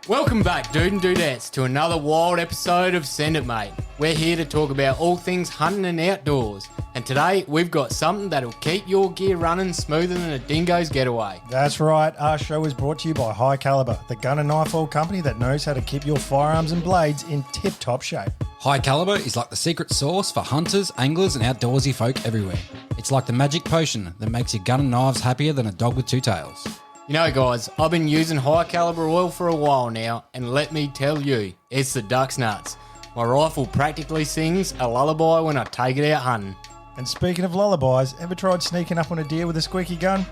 Welcome back, dude and dudettes, to another wild episode of Send It Mate. We're here to talk about all things hunting and outdoors. And today, we've got something that'll keep your gear running smoother than a dingo's getaway. That's right. Our show is brought to you by High Caliber, the gun and knife oil company that knows how to keep your firearms and blades in tip-top shape. High Caliber is like the secret sauce for hunters, anglers, and outdoorsy folk everywhere. It's like the magic potion that makes your gun and knives happier than a dog with two tails. You know, guys, I've been using High Caliber oil for a while now, and let me tell you, it's the duck's nuts. My rifle practically sings a lullaby when I take it out hunting. And speaking of lullabies, ever tried sneaking up on a deer with a squeaky gun?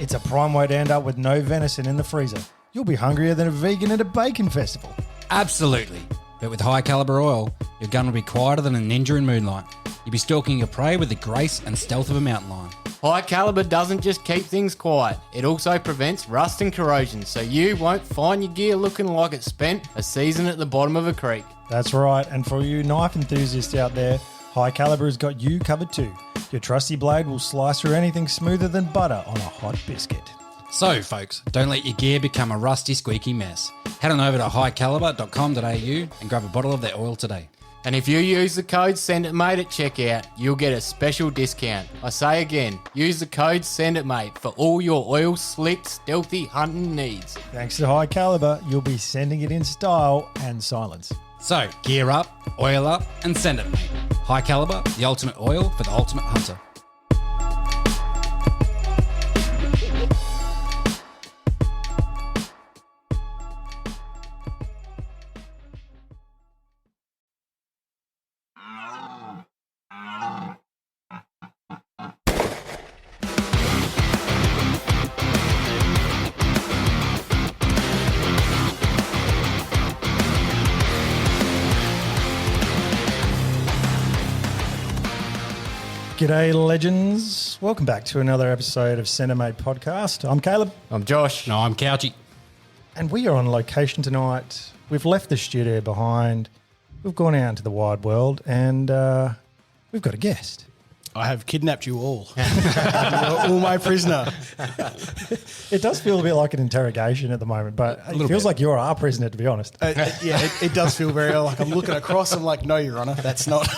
It's a prime way to end up with no venison in the freezer. You'll be hungrier than a vegan at a bacon festival. Absolutely. But with High Caliber oil, your gun will be quieter than a ninja in moonlight. You'll be stalking your prey with the grace and stealth of a mountain lion. High Caliber doesn't just keep things quiet, it also prevents rust and corrosion, so you won't find your gear looking like it spent a season at the bottom of a creek. That's right, and for you knife enthusiasts out there, High Caliber has got you covered too. Your trusty blade will slice through anything smoother than butter on a hot biscuit. So, folks, don't let your gear become a rusty, squeaky mess. Head on over to highcaliber.com.au and grab a bottle of their oil today. And if you use the code SENDITMATE at checkout, you'll get a special discount. I say again, use the code SENDITMATE for all your oil slick, stealthy hunting needs. Thanks to High Caliber, you'll be sending it in style and silence. So, gear up, oil up, and send it, mate. High Caliber, the ultimate oil for the ultimate hunter. G'day, legends. Welcome back to another episode of Send It Mate podcast. I'm Caleb. I'm Josh. No, I'm Couchy. And we are on location tonight. We've left the studio behind. We've gone out into the wide world and we've got a guest. I have kidnapped you all. You're all my prisoner. It does feel a bit like an interrogation at the moment, but it feels like you're our prisoner, to be honest. Yeah, it does feel very like I'm looking across. I'm like, no, Your Honour, that's not.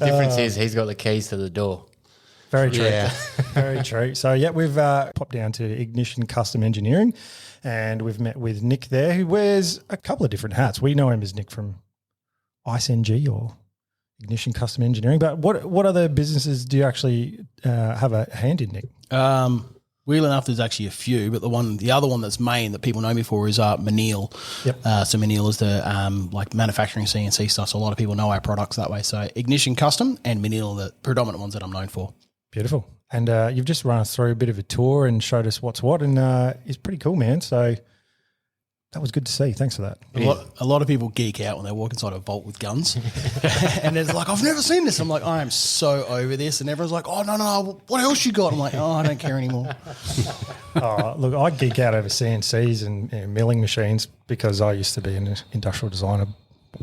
Difference is he's got the keys to the door. Very true. Yeah. Very true. So, yeah, we've popped down to Ignition Custom Engineering and we've met with Nick there, who wears a couple of different hats. We know him as Nick from ICEng or Ignition Custom Engineering. But what other businesses do you actually have a hand in, Nick? Wheel enough, there's actually a few, but the other one that's main that people know me for is Menil. Yep. So Menil is the like manufacturing CNC stuff. So a lot of people know our products that way. So Ignition Custom and Menil are the predominant ones that I'm known for. Beautiful. And you've just run us through a bit of a tour and showed us what's what, and it's pretty cool, man. So that was good to see. Thanks for that. A lot of people geek out when they walk inside a vault with guns. And they're like, I've never seen this. I'm like, I am so over this. And everyone's like, oh, no, what else you got? I'm like, oh, I don't care anymore. Oh, look, I geek out over CNCs and milling machines because I used to be an industrial designer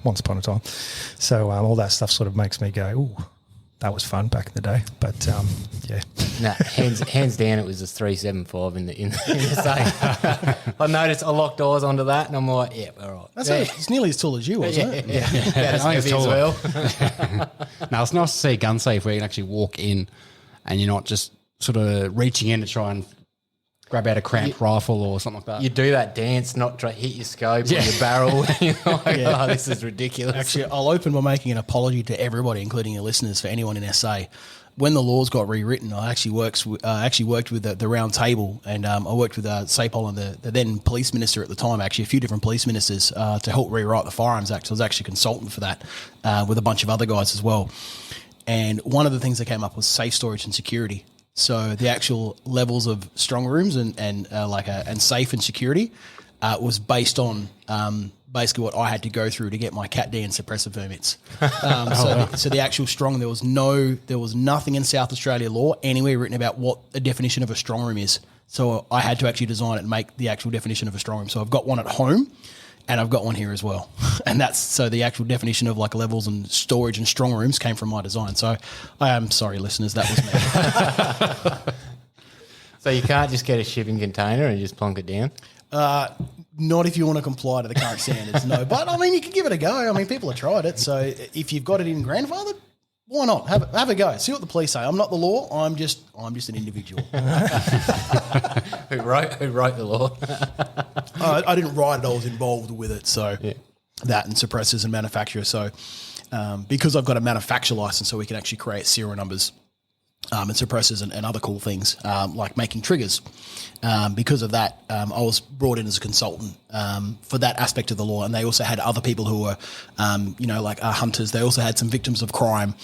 once upon a time. So all that stuff sort of makes me go, ooh, that was fun back in the day. But yeah. Nah, hands down, it was a 375 in the safe. I noticed I locked eyes onto that, and I'm like, yeah, all right. It's nearly as tall as you, wasn't it? Yeah, that's I think it's heavy as taller. well. Now, it's nice to see a gun safe where you can actually walk in and you're not just sort of reaching in to try and grab out a cramped rifle or something like that. You do that dance, not try hit your scope or your barrel. You're like, oh, this is ridiculous. Actually, I'll open by making an apology to everybody, including your listeners, for anyone in SA. When the laws got rewritten, I actually worked with the round table, and I worked with Sapol and the then police minister at the time, actually a few different police ministers, to help rewrite the Firearms Act. So I was actually a consultant for that with a bunch of other guys as well. And one of the things that came up was safe storage and security. So the actual levels of strong rooms and safe and security was based on basically what I had to go through to get my Cat D and suppressor permits. So the actual strong, there was nothing in South Australia law anywhere written about what the definition of a strong room is. So I had to actually design it and make the actual definition of a strong room. So I've got one at home and I've got one here as well. And so the actual definition of like levels and storage and strong rooms came from my design. So I am sorry, listeners, that was me. So you can't just get a shipping container and just plonk it down? Not if you want to comply to the current standards, no. But, I mean, you can give it a go. I mean, people have tried it. So if you've got it in grandfather, why not? Have a go. See what the police say. I'm not the law. I'm just an individual. Who wrote the law? I didn't write it. I was involved with it. So that and suppressors and manufacturers. So because I've got a manufacturer license, so we can actually create serial numbers and suppressors and other cool things like making triggers. Because of that, I was brought in as a consultant for that aspect of the law, and they also had other people who were, like hunters. They also had some victims of crime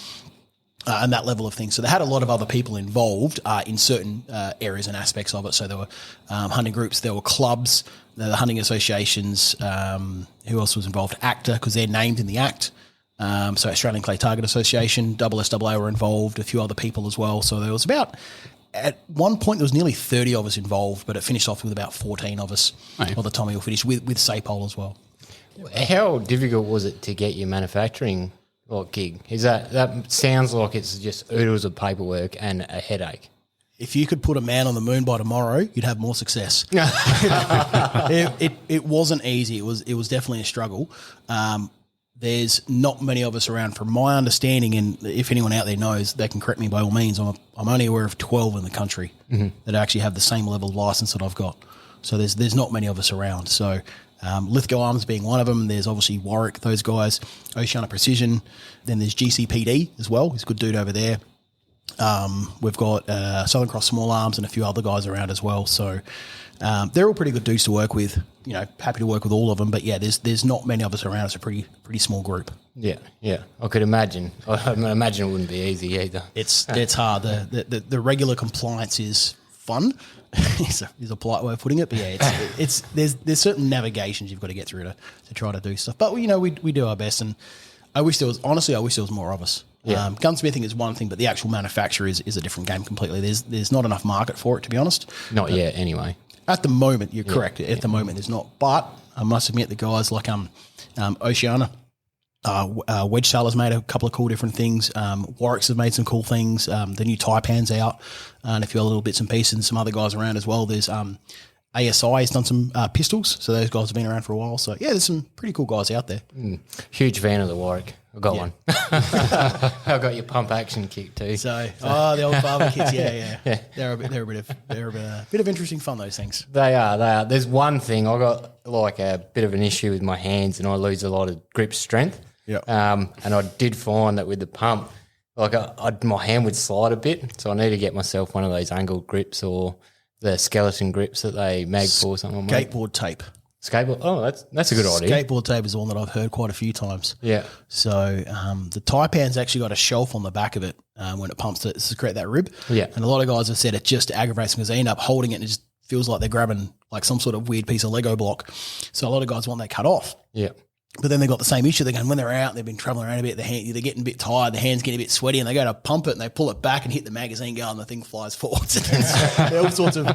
and that level of things. So they had a lot of other people involved in certain areas and aspects of it. So there were hunting groups, there were clubs, there were hunting associations. Who else was involved? ACTA, because they're named in the Act. So Australian Clay Target Association, SSAA were involved, a few other people as well. So there was about, at one point, there was nearly 30 of us involved, but it finished off with about 14 of us by the time we all finished, with SAPOL as well. How difficult was it to get your manufacturing gig? Is that sounds like it's just oodles of paperwork and a headache. If you could put a man on the moon by tomorrow, you'd have more success. It wasn't easy. It was definitely a struggle. There's not many of us around, from my understanding, and if anyone out there knows, they can correct me by all means. I'm only aware of 12 in the country that actually have the same level of license that I've got. So there's not many of us around. So Lithgow Arms being one of them. There's obviously Warwick, those guys, Oceana Precision. Then there's GCPD as well. He's a good dude over there. We've got Southern Cross Small Arms and a few other guys around as well. So they're all pretty good dudes to work with. Happy to work with all of them. But yeah, there's not many of us around. It's a pretty small group. Yeah. I could imagine. I imagine it wouldn't be easy either. It's hard. The regular compliance is fun. is a polite way of putting it. But yeah, there's certain navigations you've got to get through to try to do stuff. But we do our best, and I wish there was more of us. Yeah. Gunsmithing is one thing, but the actual manufacture is a different game completely. There's not enough market for it, to be honest. Not yet, anyway. At the moment, you're correct. At the moment, there's not. But I must admit, the guys like Oceana, Wedge Sailor's made a couple of cool different things. Warwick's have made some cool things. The new Taipan's out, and a few other little bits and pieces, and some other guys around as well. There's ASI has done some pistols, so those guys have been around for a while. So yeah, there's some pretty cool guys out there. Huge fan of the Warwick. I've got one. I've got your pump action kit too. So the old father kits, yeah. They're a bit of interesting fun, those things. They are. There's one thing, I got like a bit of an issue with my hands, and I lose a lot of grip strength. Yeah. And I did find that with the pump, like my hand would slide a bit, so I need to get myself one of those angled grips or the skeleton grips that they mag for something. Skateboard tape. Skateboard. Oh, that's a good idea. Skateboard tape is one that I've heard quite a few times. Yeah. So the Taipan's actually got a shelf on the back of it when it pumps to create that rib. Yeah. And a lot of guys have said it just aggravates them because they end up holding it and it just feels like they're grabbing like some sort of weird piece of Lego block. So a lot of guys want that cut off. Yeah. But then they've got the same issue. They're going, when they're out, they've been traveling around a bit, they're getting a bit tired, the hand's getting a bit sweaty, and they go to pump it and they pull it back and hit the magazine gun and the thing flies forwards. all sorts of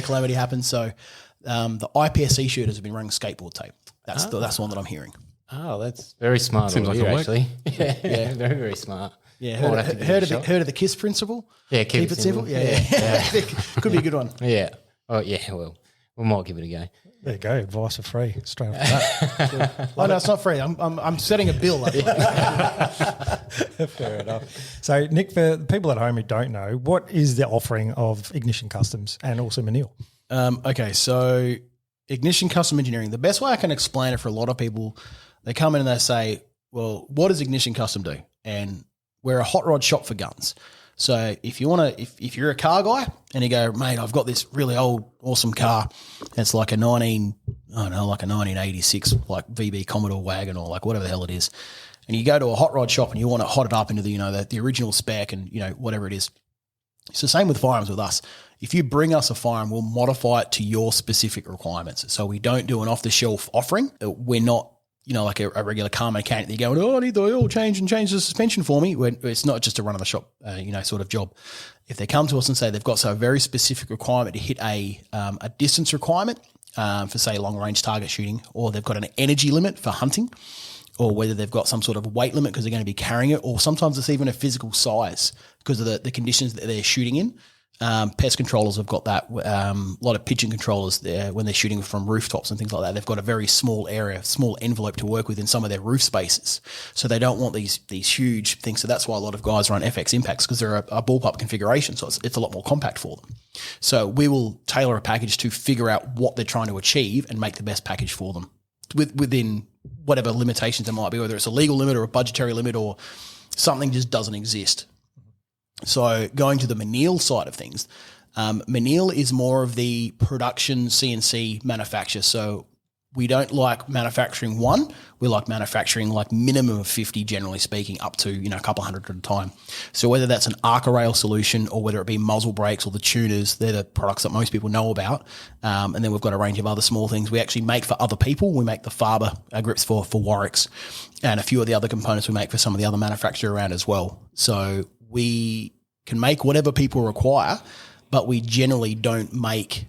calamity happens. So the IPSC shooters have been running skateboard tape. That's the one that I'm hearing. Oh, that's very smart. Seems like a actually. Yeah, very, very smart. Yeah, heard of the KISS principle? Yeah, keep it simple. Yeah. Could be a good one. Yeah. Oh, yeah. Well, we might give it a go. There you go, advice for free, straight off that. Oh no, it's not free. I'm setting a bill. Fair enough. So, Nick, for the people at home who don't know, what is the offering of Ignition Customs and also Manil? Okay, so Ignition Custom Engineering. The best way I can explain it for a lot of people, they come in and they say, "Well, what does Ignition Custom do?" And we're a hot rod shop for guns. So if you want to, if you're a car guy and you go, mate, I've got this really old, awesome car. It's like a 1986, like VB Commodore wagon or like whatever the hell it is. And you go to a hot rod shop and you want to hot it up into the original spec and, whatever it is. It's the same with firearms with us. If you bring us a firearm, we'll modify it to your specific requirements. So we don't do an off-the-shelf offering. We're not, like a regular car mechanic that you go, I need the oil change and change the suspension for me. It's not just a run of the shop, sort of job. If they come to us and say they've got a very specific requirement to hit a distance requirement for, say, long-range target shooting, or they've got an energy limit for hunting, or whether they've got some sort of weight limit because they're going to be carrying it, or sometimes it's even a physical size because of the conditions that they're shooting in. Pest controllers have got that. A lot of pigeon controllers there when they're shooting from rooftops and things like that. They've got a very small area, small envelope to work with in some of their roof spaces. So they don't want these huge things. So that's why a lot of guys run FX impacts because they're a bullpup configuration. So it's a lot more compact for them. So we will tailor a package to figure out what they're trying to achieve and make the best package for them within whatever limitations there might be, whether it's a legal limit or a budgetary limit or something just doesn't exist. So going to the Menil side of things, Menil is more of the production CNC manufacturer. So we don't like manufacturing one. We like manufacturing like minimum of 50, generally speaking, up to, a couple hundred at a time. So whether that's an Arca rail solution or whether it be muzzle brakes or the tuners, they're the products that most people know about. And then we've got a range of other small things we actually make for other people. We make the Faber grips for Warwicks and a few of the other components we make for some of the other manufacturers around as well. So we can make whatever people require, but we generally don't make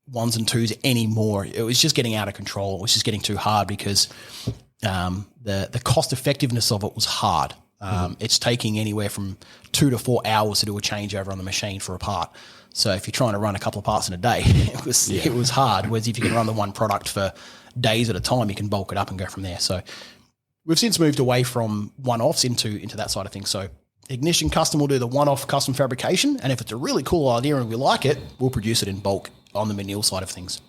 ones and twos anymore. It was just getting out of control. It was just getting too hard because the cost effectiveness of it was hard. It's taking anywhere from 2 to 4 hours to do a changeover on the machine for a part. So if you're trying to run a couple of parts in a day, it was hard. Whereas if you can run the one product for days at a time, you can bulk it up and go from there. So we've since moved away from one-offs into that side of things. So Ignition Custom will do the one-off custom fabrication, and if it's a really cool idea and we like it, we'll produce it in bulk on the Menil side of things.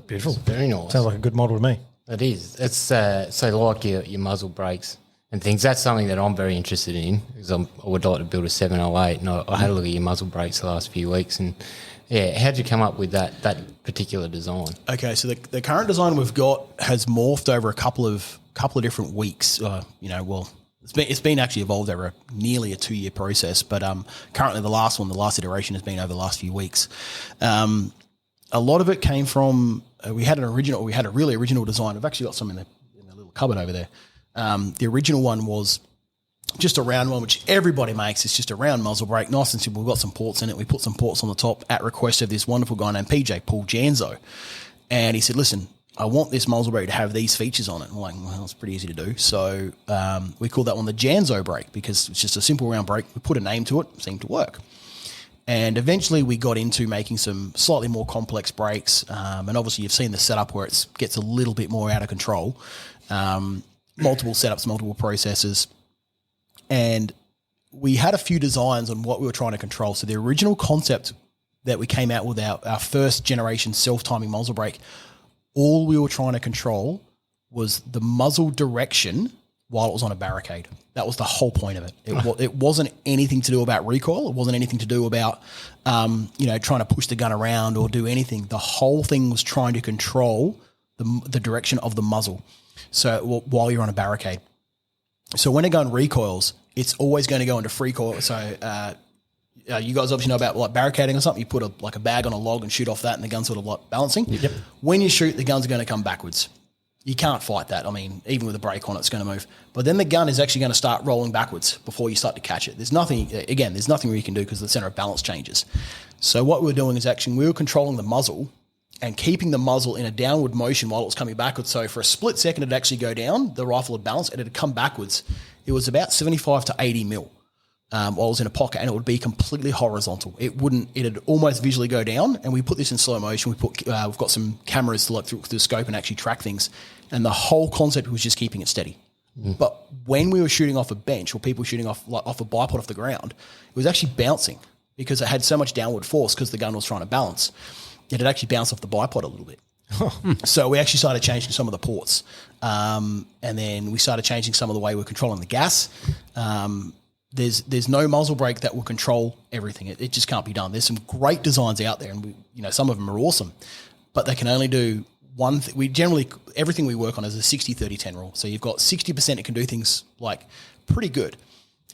Beautiful. Very nice. Sounds like a good model to me. It is. It's so like your muzzle brakes and things. That's something that I'm very interested in because I would like to build a 708, and I had a look at your muzzle brakes the last few weeks. And yeah, how'd you come up with that particular design? Okay, so the current design we've got has morphed over a couple of different weeks. It's been actually evolved over nearly a 2-year process, but currently the last iteration has been over the last few weeks. A lot of it came from we had a really original design. I've actually got some in the little cupboard over there. The original one was just a round one, which everybody makes. It's just a round muzzle brake, nice and simple. We've got some ports in it. We put some ports on the top at request of this wonderful guy named Paul Janzo, and he said, "Listen, I want this muzzle brake to have these features on it." And we're like, well, it's pretty easy to do. So we called that one the Janzo brake because it's just a simple round brake. We put a name to it, seemed to work. And eventually we got into making some slightly more complex brakes. And obviously you've seen the setup where it gets a little bit more out of control. Multiple setups, multiple processes. And we had a few designs on what we were trying to control. So the original concept that we came out with our first generation self-timing muzzle brake, all we were trying to control was the muzzle direction while it was on a barricade. That was the whole point of it. It wasn't anything to do about recoil. It wasn't anything to do about, trying to push the gun around or do anything. The whole thing was trying to control the direction of the muzzle. So while you're on a barricade. So when a gun recoils, it's always going to go into free coil. So you guys obviously know about like barricading or something. You put a bag on a log and shoot off that and the gun's sort of like balancing. Yep. When you shoot, the gun's going to come backwards. You can't fight that. I mean, even with a brake on, it's going to move. But then the gun is actually going to start rolling backwards before you start to catch it. There's nothing where you can do because the center of balance changes. So what we were doing is actually we were controlling the muzzle and keeping the muzzle in a downward motion while it was coming backwards. So for a split second, it'd actually go down, the rifle would balance, and it'd come backwards. It was about 75 to 80 mil while it was in a pocket, and it would be completely horizontal. It'd almost visually go down, and we put this in slow motion. We've got some cameras to look through the scope and actually track things, and the whole concept was just keeping it steady. But when we were shooting off a bench or people shooting off a bipod off the ground, it was actually bouncing because it had so much downward force because the gun was trying to balance. It had actually bounced off the bipod a little bit. So we actually started changing some of the ports. And then we started changing some of the way we're controlling the gas. There's no muzzle brake that will control everything. It just can't be done. There's some great designs out there, and some of them are awesome, but they can only do one thing. Everything we work on is a 60-30-10 rule. So you've got 60% it can do things like pretty good.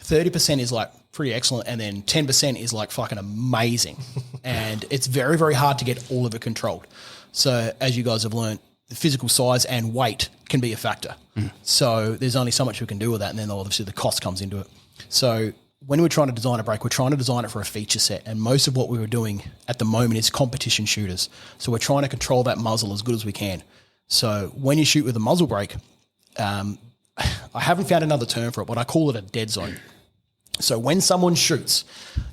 30% is like pretty excellent, and then 10% is like fucking amazing. And it's very, very hard to get all of it controlled. So as you guys have learned, the physical size and weight can be a factor. So there's only so much we can do with that, and then obviously the cost comes into it. So when we're trying to design a brake, we're trying to design it for a feature set, and most of what we were doing at the moment is competition shooters. So we're trying to control that muzzle as good as we can. So when you shoot with a muzzle brake, I haven't found another term for it, but I call it a dead zone. So when someone shoots,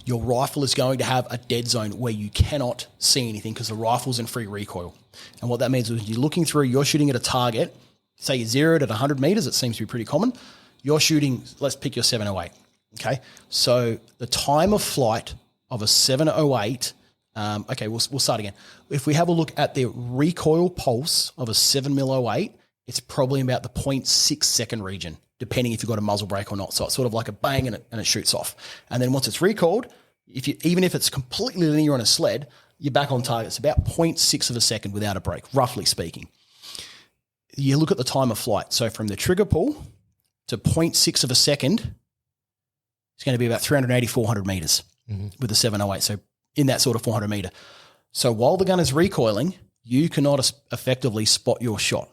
your rifle is going to have a dead zone where you cannot see anything because the rifle's in free recoil. And what that means is you're looking through, you're shooting at a target, say you're zeroed at 100 meters, it seems to be pretty common. You're shooting, let's pick your 708, okay? So the time of flight of a 708, we'll start again. If we have a look at the recoil pulse of a 7mm08, it's probably about the 0.6 second region, depending if you've got a muzzle brake or not. So it's sort of like a bang and it shoots off. And then once it's recoiled, even if it's completely linear on a sled, you're back on target. It's about 0.6 of a second without a brake, roughly speaking. You look at the time of flight. So from the trigger pull to 0.6 of a second, it's going to be about 380, 400 meters with the 708. So in that sort of 400 meter. So while the gun is recoiling, you cannot effectively spot your shot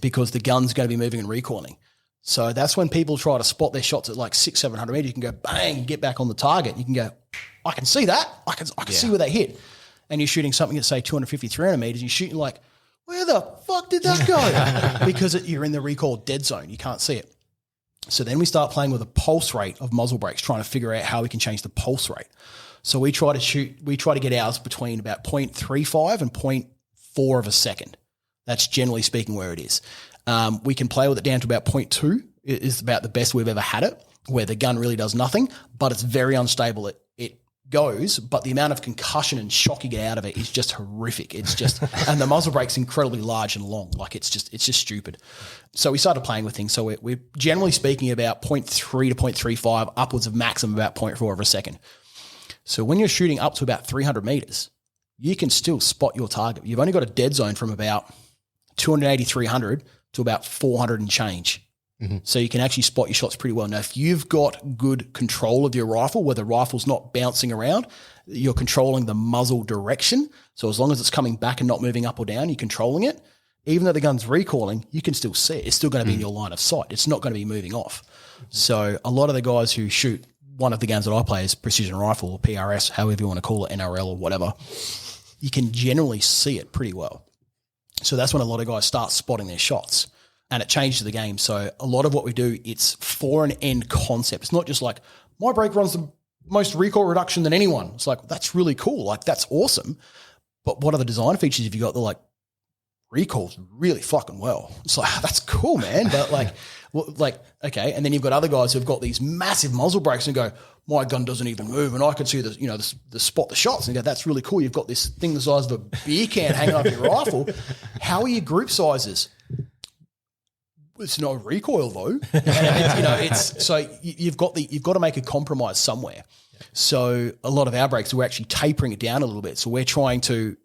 because the gun's going to be moving and recoiling. So that's when people try to spot their shots at like 600, 700 meters. You can go bang, you get back on the target. You can go, I can see that. I can see where they hit. And you're shooting something at say 250, 300 meters. You're shooting like, where the fuck did that go? Because you're in the recoil dead zone. You can't see it. So then we start playing with a pulse rate of muzzle brakes, trying to figure out how we can change the pulse rate. So we try to get ours between about 0.35 and 0.4 of a second. That's generally speaking where it is. We can play with it down to about 0.2 is about the best we've ever had it, where the gun really does nothing, but it's very unstable. It goes, but the amount of concussion and shock you get out of it is just horrific. It's just, and the muzzle brake's incredibly large and long. Like it's just stupid. So we started playing with things. So we're generally speaking about 0.3 to 0.35, upwards of maximum about 0.4 of a second. So when you're shooting up to about 300 meters, you can still spot your target. You've only got a dead zone from about 280, 300 to about 400 and change. So you can actually spot your shots pretty well. Now, if you've got good control of your rifle, where the rifle's not bouncing around, you're controlling the muzzle direction. So as long as it's coming back and not moving up or down, you're controlling it. Even though the gun's recoiling, you can still see it. It's still going to be in your line of sight. It's not going to be moving off. So a lot of the guys who shoot, one of the guns that I play is precision rifle or PRS, however you want to call it, NRL or whatever, you can generally see it pretty well. So that's when a lot of guys start spotting their shots. And it changes the game. So a lot of what we do, it's for an end concept. It's not just like, my brake runs the most recoil reduction than anyone. It's like, that's really cool. Like, that's awesome. But what are the design features if you got the like recoils really fucking well? It's like, that's cool, man. But like, okay. And then you've got other guys who've got these massive muzzle brakes and go, my gun doesn't even move. And I can see the spot the shots and go, that's really cool. You've got this thing the size of a beer can hanging off your rifle. How are your group sizes? It's no recoil though. It's so you've got to make a compromise somewhere. So a lot of our brakes, we're actually tapering it down a little bit. So we're trying to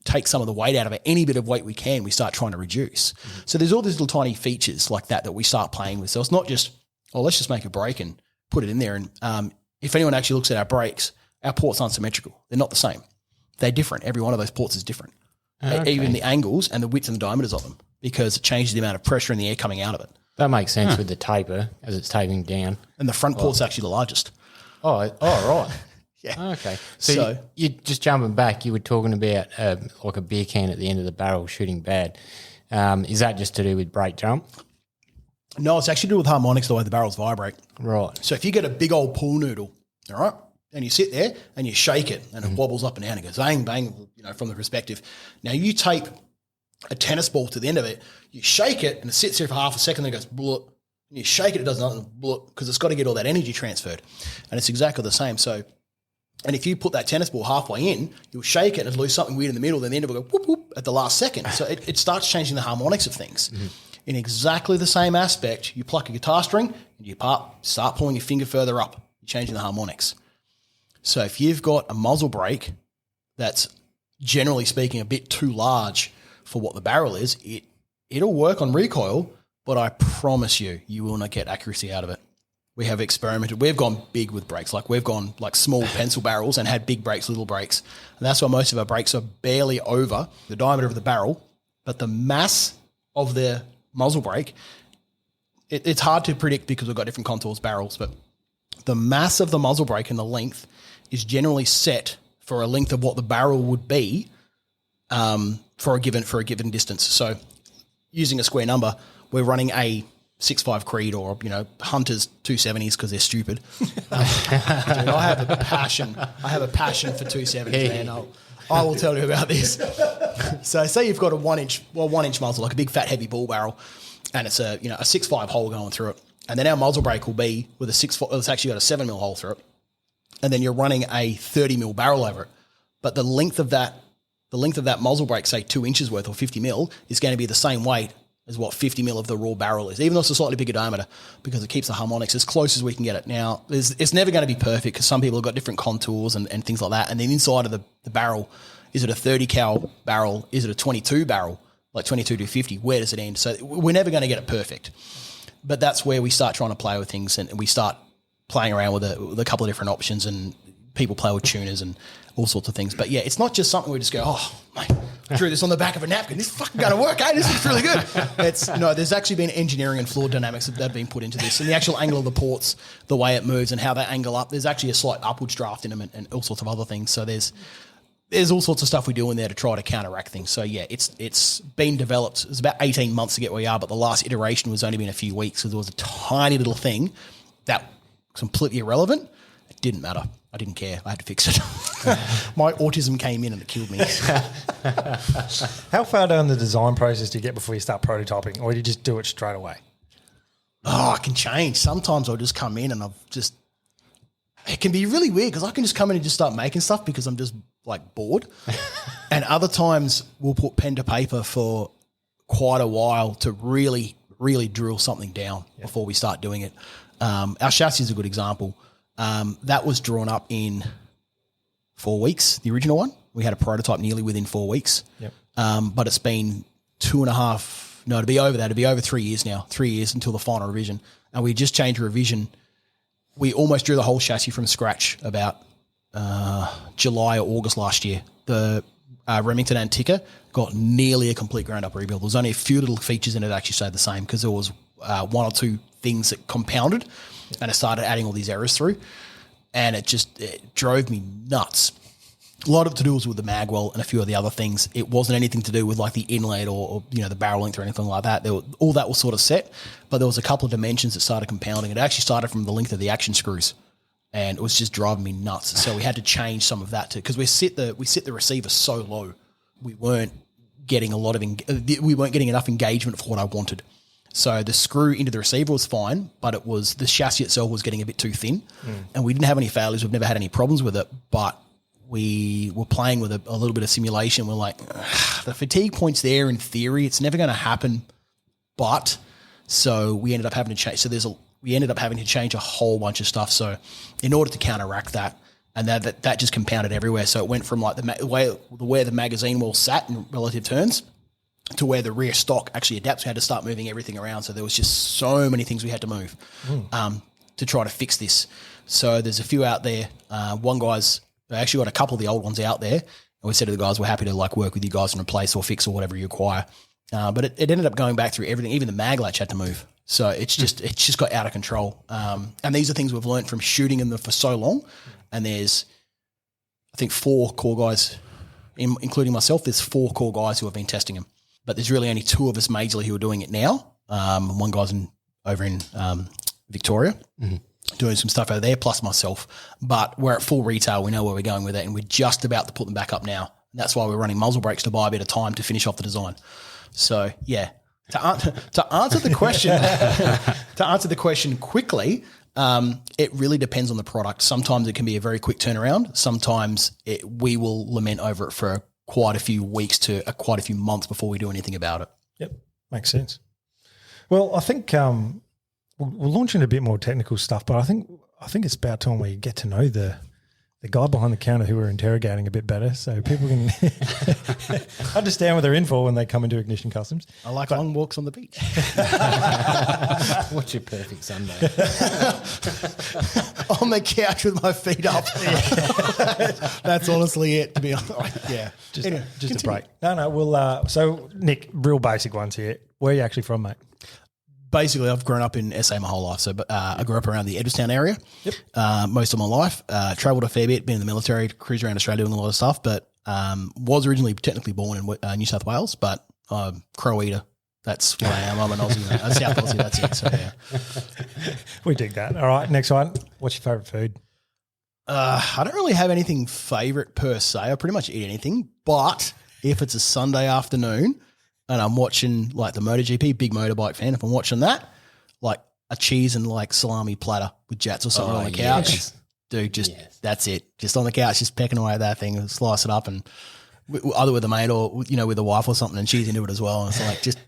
take some of the weight out of it. Any bit of weight we can, we start trying to reduce. So there's all these little tiny features like that we start playing with. So it's not just, let's just make a brake and put it in there. And if anyone actually looks at our brakes, our ports aren't symmetrical. They're not the same. They're different. Every one of those ports is different. Okay. Even the angles and the widths and the diameters of them, because it changes the amount of pressure in the air coming out of it. That makes sense with the taper as it's tapering down. And the front port's actually the largest. Oh, right. Yeah. Okay. So you just jumping back, you were talking about like a beer can at the end of the barrel shooting bad. Is that just to do with brake jump? No, it's actually to do with harmonics, the way the barrels vibrate. Right. So if you get a big old pool noodle, all right, and you sit there and you shake it and it wobbles up and down and goes bang, bang, from the perspective. Now you tape a tennis ball to the end of it, you shake it and it sits there for half a second and it goes blup. And you shake it, it does nothing, blup, because it's got to get all that energy transferred. And it's exactly the same. So, and if you put that tennis ball halfway in, you'll shake it and it'll lose something weird in the middle, then the end of it will go whoop, whoop at the last second. So it starts changing the harmonics of things. In exactly the same aspect, you pluck a guitar string and you start pulling your finger further up. You're changing the harmonics. So if you've got a muzzle brake that's generally speaking a bit too large for what the barrel is, it'll work on recoil, but I promise you will not get accuracy out of it. We have experimented. We've gone big with brakes. Like we've gone like small pencil barrels and had big brakes, little brakes. And that's why most of our brakes are barely over the diameter of the barrel, but the mass of the muzzle brake, it's hard to predict because we've got different contours, barrels, but the mass of the muzzle brake and the length is generally set for a length of what the barrel would be for a given distance. So using a square number, we're running a 6.5 Creed or, Hunter's 270s because they're stupid. Dude, I have a passion. I have a passion for 270s, man. I will tell you about this. So say you've got a 1 inch muzzle, like a big fat heavy ball barrel, and it's a 6.5 hole going through it. And then our muzzle brake will be with a 6.5, it's actually got a 7 mil hole through it. And then you're running a 30 mil barrel over it. But the length of that muzzle brake, say 2 inches worth or 50 mil, is going to be the same weight as what 50 mil of the raw barrel is, even though it's a slightly bigger diameter, because it keeps the harmonics as close as we can get it. Now, it's never going to be perfect because some people have got different contours and things like that. And then inside of the barrel, is it a 30 cal barrel? Is it a 22 barrel, like 22 to 50? Where does it end? So we're never going to get it perfect. But that's where we start trying to play with things, and we start playing around with a couple of different options, and people play with tuners and all sorts of things. But yeah, it's not just something we just go, oh, mate, I drew this on the back of a napkin. This is fucking going to work, eh? This is really good. There's actually been engineering and fluid dynamics that have been put into this, and the actual angle of the ports, the way it moves and how they angle up. There's actually a slight upwards draft in them and all sorts of other things. So there's all sorts of stuff we do in there to try to counteract things. So yeah, it's been developed. It's about 18 months to get where we are, but the last iteration was only been a few weeks. So there was a tiny little thing that was completely irrelevant. It didn't matter. I didn't care. I had to fix it. My autism came in and it killed me. How far down the design process do you get before you start prototyping, or do you just do it straight away? Oh, I can change. Sometimes I'll just come in and it can be really weird because I can just come in and just start making stuff because I'm just like bored. And other times we'll put pen to paper for quite a while to really, really drill something down before we start doing it. Our chassis is a good example. That was drawn up in 4 weeks, the original one. We had a prototype nearly within 4 weeks. Yep. But it's been 2.5, no, to be over that. It'll be over 3 years now, 3 years until the final revision. And we just changed a revision. We almost drew the whole chassis from scratch about July or August last year. The Remington Antica got nearly a complete ground-up rebuild. There was only a few little features in it that actually stayed the same because there was one or two things that compounded and it started adding all these errors through. And it drove me nuts. A lot of it to do was with the magwell and a few of the other things. It wasn't anything to do with like the inlet or the barrel length or anything like that. All that was sort of set, but there was a couple of dimensions that started compounding. It actually started from the length of the action screws, and it was just driving me nuts. So we had to change some of that too, because we set the receiver so low, we weren't getting enough engagement for what I wanted. So the screw into the receiver was fine, but it was the chassis itself was getting a bit too thin, and we didn't have any failures. We've never had any problems with it, but we were playing with a little bit of simulation. We're like, the fatigue point's there in theory. It's never going to happen. But so we ended up having to change. We ended up having to change a whole bunch of stuff. So in order to counteract that, and that just compounded everywhere. So it went from like where the magazine wall sat in relative turns to where the rear stock actually adapts. We had to start moving everything around. So there was just so many things we had to move to try to fix this. So there's a few out there. I actually got a couple of the old ones out there, and we said to the guys, we're happy to like work with you guys and replace or fix or whatever you require. But it ended up going back through everything. Even the mag latch had to move. So it's just got out of control. And these are things we've learned from shooting them for so long. And there's, I think, 4 core guys, including myself, there's 4 core guys who have been testing them. But there's really only 2 of us majorly who are doing it now. One guy's over in Victoria. Mm-hmm. Doing some stuff over there, plus myself. But we're at full retail. We know where we're going with it, and we're just about to put them back up now. And that's why we're running muzzle brakes to buy a bit of time to finish off the design. So, yeah, to answer the question, quickly, it really depends on the product. Sometimes it can be a very quick turnaround. Sometimes we will lament over it for quite a few weeks to quite a few months before we do anything about it. Yep, makes sense. Well, I think we'll launch into a bit more technical stuff, but I think it's about time we get to know the guy behind the counter who we're interrogating a bit better, so people can understand what they're in for when they come into Ignition Customs. I like long walks on the beach. What's your perfect Sunday? On the couch with my feet up. That's honestly it, to be honest. Yeah. Just a break. No, we'll so Nick, real basic ones here. Where are you actually from, mate? Basically, I've grown up in SA my whole life. So I grew up around the Edwardstown area most of my life. Travelled a fair bit, been in the military, cruised around Australia doing a lot of stuff, but was originally technically born in New South Wales, but Crow eater That's what I am. I'm an Aussie, mate. I'm South Aussie. That's it. So yeah. We dig that. All right, next one. What's your favourite food? I don't really have anything favourite per se. I pretty much eat anything. But if it's a Sunday afternoon and I'm watching like the MotoGP, big motorbike fan, if I'm watching that, like a cheese and like salami platter with jats or something on the couch. Yes. Dude, that's it. Just on the couch, just pecking away at that thing and slice it up and either with a mate or, you know, with a wife or something and cheese into it as well. And it's like, just,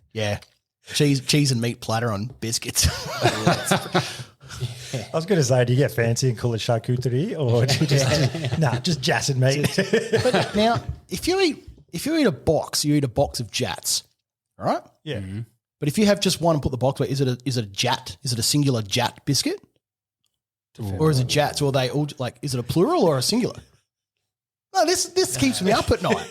cheese and meat platter on biscuits. I was going to say, do you get fancy and call it charcuterie, or do you just just jats and meat? But now, if you eat a box, you eat a box of jats, all right? Yeah. Mm-hmm. But if you have just one and put the box away, is it a jat? Is it a singular jat biscuit, or is it jats? Or are they all like? Is it a plural or a singular? No, this keeps me up at night.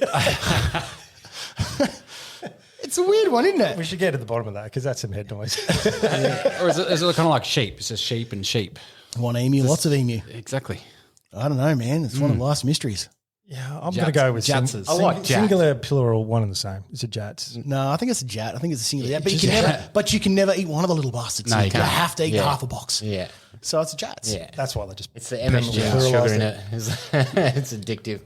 It's a weird one, isn't it? We should get to the bottom of that because that's some head noise. Or is it kind of like sheep? It's just sheep and sheep. One emu, lots of emu. Exactly. I don't know, man. It's one of life's mysteries. Yeah, I'm going to go with Jatses. I like singular, plural, one and the same. It's a jats. No, I think it's a jat. I think it's a singular jat. But you can never eat one of the little bastards. No, you you can't. have to eat half a box. Yeah. So it's a jats. Yeah. That's why they just. It's the MSG sugar in it. It's addictive.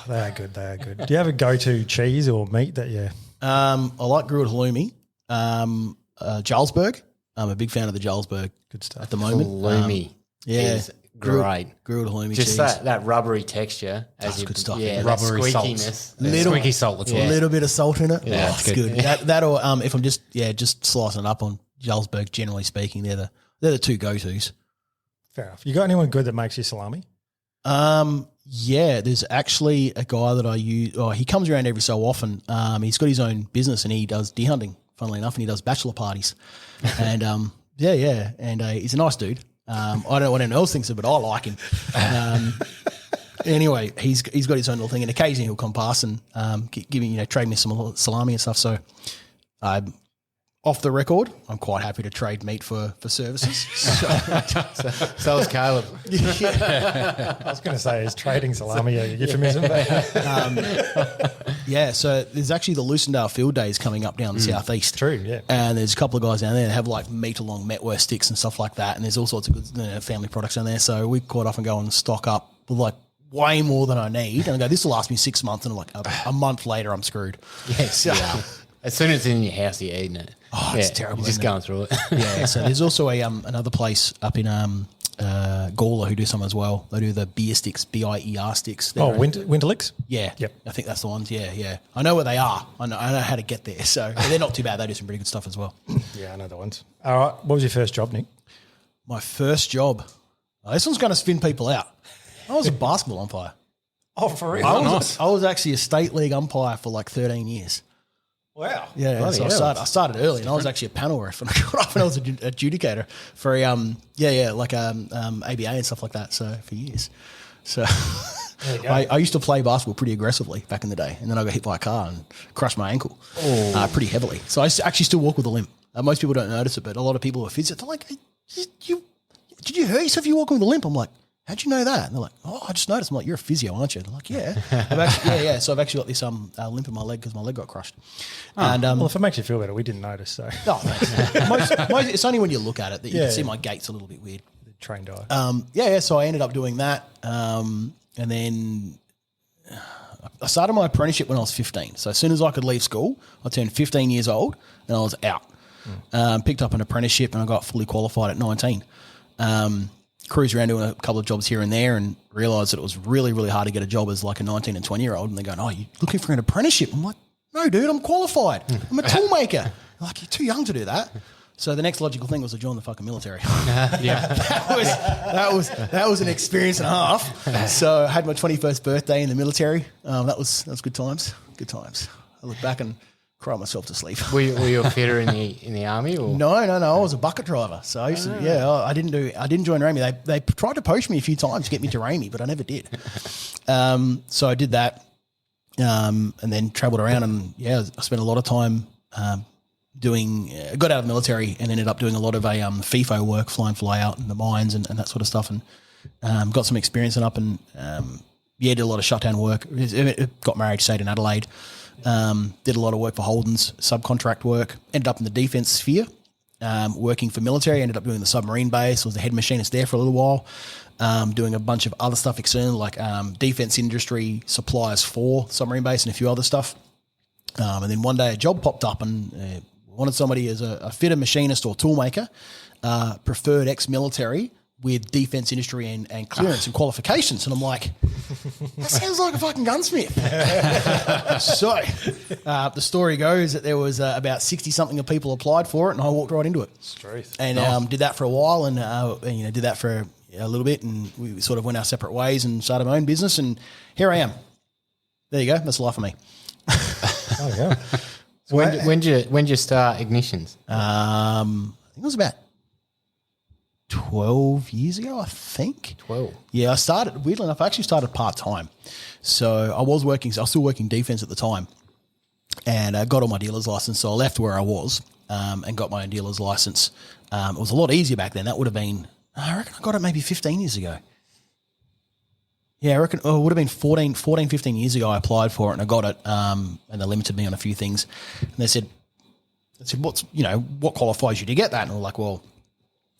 They are good. They are good. Do you have a go-to cheese or meat that you? I like grilled halloumi. Jarlsberg. I'm a big fan of the Jarlsberg. Good stuff. At the moment. Halloumi is great. Grilled halloumi Just cheese. that rubbery texture. That's good stuff. Yeah, Yeah. that Rubbery squeakiness. Squeaky salt. That's A what little bit of salt in it. Yeah, it's that's good. good. That or if I'm just slicing it up on Jarlsberg, generally speaking, they're the two go-tos. Fair enough. You got anyone good that makes you salami? Yeah, there's actually a guy that I use. Oh, he comes around every so often. He's got his own business and he does deer hunting, funnily enough, and he does bachelor parties. And and he's a nice dude. I don't know what anyone else thinks of it, but I like him. Anyway, he's got his own little thing, and occasionally he'll come past and give me, trade me some salami and stuff. So, off the record, I'm quite happy to trade meat for services. So is Caleb. I was going to say, is trading salami a euphemism? Yeah, so there's actually the Lucendale Field Days coming up down the southeast. True, yeah. And there's a couple of guys down there that have like meat along Metworth sticks and stuff like that. And there's all sorts of good family products down there. So we quite often go and stock up with like way more than I need. And I go, this will last me 6 months. And like a month later, I'm screwed. Yes, yeah. As soon as it's in your house, you're eating it. Oh, it's terrible. You're just going through it. Yeah, so there's also another place up in Gawler who do some as well. They do the beer sticks, BIER sticks. Oh, Winterlicks? Yeah. Yep. I think that's the ones. Yeah. I know where they are. I know how to get there. So they're not too bad. They do some pretty good stuff as well. Yeah, I know the ones. All right. What was your first job, Nick? My first job. Oh, this one's going to spin people out. I was a basketball umpire. Oh, for real? I was actually a state league umpire for like 13 years. Wow. Yeah, so I started early, and I was actually a panel ref, and I got up and I was an adjudicator for ABA and stuff like that. So for years, so I used to play basketball pretty aggressively back in the day, and then I got hit by a car and crushed my ankle pretty heavily. So I actually still walk with a limp. Most people don't notice it, but a lot of people who are physio, they're like, hey, "Did you hurt yourself? You walking with a limp?" I'm like, how'd you know that? And they're like, oh, I just noticed. I'm like, you're a physio, aren't you? They're like, yeah. So I've actually got this limp in my leg because my leg got crushed. And well, if it makes you feel better, we didn't notice. So it's only when you look at it that you can see my gait's a little bit weird. Trained eye. So I ended up doing that. And then I started my apprenticeship when I was 15. So as soon as I could leave school, I turned 15 years old and I was out. Picked up an apprenticeship and I got fully qualified at 19. Cruised around doing a couple of jobs here and there and realised that it was really, really hard to get a job as like a 19 and 20-year-old. And they're going, oh, you're looking for an apprenticeship? I'm like, no, dude, I'm qualified. I'm a toolmaker. They're like, you're too young to do that. So the next logical thing was to join the fucking military. That was an experience and a half. So I had my 21st birthday in the military. That was good times. Good times. I look back and cry myself to sleep. Were you a fitter in the army? Or? No. I was a bucket driver. So I used to, I didn't join Ramey. They tried to poach me a few times to get me to Ramey, but I never did. So I did that, and then travelled around, and I spent a lot of time got out of the military and ended up doing a lot of FIFO work, fly in, fly out, in the mines and that sort of stuff, and got some experience up and did a lot of shutdown work. Got married, stayed in Adelaide. Did a lot of work for Holden's, subcontract work. Ended up in the defence sphere, working for military. Ended up doing the submarine base. Was the head machinist there for a little while. Doing a bunch of other stuff external, like defence industry suppliers for submarine base and a few other stuff. And then one day a job popped up and wanted somebody as a fitter, machinist or toolmaker, preferred ex-military with defence industry and clearance and qualifications. And I'm like, that sounds like a fucking gunsmith. So the story goes that there was about 60-something of people applied for it, and I walked right into it. Truth. And did that for a while and did that for a little bit, and we sort of went our separate ways and started my own business, and here I am. There you go. That's the life of me. Oh, yeah. So when did you start Ignitions? I think it was about 12 years ago, I think. 12. Yeah, I started, weirdly enough, I actually started part-time. So I was still working defence at the time, and I got all my dealer's license. So I left where I was and got my own dealer's license. It was a lot easier back then. That would have been, I reckon I got it maybe 15 years ago. Yeah, I reckon it would have been 14, 15 years ago I applied for it and I got it, and they limited me on a few things. And they said, what qualifies you to get that? And I was like, well,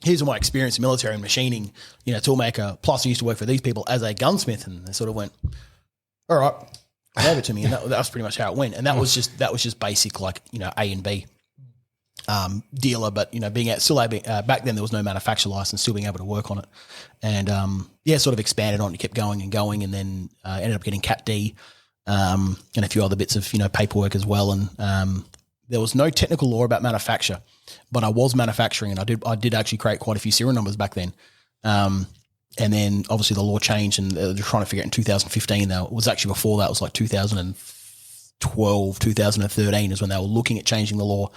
here's my experience in military and machining, toolmaker, plus I used to work for these people as a gunsmith. And they sort of went, all right, gave it to me. And that was pretty much how it went. And that was just basic, like, A and B dealer, but, being at still able, back then there was no manufacturer license, still being able to work on it. And, sort of expanded on it, kept going and going. And then ended up getting Cat D and a few other bits of, paperwork as well. And there was no technical law about manufacture, but I was manufacturing, and I did actually create quite a few serial numbers back then. And then obviously the law changed, and they're trying to figure it in 2015. Though it was actually before that, it was like 2012, 2013 is when they were looking at changing the law,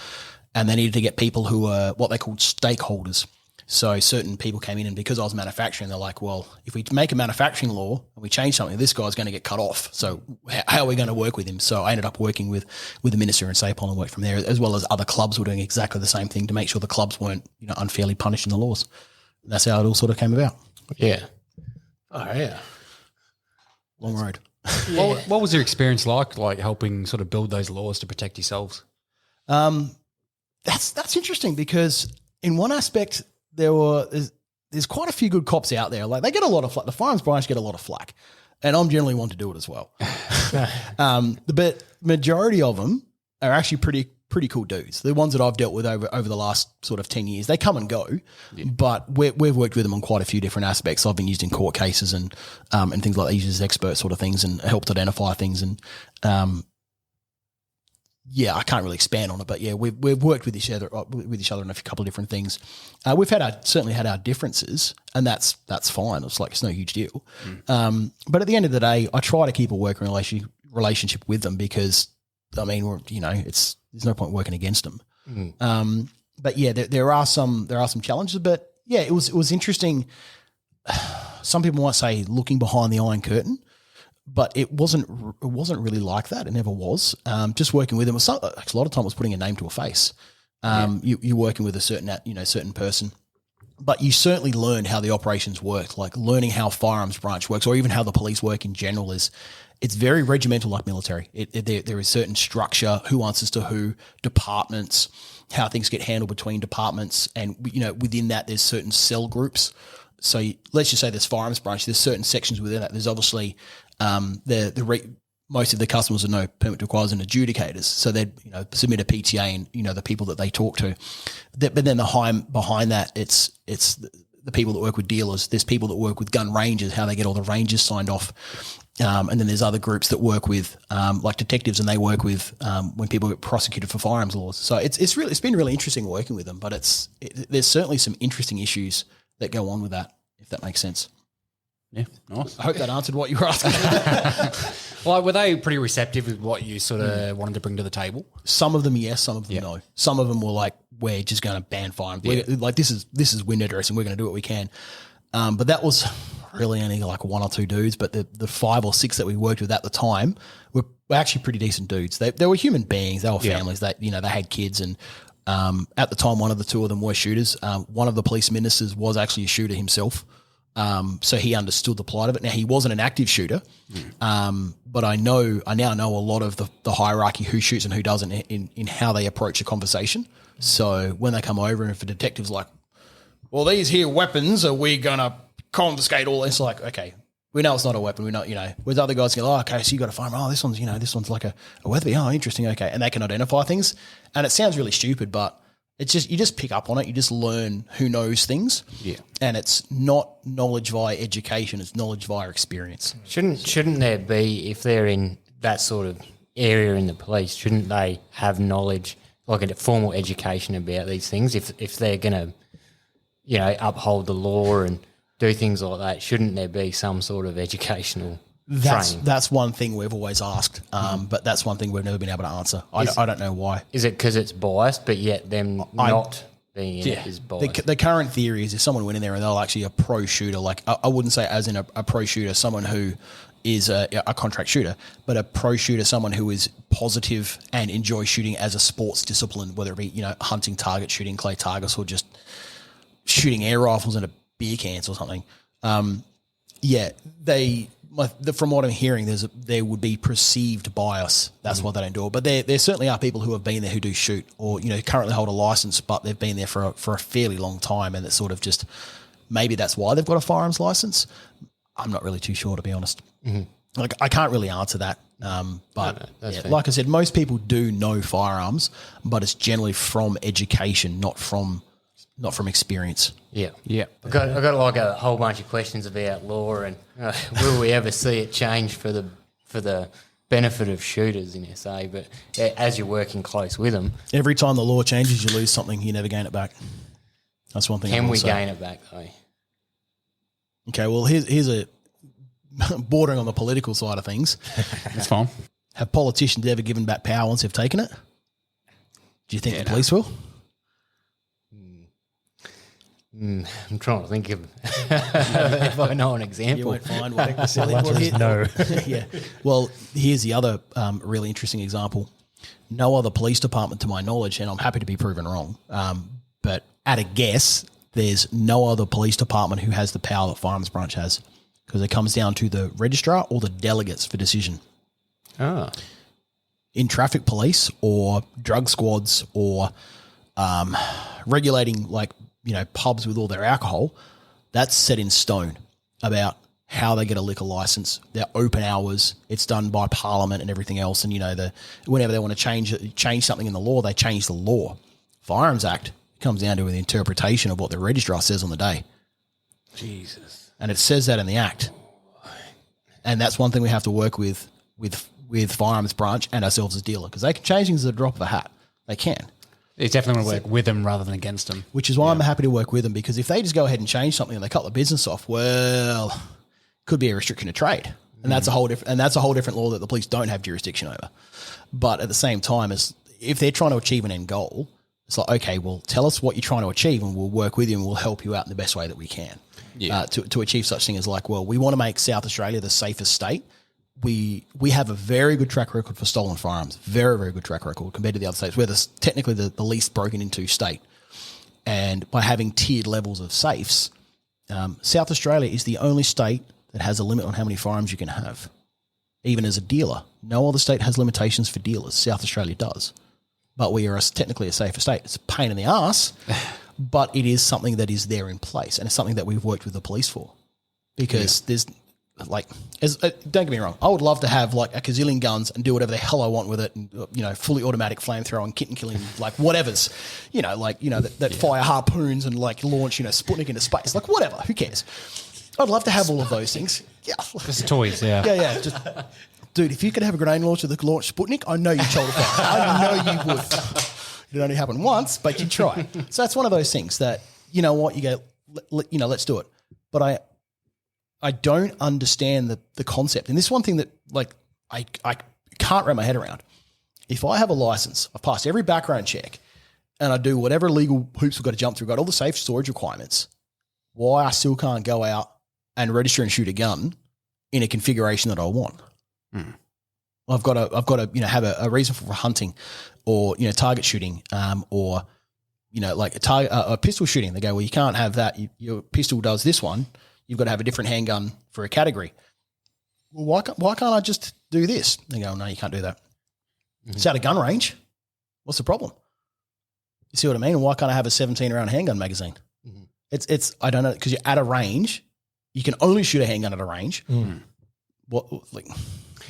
and they needed to get people who were what they called stakeholders. So certain people came in, and because I was manufacturing, they're like, well, if we make a manufacturing law and we change something, this guy's going to get cut off. So how are we going to work with him? So I ended up working with the minister in Sapon and worked from there, as well as other clubs were doing exactly the same thing to make sure the clubs weren't, unfairly punished in the laws. And that's how it all sort of came about. Yeah. Oh, yeah. Long road. Yeah. What was your experience like helping sort of build those laws to protect yourselves? That's interesting, because in one aspect, there's quite a few good cops out there. Like, they get a lot of flack. The firearms branch get a lot of flack, and I'm generally one to do it as well. But majority of them are actually pretty cool dudes. The ones that I've dealt with over the last sort of 10 years, they come and go, but we've worked with them on quite a few different aspects. I've been used in court cases and things like that, used as expert sort of things, and helped identify things. And I can't really expand on it, but we've worked with each other on a couple of different things. We've certainly had our differences, and that's fine. It's no huge deal. But at the end of the day, I try to keep a working relationship with them, because there's no point working against them. But there are some challenges, but it was interesting. Some people might say looking behind the Iron Curtain, but it wasn't really like that. It never was. Just working with them, a lot of time was putting a name to a face. You're working with a certain person, but you certainly learn how the operations work, like learning how firearms branch works, or even how the police work in general. It's very regimental, like military. There is certain structure, who answers to who, departments, how things get handled between departments, and within that there's certain cell groups. So let's just say there's firearms branch. There's certain sections within that. There's obviously most of the customers with no permit requires an adjudicators. So they'd submit a PTA and the people that they talk to. But then behind that, it's the people that work with dealers. There's people that work with gun ranges, how they get all the ranges signed off. And then there's other groups that work with like detectives, and they work with when people get prosecuted for firearms laws. So it's been really interesting working with them. But there's certainly some interesting issues that go on with that, if that makes sense. Yeah, nice. I hope that answered what you were asking. Well, were they pretty receptive with what you sort of wanted to bring to the table? Some of them, yes. Some of them, no. Some of them were like, we're just going to ban firearms. Like, this is wind address, and we're going to do what we can. But that was really only like one or two dudes. But the 5 or 6 that we worked with at the time were actually pretty decent dudes. They were human beings. They were families. They had kids, and at the time, one of the two of them were shooters. One of the police ministers was actually a shooter himself. So he understood the plight of it. Now, he wasn't an active shooter, but I now know a lot of the hierarchy, who shoots and who doesn't, in how they approach a conversation. So when they come over, and if a detective's like, well, these here weapons, are we going to confiscate all? It's like, okay, we know it's not a weapon. We know, with other guys go, oh, okay, so you got a firearm. Oh, this one's like a Weatherby. Oh, interesting. Okay. And they can identify things. And it sounds really stupid, but it's just, you just pick up on it. You just learn who knows things. Yeah. And it's not knowledge via education. It's knowledge via experience. Shouldn't there be, if they're in that sort of area in the police, shouldn't they have knowledge, like a formal education about these things? If they're going to, uphold the law and do things like that, shouldn't there be some sort of educational training? That's one thing we've always asked, but that's one thing we've never been able to answer. I don't know why. Is it because it's biased, but yet them not being in it is biased? The current theory is if someone went in there and they're actually a pro shooter, like I wouldn't say as in a pro shooter, someone who is a contract shooter, but a pro shooter, someone who is positive and enjoys shooting as a sports discipline, whether it be, hunting target shooting, clay targets, or just shooting air rifles into beer cans or something. From what I'm hearing, there would be perceived bias. That's why they don't do it. But there certainly are people who have been there who do shoot, or currently hold a license, but they've been there for a fairly long time, and it's sort of just maybe that's why they've got a firearms license. I'm not really too sure, to be honest. Mm-hmm. Like I can't really answer that. Like I said, most people do know firearms, but it's generally from education, not from experience. Yeah. I've got like a whole bunch of questions about law, and will we ever see it change for the benefit of shooters in SA? But as you're working close with them, every time the law changes, you lose something. You never gain it back. That's one thing. Can we gain it back though? Okay, well here's a bordering on the political side of things. That's fine. Have politicians ever given back power once they've taken it? Do you think the police will? I'm trying to think of if I know an example. You won't find one. No. Yeah. Well, here's the other really interesting example. No other police department, to my knowledge, and I'm happy to be proven wrong, but at a guess, there's no other police department who has the power that Firearms Branch has, because it comes down to the registrar or the delegates for decision. Ah. In traffic police or drug squads or regulating pubs with all their alcohol, that's set in stone about how they get a liquor license, their open hours. It's done by Parliament and everything else. And whenever they want to change something in the law, they change the law. Firearms Act comes down to the interpretation of what the registrar says on the day. Jesus. And it says that in the Act. And that's one thing we have to work with Firearms Branch and ourselves as dealer, because they can change things at the drop of a hat. They can. It's definitely want to work with them rather than against them. Which is why I'm happy to work with them, because if they just go ahead and change something and they cut the business off, well, it could be a restriction of trade. And that's a whole different law that the police don't have jurisdiction over. But at the same time, as if they're trying to achieve an end goal, it's like, okay, well, tell us what you're trying to achieve and we'll work with you and we'll help you out in the best way that we can. Yeah. To achieve such thing as we want to make South Australia the safest state. We have a very good track record for stolen firearms, very, very good track record compared to the other states. We're technically the least broken into state. And by having tiered levels of safes, South Australia is the only state that has a limit on how many firearms you can have. Even as a dealer, no other state has limitations for dealers. South Australia does. But we are technically a safer state. It's a pain in the ass, but it is something that is there in place. And it's something that we've worked with the police for. Because there's... don't get me wrong, I would love to have a gazillion guns and do whatever the hell I want with it, and fully automatic flamethrower and kitten killing, whatever's, that fire harpoons and launch, Sputnik into space, whatever, who cares? I'd love to have all of those things. Yeah, just toys, yeah, yeah. Just, dude, if you could have a grenade launcher that could launch Sputnik, I know you'd shoulder fire. I know you would. It only happened once, but you'd try. So that's one of those things that you go, let's do it. But I don't understand the concept. And this is one thing that I can't wrap my head around. If I have a license, I've passed every background check, and I do whatever legal hoops we've got to jump through, got all the safe storage requirements, why I still can't go out and register and shoot a gun in a configuration that I want? I've got to have a reason for hunting, or target shooting, or a pistol shooting. They go, well, you can't have that. Your pistol does this one. You've got to have a different handgun for a category. Well, why can't I just do this. They go, no, you can't do that. It's at a gun range. What's the problem? You see what I mean? And why can't I have a 17-round handgun magazine? It's I don't know, because you're at a range. You can only shoot a handgun at a range. You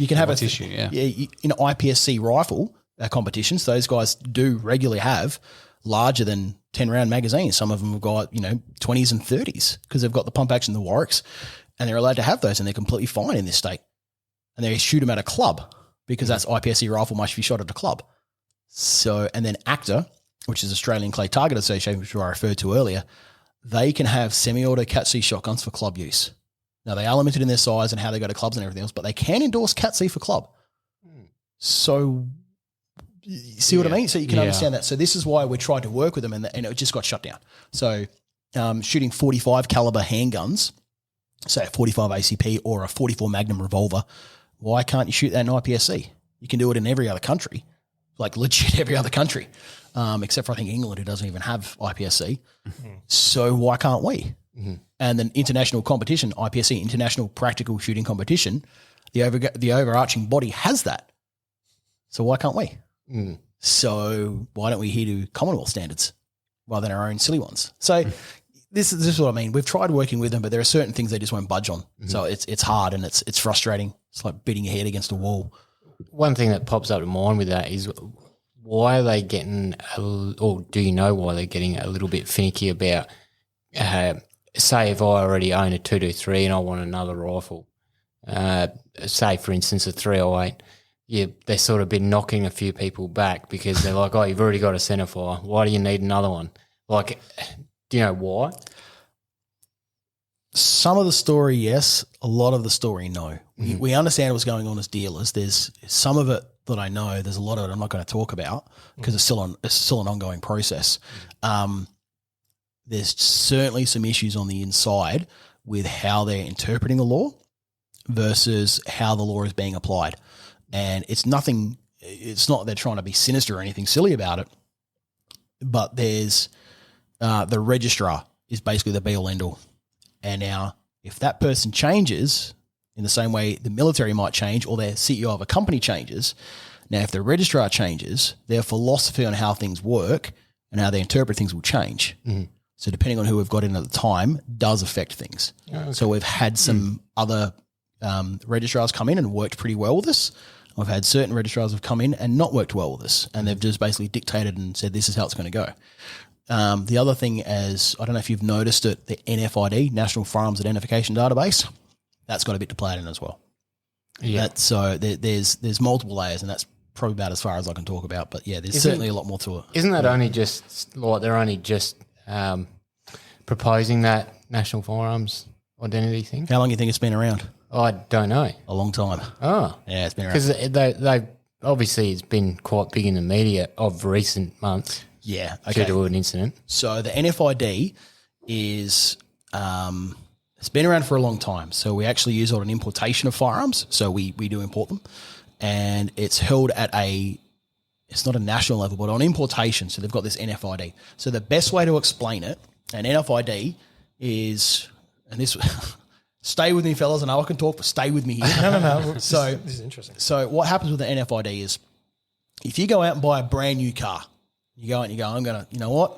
can have a issue, in IPSC rifle competitions. Those guys do regularly have larger than 10-round magazines. Some of them have got 20s and 30s because they've got the pump action, the Warwicks, and they're allowed to have those, and they're completely fine in this state. And they shoot them at a club because that's IPSC rifle must be shot at a club. So, and then ACTA, which is Australian Clay Target Association, which I referred to earlier, they can have semi-auto Cat C shotguns for club use. Now, they are limited in their size and how they go to clubs and everything else, but they can endorse Cat C for club. So, you see what I mean? So you can understand that. So this is why we tried to work with them, and it just got shut down. So shooting 45 caliber handguns, say a 45 ACP or a 44 Magnum revolver, why can't you shoot that in IPSC? You can do it in every other country, like legit every other country, except for I think England, who doesn't even have IPSC. So why can't we? And then international competition, IPSC, International Practical Shooting Competition, the overarching body has that. So why can't we? So why don't we adhere to Commonwealth standards rather than our own silly ones? So this is what I mean. We've tried working with them, but there are certain things they just won't budge on. So it's hard and it's frustrating. It's like beating your head against a wall. One thing that pops up in mind with that is why are they getting, or do you know why they're getting a little bit finicky about, say if I already own a 223 and I want another rifle, say for instance a 308, they're sort of been knocking a few people back because they're like, oh, you've already got a centerfire. Why do you need another one? Like, do you know why? Some of the story, yes. A lot of the story, no. We understand what's going on as dealers. There's some of it that I know. There's a lot of it I'm not going to talk about because it's still an ongoing process. There's certainly some issues on the inside with how they're interpreting the law versus how the law is being applied. And it's not they're trying to be sinister or anything silly about it, but there's the registrar is basically the be-all end-all. And now if that person changes in the same way the military might change or their CEO of a company changes, now if the registrar changes, their philosophy on how things work and how they interpret things will change. So depending on who we've got in at the time does affect things. So we've had some other registrars come in and worked pretty well with us. I've had certain registrars have come in and not worked well with us, and they've just basically dictated and said this is how it's going to go. The other thing is, I don't know if you've noticed it, the NFID, National Firearms Identification Database, that's got a bit to play in as well. So there's multiple layers, and that's probably about as far as I can talk about. But yeah, there's certainly a lot more to it. Isn't that only just like they're only just proposing that National Firearms Identity thing? How long do you think it's been around? I don't know. A long time. Oh. Yeah, it's been around. Because they obviously it's been quite big in the media of recent months. Yeah. Okay. Due to an incident. So the NFID is it's been around for a long time. So we actually use it on importation of firearms. So we do import them. And it's held at it's not a national level, but on importation. So they've got this NFID. So the best way to explain it, an NFID is, and this stay with me, fellas. I know I can talk, but stay with me here. No. So this is interesting. So what happens with the NFID is if you go out and buy a brand new car, you go out and you go, I'm going to, you know what?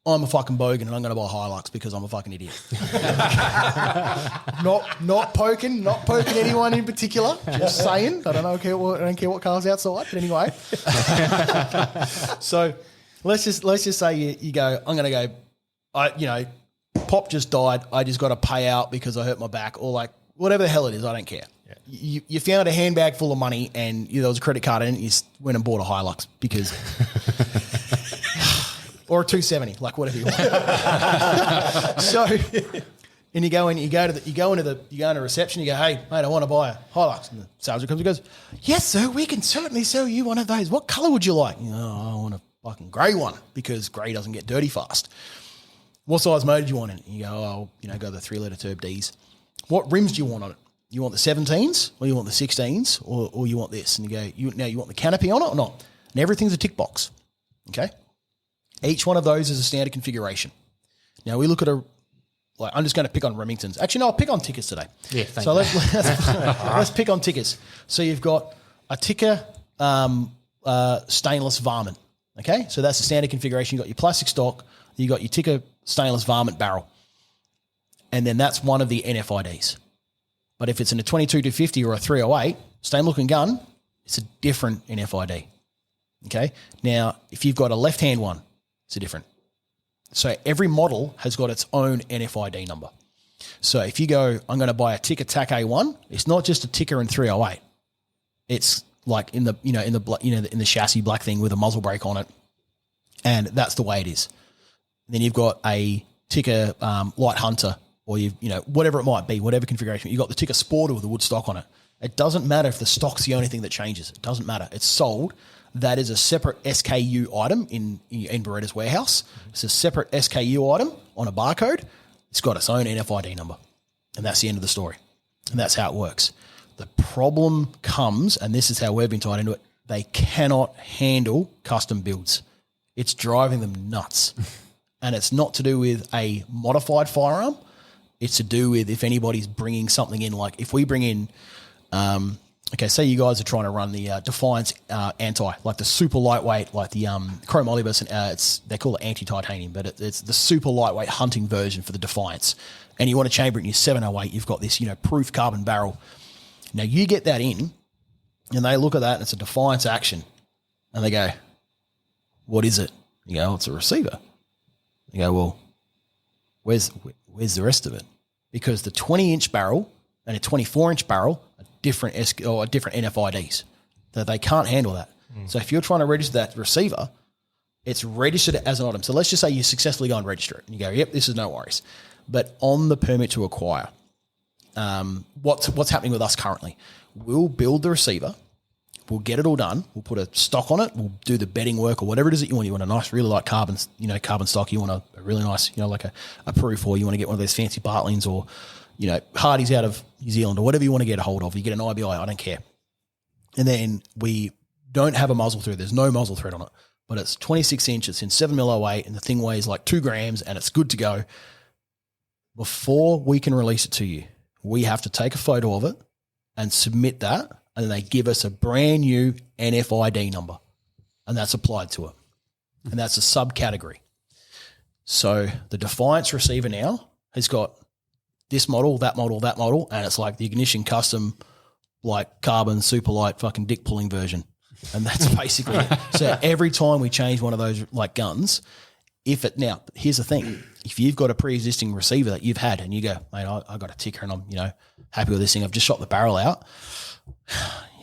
I'm a fucking bogan and I'm going to buy Hilux because I'm a fucking idiot. not poking anyone in particular. Just saying. I don't care what car's outside, but anyway. So let's just say you go, I'm going to go, Pop just died. I just got to pay out because I hurt my back, or like whatever the hell it is. I don't care. Yeah. You found a handbag full of money and there was a credit card in it. You went and bought a Hilux because, or a 270, like whatever you want. So, and you go into reception. You go, hey mate, I want to buy a Hilux. And the salesman comes and goes, yes sir, we can certainly sell you one of those. What color would you like? I want a fucking grey one because grey doesn't get dirty fast. What size motor do you want in it? You go, go the 3-litre Turb Ds. What rims do you want on it? You want the 17s or you want the 16s or you want this? And you go, you want the canopy on it or not? And everything's a tick box, okay? Each one of those is a standard configuration. Now we look at like I'm just going to pick on Remingtons. Actually, no, I'll pick on tickers today. Yeah, thank so you. let's pick on tickers. So you've got a ticker stainless varmint. Okay, so that's the standard configuration. You got your plastic stock, you got your ticker stainless varmint barrel, and then that's one of the NFIDs. But if it's in a 22-50 or a 308, same looking gun, it's a different NFID. Okay, now if you've got a left-hand one, it's a different. So every model has got its own NFID number. So if you go, I'm going to buy a ticker TAC A1, it's not just a ticker in 308. It's like in the chassis black thing with a muzzle brake on it, and that's the way it is. And then you've got a ticker light hunter, or whatever it might be, whatever configuration. You've got the ticker sporter with the wood stock on it. It doesn't matter if the stock's the only thing that changes. It doesn't matter. It's sold. That is a separate SKU item in Beretta's warehouse. It's a separate SKU item on a barcode. It's got its own NFID number, and that's the end of the story. And that's how it works. The problem comes, and this is how we've been tied into it, they cannot handle custom builds. It's driving them nuts. And it's not to do with a modified firearm. It's to do with if anybody's bringing something in, like if we bring in, say you guys are trying to run the Defiance Anti, like the super lightweight, like the Chrome Olivus, they call it anti-titanium, but it's the super lightweight hunting version for the Defiance. And you want to chamber it in your 708, you've got this, proof carbon barrel. Now you get that in, and they look at that, and it's a Defiance action, and they go, "What is it?" You go, "It's a receiver." You go, "Well, where's the rest of it?" Because the 20-inch barrel and a 24-inch barrel are different different NFIDs. That they can't handle that. So if you're trying to register that receiver, it's registered as an item. So let's just say you successfully go and register it, and you go, "Yep, this is no worries." But on the permit to acquire, what's happening with us currently? We'll build the receiver, we'll get it all done, we'll put a stock on it, we'll do the bedding work or whatever it is that you want. You want a nice, really light carbon stock. You want a really nice, like a proof, or you want to get one of those fancy Bartleys or, Hardy's out of New Zealand or whatever you want to get a hold of. You get an IBI, I don't care. And then we don't have a muzzle thread. There's no muzzle thread on it, but it's 26 inches in 7mm and the thing weighs like 2 grams and it's good to go. Before we can release it to you, we have to take a photo of it and submit that, and then they give us a brand new NFID number, and that's applied to it. And that's a subcategory. So the Defiance receiver now has got this model, that model, that model, and it's like the Ignition custom, like carbon super light fucking dick pulling version. And that's basically it. So every time we change one of those like guns, now here's the thing. If you've got a pre-existing receiver that you've had and you go, "Mate, I got a ticker and I'm, happy with this thing. I've just shot the barrel out.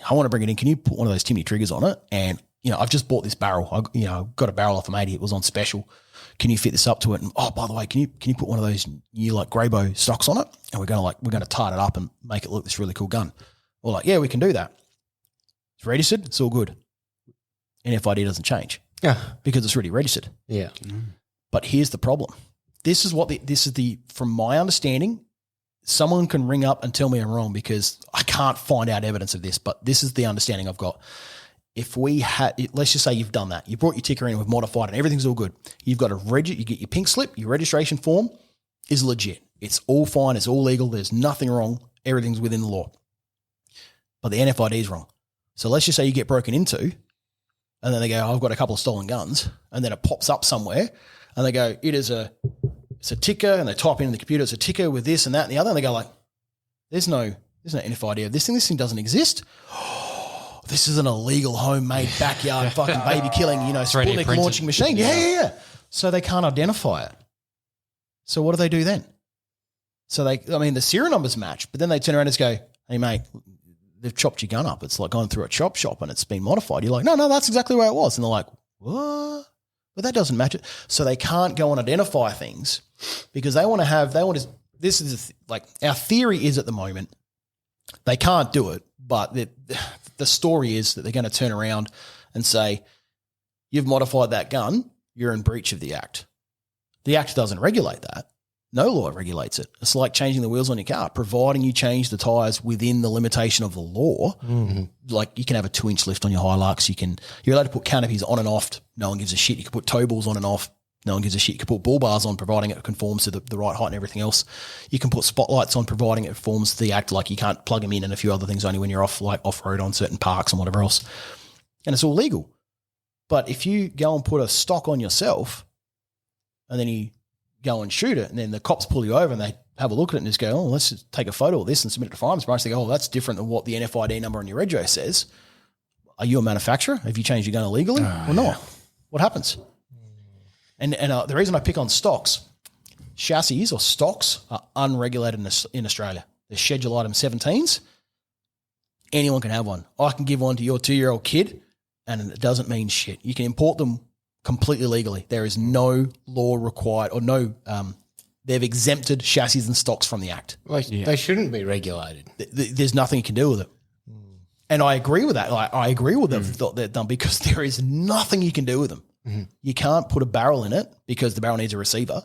I want to bring it in. Can you put one of those Timney triggers on it? And, I've just bought this barrel. I got a barrel off a matey. It was on special. Can you fit this up to it? And, oh, by the way, can you put one of those new like Greybow stocks on it? And we're going to tie it up and make it look this really cool gun." We're like, "Yeah, we can do that." It's registered. It's all good. NFID doesn't change. Yeah. Because it's already registered. Yeah. But here's the problem. This is from my understanding, someone can ring up and tell me I'm wrong because I can't find out evidence of this, but this is the understanding I've got. If we had, let's just say you've done that. You brought your ticker in, we've modified it, and everything's all good. You've got you get your pink slip, your registration form is legit. It's all fine. It's all legal. There's nothing wrong. Everything's within the law. But the NFID is wrong. So let's just say you get broken into, and then they go, "I've got a couple of stolen guns," and then it pops up somewhere, and they go, "It's a ticker," and they type in the computer, "It's a ticker with this and that and the other," and they go like, there's no NFID of this thing. This thing doesn't exist. This is an illegal homemade backyard fucking baby killing, Sputnik launching machine. Yeah. So they can't identify it. So what do they do then? So the serial numbers match, but then they turn around and just go, "Hey mate, they've chopped your gun up. It's like going through a chop shop and it's been modified." You're like, no, that's exactly where it was. And they're like, "What?" But that doesn't match it. So they can't go and identify things because this is like our theory is at the moment, they can't do it. But the story is that they're going to turn around and say, "You've modified that gun. You're in breach of the Act." The Act doesn't regulate that. No law regulates it. It's like changing the wheels on your car, providing you change the tyres within the limitation of the law. Mm-hmm. Like you can have a 2-inch lift on your Hilux. You're allowed to put canopies on and off. No one gives a shit. You can put tow balls on and off. No one gives a shit. You can put bull bars on, providing it conforms to the right height and everything else. You can put spotlights on, providing it conforms to the act. Like you can't plug them in and a few other things only when you're off-road on certain parks and whatever else. And it's all legal. But if you go and put a stock on yourself and then you go and shoot it and then the cops pull you over and they have a look at it and just go, oh, let's just take a photo of this and submit it to firearms branch. They go, oh, that's different than what the NFID number on your rego says. Are you a manufacturer? Have you changed your gun illegally or not? What happens? And the reason I pick on stocks, chassis or stocks are unregulated in Australia. They're schedule item 17s. Anyone can have one. I can give one to your 2-year-old kid and it doesn't mean shit. You can import them completely legally. There is no law required or no they've exempted chassis and stocks from the Act. Well, they shouldn't be regulated. There's nothing you can do with it. And I agree with that. Like, I agree with what they've done because there is nothing you can do with them. You can't put a barrel in it because the barrel needs a receiver.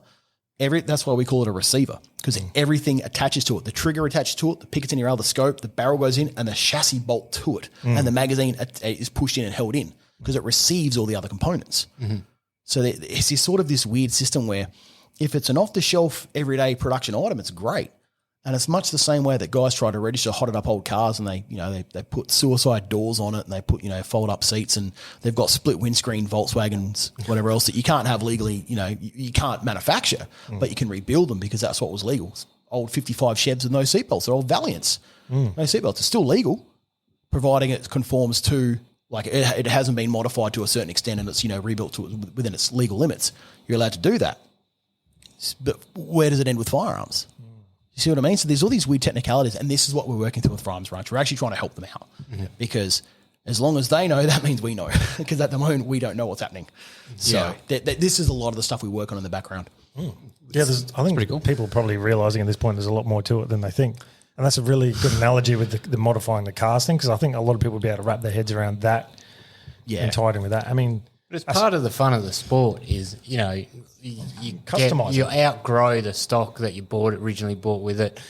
That's why we call it a receiver because everything attaches to it. The trigger attaches to it, the pickets in your other scope, the barrel goes in and the chassis bolt to it. And the magazine is pushed in and held in because it receives all the other components. So it's this weird system where if it's an off-the-shelf everyday production item, it's great. And it's much the same way that guys try to register hotted up old cars and they put suicide doors on it and they put, fold up seats and they've got split windscreen Volkswagens, whatever else that you can't have legally, you can't manufacture, but you can rebuild them because that's what was legal. Old 55 Chevs with no seatbelts, they're old Valiants. No seatbelts. It's still legal, providing it conforms to, like it hasn't been modified to a certain extent and it's, rebuilt to within its legal limits. You're allowed to do that. But where does it end with firearms? You see what I mean? So there's all these weird technicalities, and this is what we're working through with Firearms Branch. We're actually trying to help them out because as long as they know, that means we know. Because at the moment, we don't know what's happening. So this is a lot of the stuff we work on in the background. Yeah, I think pretty cool. People are probably realising at this point there's a lot more to it than they think. And that's a really good analogy with the modifying the cars thing because I think a lot of people will be able to wrap their heads around that and tie it in with that. I mean, but it's part of the fun of the sport is, you customize you outgrow the stock that you originally bought with it,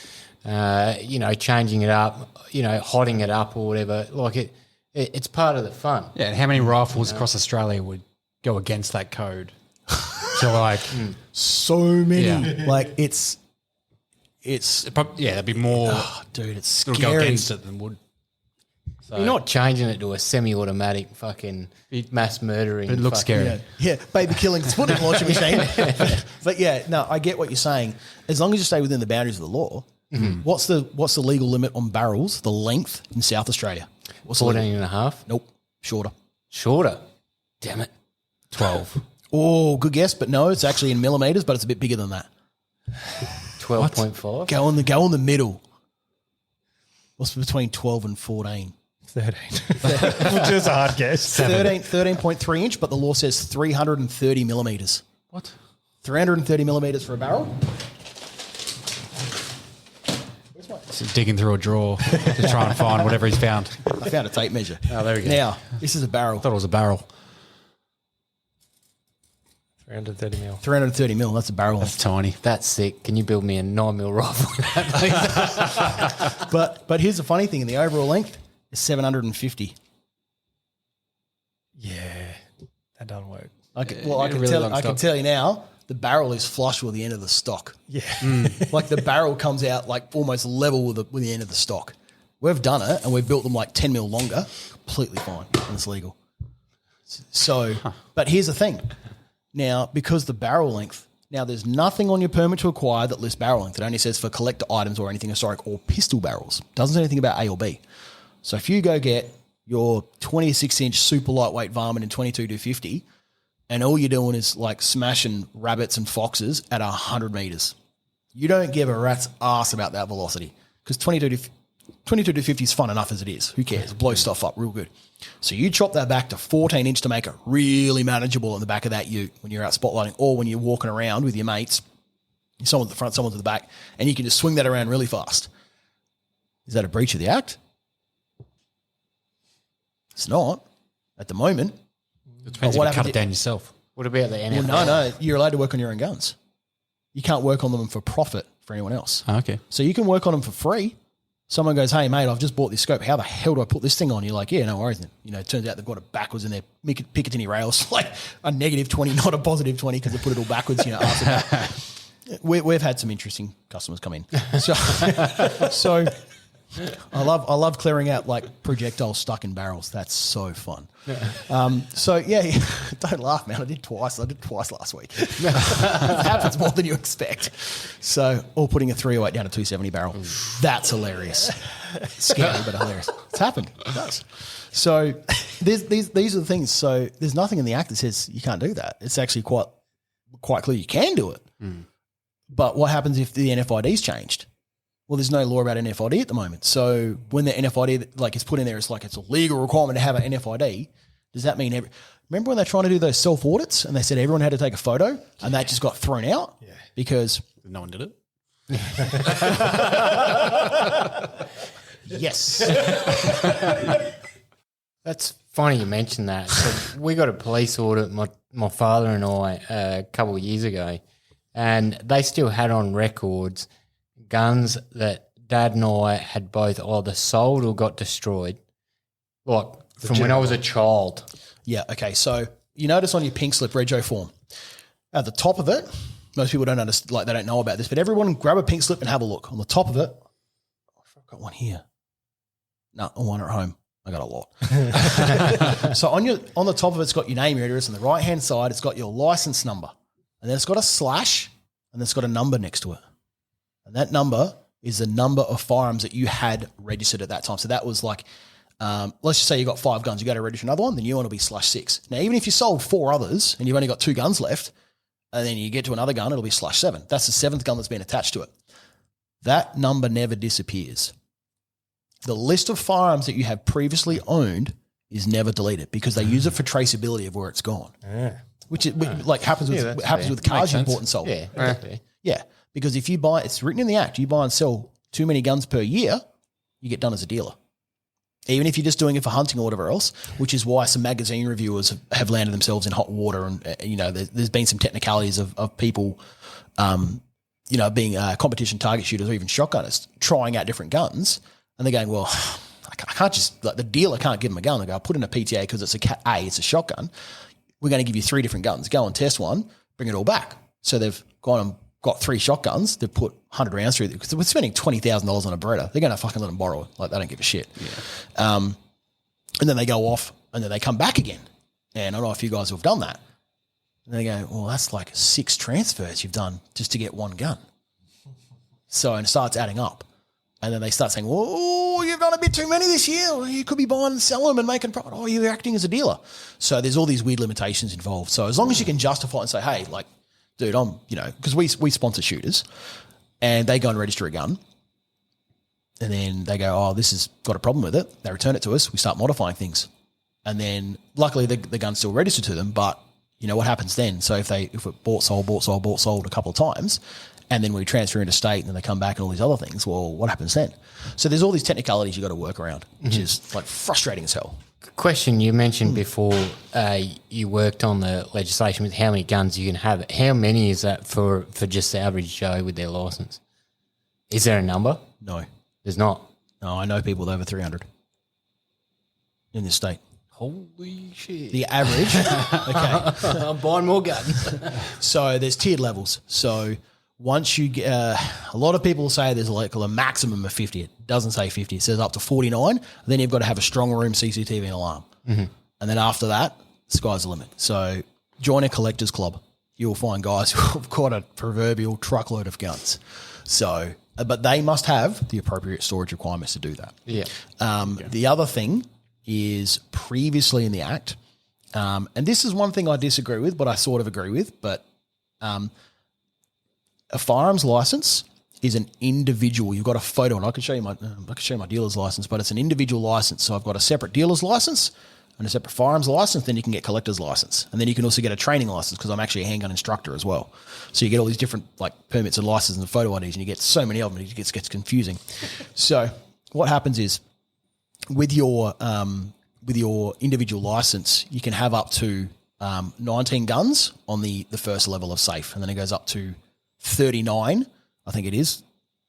changing it up, hotting it up or whatever. Like it's part of the fun. Yeah, and how many rifles across Australia would go against that code? So so many. Yeah. Like it's there'd be more. Oh, dude, it's It'll scary. go against it than would. So, You're not changing it to a semi-automatic fucking mass murdering. It looks scary. Yeah, baby killing Sputnik launcher machine. But yeah, no, I get what you're saying. As long as you stay within the boundaries of the law, what's the legal limit on barrels, the length in South Australia? What's 14 and a half? Nope, shorter. Shorter? Damn it. 12. Oh, good guess, but no, it's actually in millimetres, but it's a bit bigger than that. 12.5? Go in the middle. What's between 12 and 14? 13. Which is a hard guess. 13.3 inch, but the law says 330 millimetres. What? 330 millimetres for a barrel? So digging through a drawer to try and find whatever he's found. I found a tape measure. Oh, there we go. Now, this is a barrel. I thought it was a barrel. 330 mil. 330 mil, that's a barrel. That's tiny. That's sick. Can you build me a 9mm rifle with that, please? But here's the funny thing. The overall length is 750. Yeah, that doesn't work. I can tell you now, the barrel is flush with the end of the stock. Yeah. Like the barrel comes out like almost level with the end of the stock. We've done it and we've built them like 10 mil longer, completely fine, and it's legal. So, but here's the thing. Now, because the barrel length, now there's nothing on your permit to acquire that lists barrel length. It only says for collector items or anything historic or pistol barrels. Doesn't say anything about A or B. So if you go get your 26-inch super lightweight varmint in 22-250 and all you're doing is like smashing rabbits and foxes at 100 metres, you don't give a rat's ass about that velocity because 22-250 is fun enough as it is. Who cares? Blow stuff up real good. So you chop that back to 14-inch to make it really manageable in the back of that ute when you're out spotlighting or when you're walking around with your mates. Someone's at the front, someone's at the back, and you can just swing that around really fast. Is that a breach of the Act? It's not at the moment. It depends if you cut it down yourself. What about the NFL? Well, no, you're allowed to work on your own guns. You can't work on them for profit for anyone else. Oh, okay. So you can work on them for free. someone goes, hey, mate, I've just bought this scope. How the hell do I put this thing on? You're like, yeah, no worries. And, it turns out they've got it backwards in their Picatinny rails, like a -20, not a +20 because they put it all backwards, after that. We've had some interesting customers come in. So I love clearing out like projectiles stuck in barrels. That's so fun. Don't laugh, man. I did twice last week. It happens more than you expect. So, or putting a 308 down a 270 barrel. That's hilarious. Scary, but hilarious. It's happened. It does. So these are the things. So there's nothing in the Act that says you can't do that. It's actually quite clear you can do it. But what happens if the NFID's changed? Well, there's no law about NFID at the moment. So when the NFID is put in there, it's like it's a legal requirement to have an NFID. Does that mean remember when they're trying to do those self-audits and they said everyone had to take a photo and that just got thrown out? Yeah. Because no one did it. Yes. That's funny you mentioned that. So we got a police audit, my father and I, a couple of years ago, and they still had on records guns that Dad and I had both either sold or got destroyed, like from when I was a child. Yeah, okay. So you notice on your pink slip rego form, at the top of it, most people don't understand, like they don't know about this, but everyone grab a pink slip and have a look. On the top of it, I've got one here. No, one at home. I got a lot. So on the top of it's got your name, your address, on the right-hand side it's got your license number. And then it's got a slash and it's got a number next to it. And that number is the number of firearms that you had registered at that time. So that was like, let's just say you got 5 guns. You got to register another one, the new one will be /6. Now, even if you sold 4 others and you've only got 2 guns left, and then you get to another gun, it'll be /7. That's the 7th gun that's been attached to it. That number never disappears. The list of firearms that you have previously owned is never deleted because they use it for traceability of where it's gone. Yeah. Which is like happens with cars you bought and sold. Yeah, Yeah, because if you buy, it's written in the Act, you buy and sell too many guns per year, you get done as a dealer. Even if you're just doing it for hunting or whatever else, which is why some magazine reviewers have landed themselves in hot water. And, there's been some technicalities of people, being competition target shooters or even shotgunners trying out different guns. And they're going, well, I can't just, like the dealer can't give them a gun. They go, I'll put in a PTA because it's it's a shotgun. We're going to give you 3 different guns. Go and test one, bring it all back. So they've gone and got 3 shotguns. They've put 100 rounds through it because we're spending $20,000 on a Beretta. They're going to fucking let them borrow it. Like they don't give a shit. Yeah. And then they go off and then they come back again. And I don't know if you guys have done that. And they go, well, that's like 6 transfers you've done just to get 1 gun. So, and it starts adding up. And then they start saying, oh, you've done a bit too many this year. You could be buying and selling them and making profit. Oh, you're acting as a dealer. So there's all these weird limitations involved. So as long as you can justify it and say, hey, like, dude, I'm, because we sponsor shooters and they go and register a gun and then they go, oh, this has got a problem with it. They return it to us. We start modifying things. And then luckily the gun's still registered to them, but you know what happens then? So if it bought, sold a couple of times, and then we transfer into state and then they come back and all these other things, well, what happens then? So there's all these technicalities you got to work around, which is like frustrating as hell. Question, you mentioned before you worked on the legislation with how many guns you can have. How many is that for just the average Joe with their license? Is there a number? No. There's not? No, I know people with over 300 in this state. Holy shit. The average. Okay. I'm buying more guns. So there's tiered levels. So once you get, a lot of people say there's like a maximum of 50. It doesn't say 50. It says up to 49. Then you've got to have a strong room CCTV and alarm. Mm-hmm. And then after that, the sky's the limit. So join a collector's club. You'll find guys who've got a proverbial truckload of guns. So, but they must have the appropriate storage requirements to do that. Yeah. The other thing is previously in the Act, and this is one thing I disagree with, but I sort of agree with, but a firearms license is an individual. You've got a photo, and I can show you my dealer's license, but it's an individual license. So I've got a separate dealer's license and a separate firearms license. Then you can get collector's license, and then you can also get a training license because I'm actually a handgun instructor as well. So you get all these different like permits and licenses and photo IDs, and you get so many of them, it gets confusing. So what happens is with your individual license, you can have up to 19 guns on the first level of safe, and then it goes up to 39, I think it is,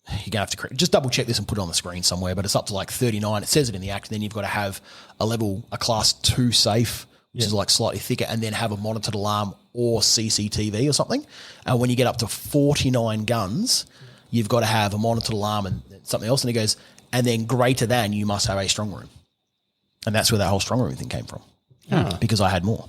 you're gonna have to just double check this and put it on the screen somewhere. But it's up to like 39. It says it in the act. Then you've got to have a class 2 safe, which is like slightly thicker, and then have a monitored alarm or CCTV or something. And when you get up to 49 guns, you've got to have a monitored alarm and something else. And it goes, and then greater than, you must have a strong room. And that's where that whole strong room thing came from, because I had more.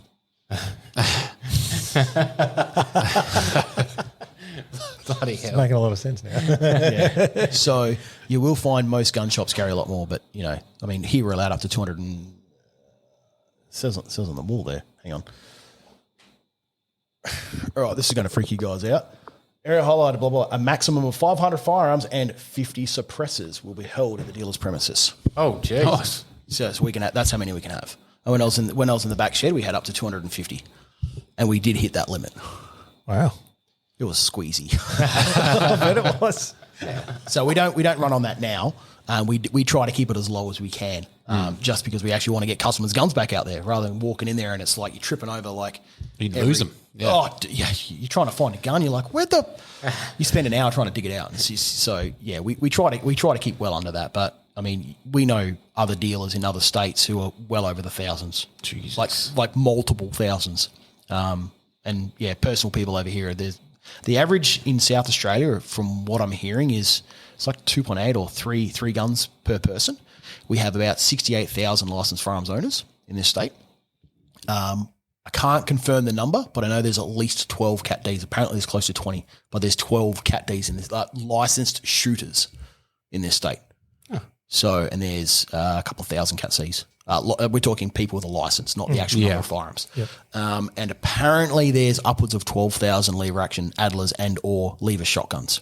Bloody hell. It's making a lot of sense now. Yeah. So you will find most gun shops carry a lot more, but I mean, here we're allowed up to 200 and says on the wall there. Hang on. All right, this is going to freak you guys out. Area highlighted, blah, blah. A maximum of 500 firearms and 50 suppressors will be held in the dealer's premises. Oh, jeez. Nice. So we can that's how many we can have. And when I was in the back shed, we had up to 250, and we did hit that limit. Wow. It was squeezy. I bet it was. So we don't run on that now. We try to keep it as low as we can, just because we actually want to get customers' guns back out there, rather than walking in there and it's like you're tripping over like You'd lose them. Yeah. Oh yeah, you're trying to find a gun. You're like, where the? You spend an hour trying to dig it out. So yeah, we try to keep well under that. But I mean, we know other dealers in other states who are well over the thousands, Jesus. like multiple thousands. And yeah, personal people over here. The average in South Australia, from what I'm hearing, is it's like 2.8 or three guns per person. We have about 68,000 licensed firearms owners in this state. I can't confirm the number, but I know there's at least 12 Cat Ds. Apparently there's close to 20, but there's 12 Cat Ds in this, licensed shooters in this state. Huh. So, and there's a couple of thousand Cat Cs. We're talking people with a license, not the actual number of firearms. Yep. And apparently there's upwards of 12,000 lever action Adlers and or lever shotguns.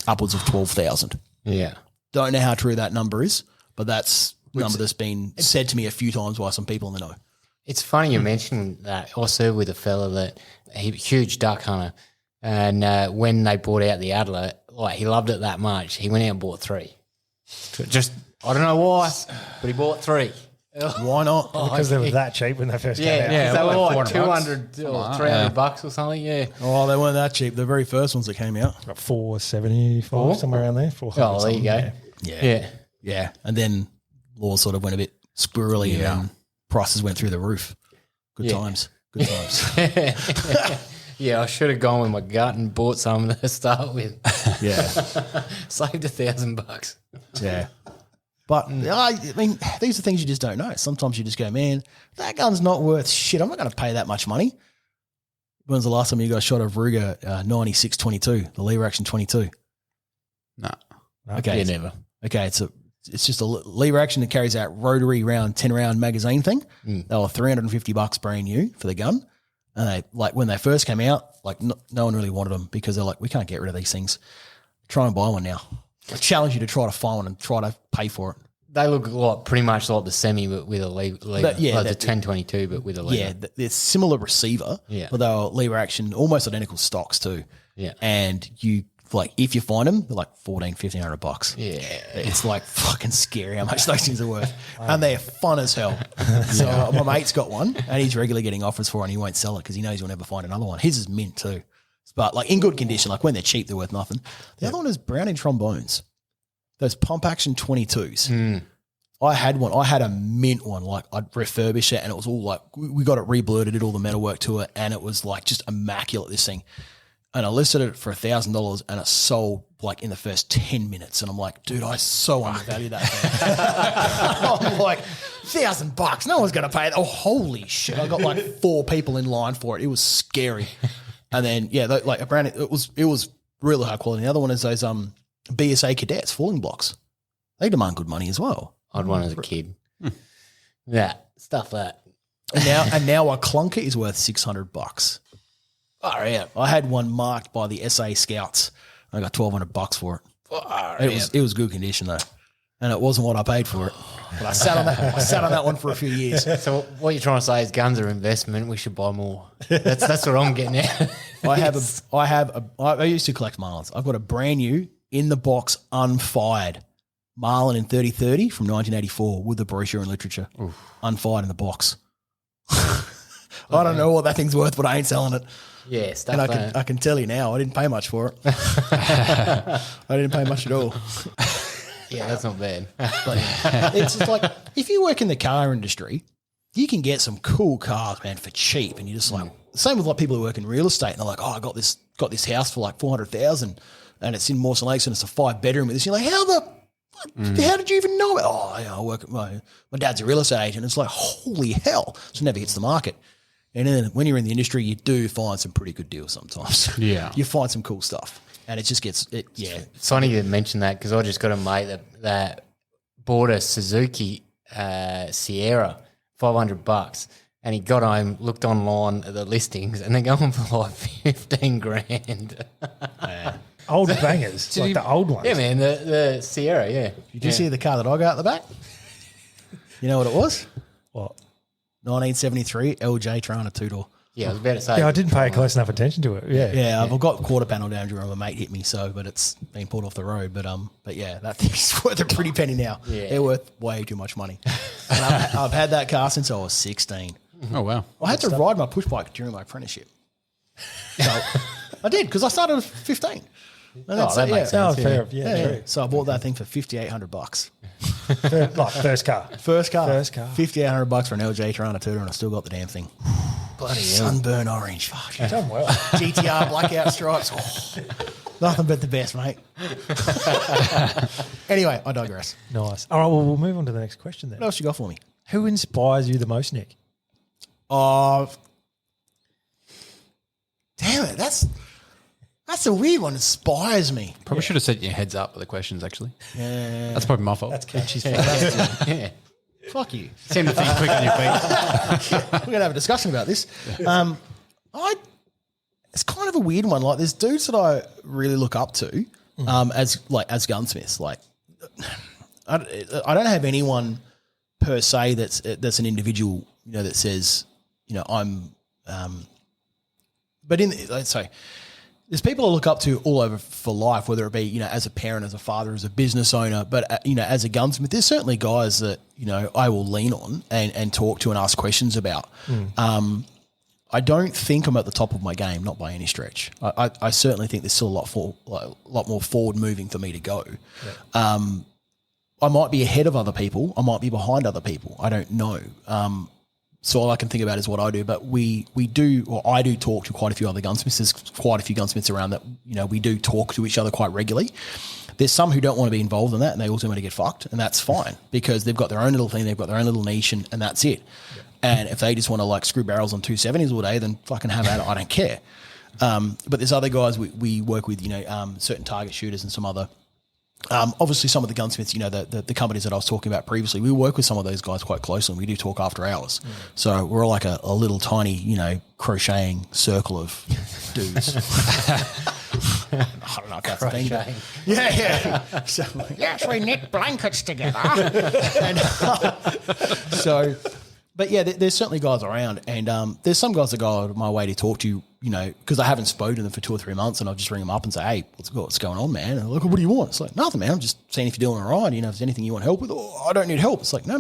Upwards of 12,000. Yeah. Don't know how true that number is, but that's a number that's been said to me a few times by some people in the know. It's funny you mentioned that. Also with a fella that huge duck hunter, and when they brought out the Adler, like he loved it that much, he went out and bought 3. Just I don't know why, but he bought 3. Why not? Because they were that cheap when they first came out. Yeah, they were like 400 $200 or $300 or something. Yeah. Oh, they weren't that cheap. The very first ones that came out. About $475, somewhere around there. Oh, there you go. Yeah. And then laws sort of went a bit squirrely and prices went through the roof. Good times. Yeah, I should have gone with my gut and bought some to start with. Yeah. Saved $1,000. Yeah. But, I mean, these are things you just don't know. Sometimes you just go, man, that gun's not worth shit. I'm not going to pay that much money. When's the last time you guys shot a Ruger 96-22, the lever action 22? No. Okay. Yeah, never. Okay, it's just a lever action that carries out rotary 10-round magazine thing. They were $350 brand new for the gun. And they, like, when they first came out, like no one really wanted them because they're like, we can't get rid of these things. Try and buy one now. I challenge you to try to find one and try to pay for it. They look like pretty much like the semi, but with a lever. Like the 1022, but with a lever. Yeah, they're similar receiver. Yeah, but they were lever action, almost identical stocks too. Yeah, and you like if you find them, they're like $1,500. Yeah, it's like fucking scary how much those things are worth, and they're fun as hell. So my mate's got one, and he's regularly getting offers for it, and he won't sell it because he knows he'll never find another one. His is mint too. But like in good condition, like when they're cheap, they're worth nothing. The other one is Browning trombones, those pump action 22s. I had one. I had a mint one. Like I'd refurbish it, and it was all like we got it reblued, did all the metal work to it, and it was like just immaculate. This thing, and I listed it for $1,000, and it sold like in the first 10 minutes. And I'm like, dude, I so undervalue that thing. I'm like, $1,000. No one's gonna pay it. Oh, holy shit! I got like 4 people in line for it. It was scary. And then, like a brand, it was really high quality. The other one is those BSA cadets falling blocks. They demand good money as well. I had one as a kid. Yeah, stuff that. And now a clunker is worth $600. Oh yeah, I had one marked by the SA Scouts. I got $1,200 for it. It was good condition though, and it wasn't what I paid for it. But I sat on that one for a few years. So what you're trying to say is guns are investment. We should buy more. That's what I'm getting at. I used to collect Marlins. I've got a brand new in the box unfired Marlin in 30-30 from 1984 with the brochure and literature. Unfired in the box. I don't know what that thing's worth, but I ain't selling it. Yeah, stuff And that. I can tell you now, I didn't pay much for it. I didn't pay much at all. Yeah, that's not bad. But it's just like, if you work in the car industry, you can get some cool cars, man, for cheap. And you're just like, same with like people who work in real estate and they're like, oh, I got this house for like 400,000 and it's in Mawson Lakes and it's a 5-bedroom with this. You're like, how did you even know it? Oh, yeah, I work at my dad's a real estate agent. It's like, holy hell. So it never hits the market. And then when you're in the industry, you do find some pretty good deals sometimes. Yeah. You find some cool stuff. And it just gets, It's funny you mention that because I just got a mate that bought a Suzuki Sierra, $500, and he got home, looked online at the listings, and they're going for like 15 grand. Old bangers, like the old ones. Yeah, man, the Sierra, yeah. Did you see the car that I got at the back? You know what it was? What? 1973 LJ Trana 2-door. Yeah, I was about to say. Yeah, I didn't pay close enough attention to it. Yeah. Yeah, I've got quarter panel damage where my mate hit me, but it's been pulled off the road. But yeah, that thing's worth a pretty penny now. Yeah. They're worth way too much money. And I've had that car since I was 16. Oh, wow. I had to ride my push bike during my apprenticeship. So I did because I started at 15. And that makes sense. Oh, fair. Yeah, Yeah, true. So I bought that thing for $5,800. Like first car. First car. $5,800 for an LJ Tirana Tudor, and I still got the damn thing. Bloody sunburn orange. Fuck. You've done well. GTR blackout stripes. Oh, nothing but the best, mate. Anyway, I digress. Nice. All right, well, we'll move on to the next question then. What else you got for me? Who inspires you the most, Nick? Damn it. That's a weird one. Inspires me. Probably should have set your heads up with the questions, actually. Yeah. That's probably my fault. That's catchy. Yeah. Fuck you. Seem to think quick on your feet. We're going to have a discussion about this. It's kind of a weird one. Like, there's dudes that I really look up to as gunsmiths. Like, I don't have anyone per se that's an individual, that says, I'm. But let's say, there's people I look up to all over for life, whether it be, as a parent, as a father, as a business owner, but, as a gunsmith, there's certainly guys that, I will lean on and talk to and ask questions about. I don't think I'm at the top of my game, not by any stretch. I certainly think there's still a lot more forward moving for me to go. Yeah. I might be ahead of other people. I might be behind other people. I don't know. So all I can think about is what I do, but I do talk to quite a few other gunsmiths. There's quite a few gunsmiths around that, we do talk to each other quite regularly. There's some who don't want to be involved in that and they also want to get fucked, and that's fine because they've got their own little thing, they've got their own little niche and that's it. Yeah. And if they just want to screw barrels on 270s all day, then fucking have at it. I don't care. But there's other guys we work with, certain target shooters and some other, obviously some of the gunsmiths, the companies that I was talking about previously, we work with some of those guys quite closely and we do talk after hours. So we're like a little tiny, crocheting circle of dudes. I don't know if that's a thing. But yeah. So, yes, we knit blankets together. But yeah, there's certainly guys around, and there's some guys that go out of my way to talk to you, because I haven't spoken to them for 2 or 3 months, and I'll just ring them up and say, hey, what's going on, man? And look, what do you want? It's like, nothing, man. I'm just seeing if you're doing all right. If there's anything you want help with, I don't need help. It's like, no.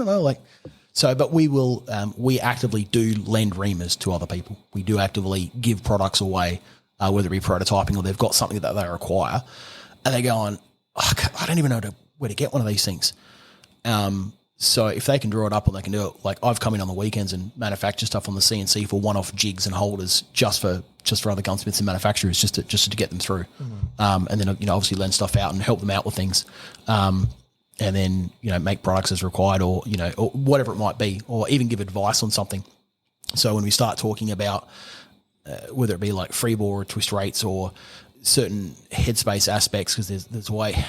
But we will, we actively do lend reamers to other people. We do actively give products away, whether it be prototyping or they've got something that they require, and they go on, I don't even know where to get one of these things. So if they can draw it up and they can do it, like I've come in on the weekends and manufacture stuff on the CNC for one-off jigs and holders just for other gunsmiths and manufacturers just to get them through. And then, obviously lend stuff out and help them out with things. And then, make products as required or whatever it might be, or even give advice on something. So when we start talking about whether it be like free bore or twist rates or certain headspace aspects, because there's a way...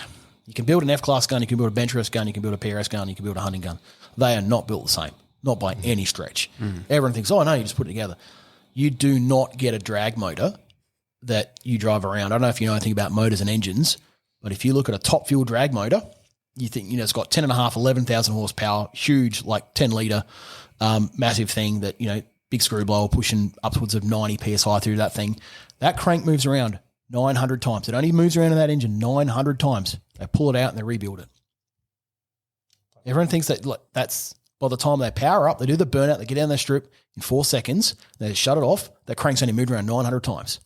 You can build an F-class gun, you can build a bench rest gun, you can build a PRS gun, you can build a hunting gun. They are not built the same, not by any stretch. Everyone thinks, oh, no, you just put it together. You do not get a drag motor that you drive around. I don't know if you know anything about motors and engines, but if you look at a top fuel drag motor, you think, it's got 10.5, 11,000 horsepower, huge, 10-litre, massive thing that, big screw blower pushing upwards of 90 PSI through that thing. That crank moves around 900 times. It only moves around in that engine 900 times. They pull it out and they rebuild it. Everyone thinks that that's By the time they power up, they do the burnout, they get down their strip in 4 seconds, they shut it off, that crank's only moved around 900 times,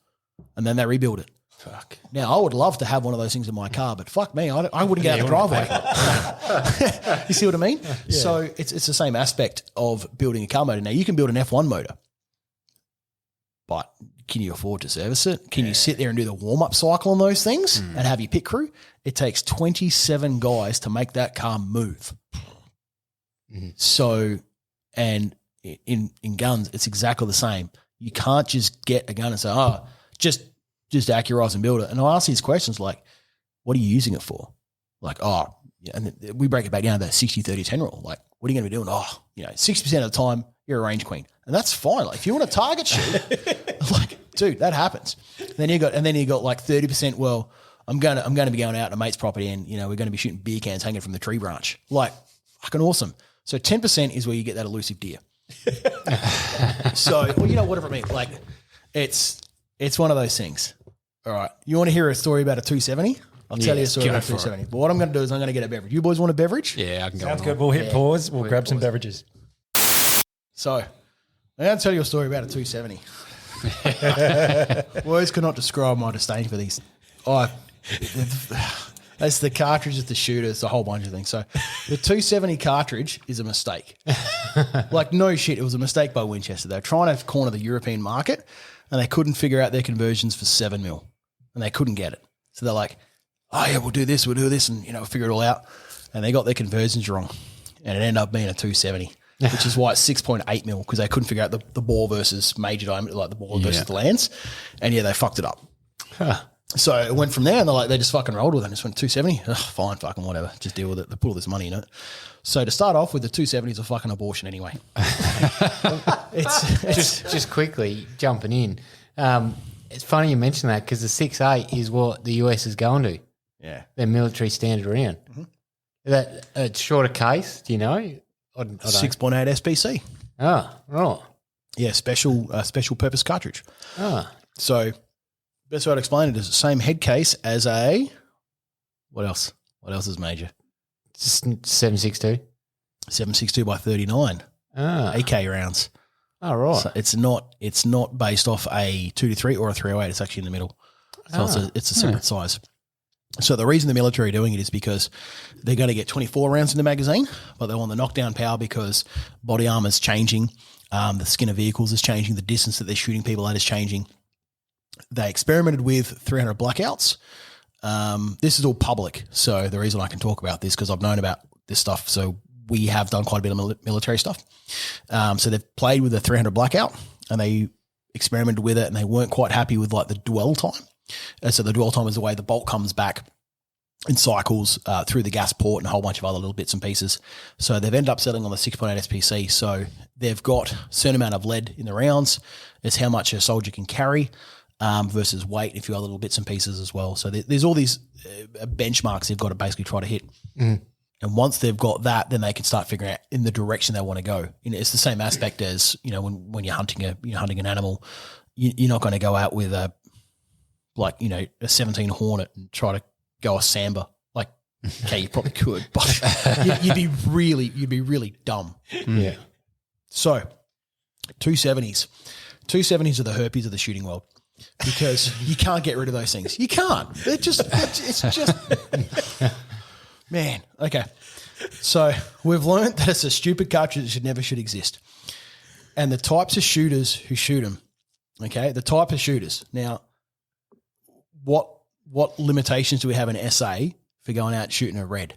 and then they rebuild it. Fuck. Now, I would love to have one of those things in my car, but fuck me, I wouldn't get out the driveway. You see what I mean? Yeah. So it's the same aspect of building a car motor. Now, you can build an F1 motor, but can you afford to service it? Can you sit there and do the warm-up cycle on those things and have your pit crew? It takes 27 guys to make that car move. So, and in guns, it's exactly the same. You can't just get a gun and say, just accurize and build it. And I ask these questions like, what are you using it for? Like, and we break it back down to that 60-30-10 rule. Like, what are you going to be doing? 60% of the time you're a range queen. And that's fine. Like, if you want to target shoot, like, dude, that happens. Then you got like 30%, well, I'm going to be going out to a mate's property and, we're going to be shooting beer cans hanging from the tree branch. Like, fucking awesome. So 10% is where you get that elusive deer. So, whatever it means. Like, it's one of those things. All right. You want to hear a story about a 270? I'll tell you a story about a 270. But what I'm going to do is I'm going to get a beverage. You boys want a beverage? Yeah, I can go. Sounds good. We'll hit pause. We'll grab some beverages. So, I'm going to tell you a story about a 270. Words cannot describe my disdain for these. It's the cartridge, it's the shooter, it's a whole bunch of things. So the 270 cartridge is a mistake. Like, no shit, it was a mistake by Winchester. They were trying to corner the European market and they couldn't figure out their conversions for 7mm and they couldn't get it. So they're like, we'll do this and, figure it all out. And they got their conversions wrong and it ended up being a 270, which is why it's 6.8mm because they couldn't figure out the bore versus major diameter, like the bore versus the lance. And they fucked it up. So it went from there and they just fucking rolled with it and just went 270. Ugh, fine, fucking whatever. Just deal with it. They put all this money in it. So to start off with, the 270 is a fucking abortion anyway. It's just quickly jumping in. It's funny you mention that because the 6.8 is what the US is going to. Yeah. Their military standard round. Mm-hmm. That a shorter case, do you know? I 6.8 SPC. Oh, right. Yeah, special purpose cartridge. So best way to explain it is the same head case as a what else? What else is major? 7.62. 7.62 by 39. AK rounds. Oh, right. So it's not based off a 223 or a 308. It's actually in the middle. So it's a separate size. So the reason the military are doing it is because they're going to get 24 rounds in the magazine, but they want the knockdown power because body armor is changing. The skin of vehicles is changing. The distance that they're shooting people at is changing. They experimented with 300 blackouts. This is all public. So the reason I can talk about this because I've known about this stuff. So we have done quite a bit of military stuff. So they've played with the 300 blackout and they experimented with it and they weren't quite happy with like the dwell time. And so the dwell time is the way the bolt comes back in cycles through the gas port and a whole bunch of other little bits and pieces. So they've ended up settling on the 6.8 SPC. So they've got a certain amount of lead in the rounds. It's how much a soldier can carry versus weight, a few other little bits and pieces as well. So there's all these benchmarks they've got to basically try to hit. Mm. And once they've got that, then they can start figuring out in the direction they want to go. It's the same aspect as, when you're hunting an animal, you're not going to go out with a 17 Hornet and try to go a Samba. Like, okay, you probably could, but you'd be really dumb. Yeah. So 270s. 270s are the herpes of the shooting world because you can't get rid of those things. You can't. It's just man. Okay. So we've learned that it's a stupid cartridge that should exist. And the types of shooters who shoot them, okay, the type of shooters. Now, what limitations do we have in SA for going out shooting a red?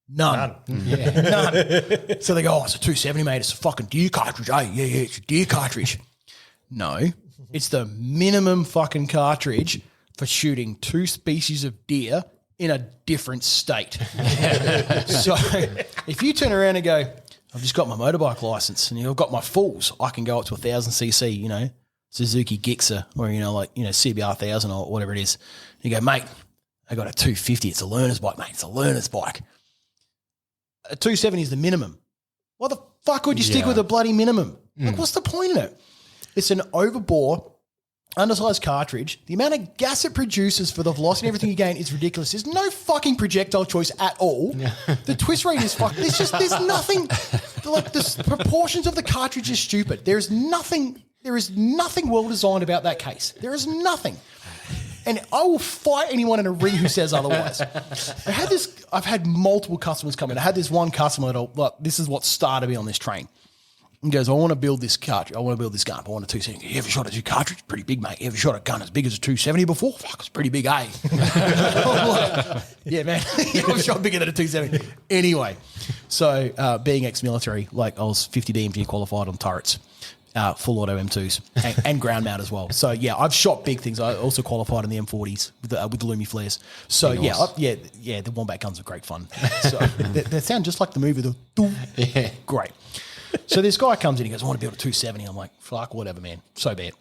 None. Yeah, none. So they go, it's a 270, mate. It's a fucking deer cartridge. Oh, yeah, it's a deer cartridge. No, it's the minimum fucking cartridge for shooting two species of deer in a different state. So if you turn around and go, I've just got my motorbike license and I've got my fulls, I can go up to 1,000cc, Suzuki Gixxer or, CBR 1000 or whatever it is. You go, mate, I got a 250. It's a learner's bike, mate. It's a learner's bike. A 270 is the minimum. Why the fuck would you stick with a bloody minimum? Like, what's the point in it? It's an overbore undersized cartridge, the amount of gas it produces for the velocity and everything you gain is ridiculous. There's no fucking projectile choice at all. The twist rate is fucked. There's nothing, like the proportions of the cartridge is stupid. There is nothing well designed about that case. There is nothing. And I will fight anyone in a ring who says otherwise. I've had multiple customers come in. I had this one customer this is what started me on this train. He goes, I want to build this cartridge. I want to build this gun. I want a 270. You ever shot a cartridge? Pretty big, mate. You ever shot a gun as big as a 270 before? Fuck, it's pretty big, eh? Yeah, man. I've shot bigger than a 270. Anyway, so being ex-military, I was 50 DMG qualified on turrets, full auto M2s, and ground mount as well. So, yeah, I've shot big things. I also qualified in the M40s with the Lumi flares. So, nice. Yeah, the Wombat guns are great fun. So they sound just like the movie. Yeah. Great. So this guy comes in, he goes, I want to build a 270. I'm like, fuck, whatever, man. So be it.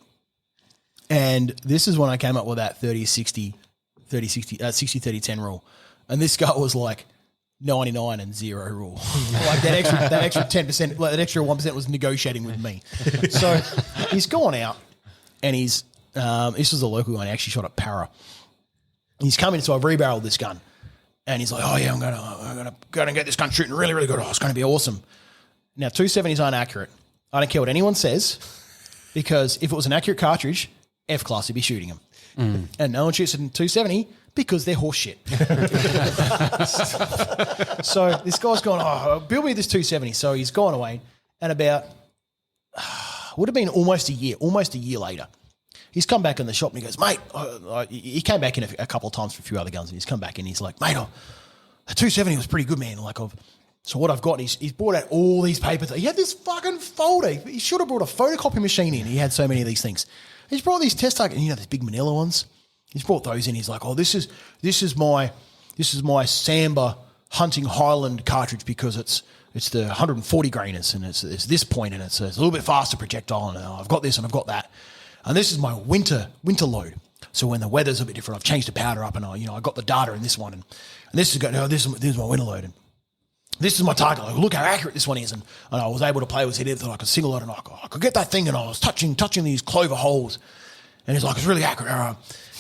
And this is when I came up with that 60-30-10 rule. And this guy was like 99 and 0 rule. Like that extra 10%, that extra 1% was negotiating with me. So he's gone out and this was a local guy, he actually shot at Para. He's coming, so I've rebarreled this gun. And he's like, oh yeah, I'm gonna go and get this gun shooting really, really good. Oh, it's going to be awesome. Now, 270s aren't accurate. I don't care what anyone says, because if it was an accurate cartridge, F-class would be shooting them. And no one shoots at 270 because they're horse shit. So this guy's gone, build me this 270. So he's gone away, and about, would have been almost a year later, he's come back in the shop and he goes, mate, he came back in a couple of times for a few other guns, and he's come back and he's like, mate, the 270 was pretty good, man. So what I've got, he's brought out all these papers. He had this fucking folder. He should have brought a photocopy machine in. He had so many of these things. He's brought these test targets, these big manila ones. He's brought those in. He's like, oh, this is my Samba Hunting Highland cartridge because it's the 140 grainers and it's this point and it's a little bit faster projectile and I've got this and I've got that. And this is my winter load. So when the weather's a bit different, I've changed the powder up and I got the data in this one and this is my winter load. And this is my target. Look how accurate this one is. And I was able to play with it. I could single it and I could get that thing and I was touching these clover holes. And he's like, it's really accurate.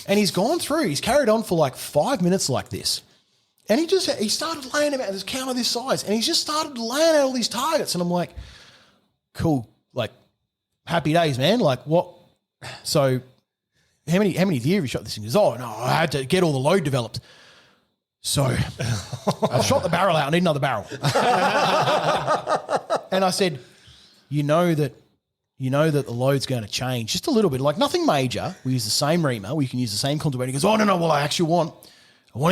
And he's gone through. He's carried on for like 5 minutes like this. And he started laying them out. There's a counter this size. And he's just started laying out all these targets. And I'm like, cool. Like, happy days, man. Like, what? So how many of you have you shot this thing? He goes, oh, no, I had to get all the load developed. So I shot the barrel out. I need another barrel. And I said, you know that the load's going to change just a little bit, like nothing major. We use the same reamer. We can use the same contour. He goes, oh, no. Well, I want to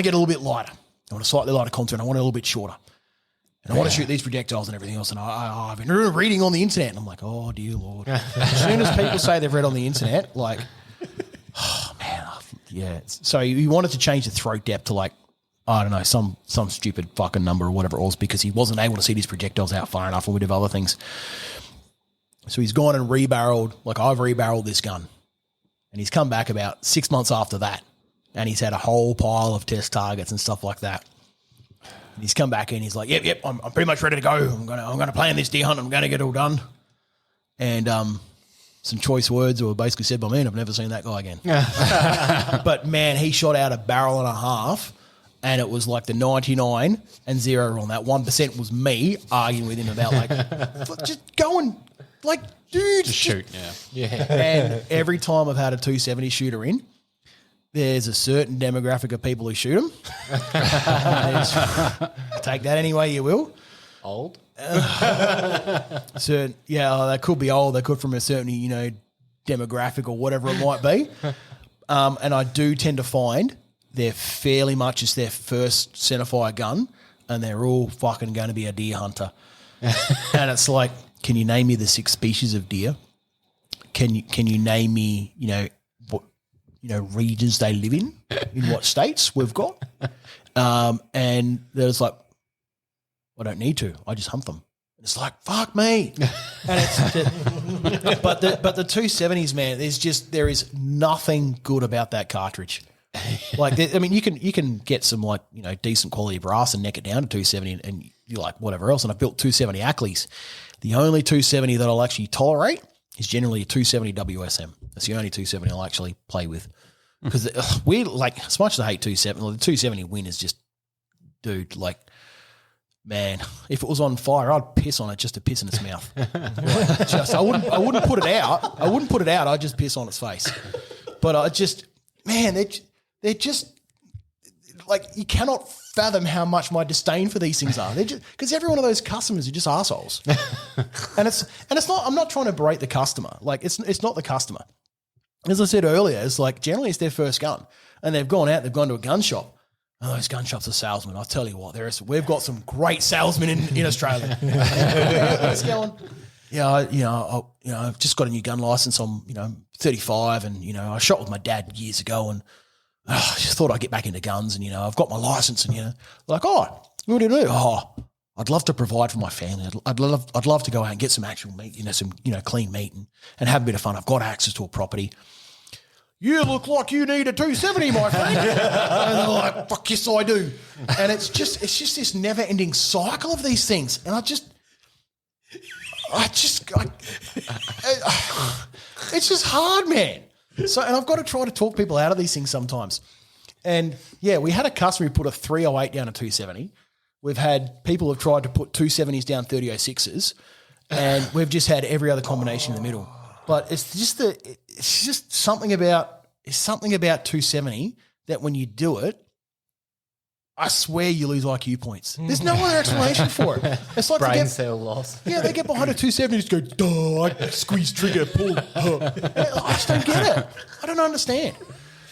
get a little bit lighter. I want a slightly lighter contour and I want it a little bit shorter. And I want to shoot these projectiles and everything else. And I've been reading on the internet. And I'm like, oh, dear Lord. As soon as people say they've read on the internet, like, oh, man. Yeah. So he wanted to change the throat depth to like, I don't know, some stupid fucking number or whatever it was because he wasn't able to see these projectiles out far enough and we did other things. So he's gone and rebarreled, like I've rebarreled this gun. And he's come back about 6 months after that and he's had a whole pile of test targets and stuff like that. And he's come back and he's like, yep, I'm pretty much ready to go. I'm gonna plan this deer hunt. I'm gonna get it all done. And some choice words were basically said by me and I've never seen that guy again. But man, he shot out a barrel and a half. And it was like the 99 and 0 on that 1% was me arguing with him about like, just go and like, dude, just shoot. Yeah. And every time I've had a 270 shooter in, there's a certain demographic of people who shoot them. Take that any way you will. Old. Certain, yeah, they could be old. They could from a certain, demographic or whatever it might be. And I do tend to find they're fairly much as their first centerfire gun and they're all fucking going to be a deer hunter. And it's like, can you name me the 6 species of deer? Can you name me, what, regions they live in what states we've got? And there's like, I don't need to. I just hunt them. It's like, fuck me. And it's but the 270s, man, there is nothing good about that cartridge. Like, you can get some like, decent quality brass and neck it down to 270 and you like whatever else. And I've built 270 Ackley's. The only 270 that I'll actually tolerate is generally a 270 WSM. That's the only 270 I'll actually play with. Because we like, as much as I hate 270, the 270 win is just, dude, like, man, if it was on fire, I'd piss on it just to piss in its mouth. I wouldn't put it out. I wouldn't put it out. I'd just piss on its face. But I just, man, they're just like, you cannot fathom how much my disdain for these things are. They're just, because every one of those customers are just assholes. and it's not. I'm not trying to berate the customer. Like it's not the customer. As I said earlier, it's like generally it's their first gun, and they've gone to a gun shop. Oh, those gun shops are salesmen. I'll tell you what, we've got some great salesmen in Australia. What's going? I've just got a new gun license. I'm 35, and I shot with my dad years ago, and I just thought I'd get back into guns, and I've got my license, and like, oh, what do you do? Oh, I'd love to provide for my family. I'd love to go out and get some actual meat, some clean meat, and have a bit of fun. I've got access to a property. You look like you need a 270, my friend. And they're like, fuck yes, I do. And it's just this never-ending cycle of these things. And it's just hard, man. So, and I've got to try to talk people out of these things sometimes. And yeah, we had a customer who put a 308 down a 270. We've had people who've tried to put 270s down 3006s, and we've just had every other combination in the middle. But it's just something about 270 that when you do it, I swear you lose IQ points. There's no other explanation for it. It's like brain cell loss. Yeah, they get behind a 270 and just go, duh, I squeeze trigger, pull. I just don't get it. I don't understand.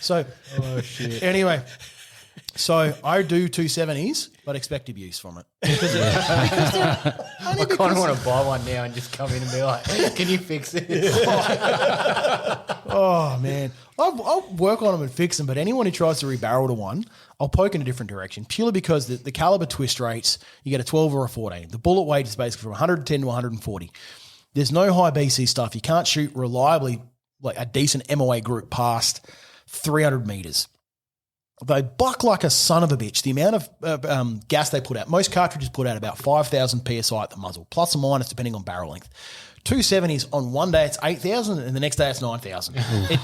So, anyway, so I do 270s, but expect abuse from it. I kind of want to buy one now and just come in and be like, can you fix this? Oh, man. I'll work on them and fix them, but anyone who tries to rebarrel to one, I'll poke in a different direction, purely because the caliber twist rates, you get a 12 or a 14. The bullet weight is basically from 110 to 140. There's no high BC stuff. You can't shoot reliably like a decent MOA group past 300 metres. They buck like a son of a bitch. The amount of gas they put out, most cartridges put out about 5,000 PSI at the muzzle, plus or minus depending on barrel length. 270s on one day it's 8,000 and the next day it's 9,000.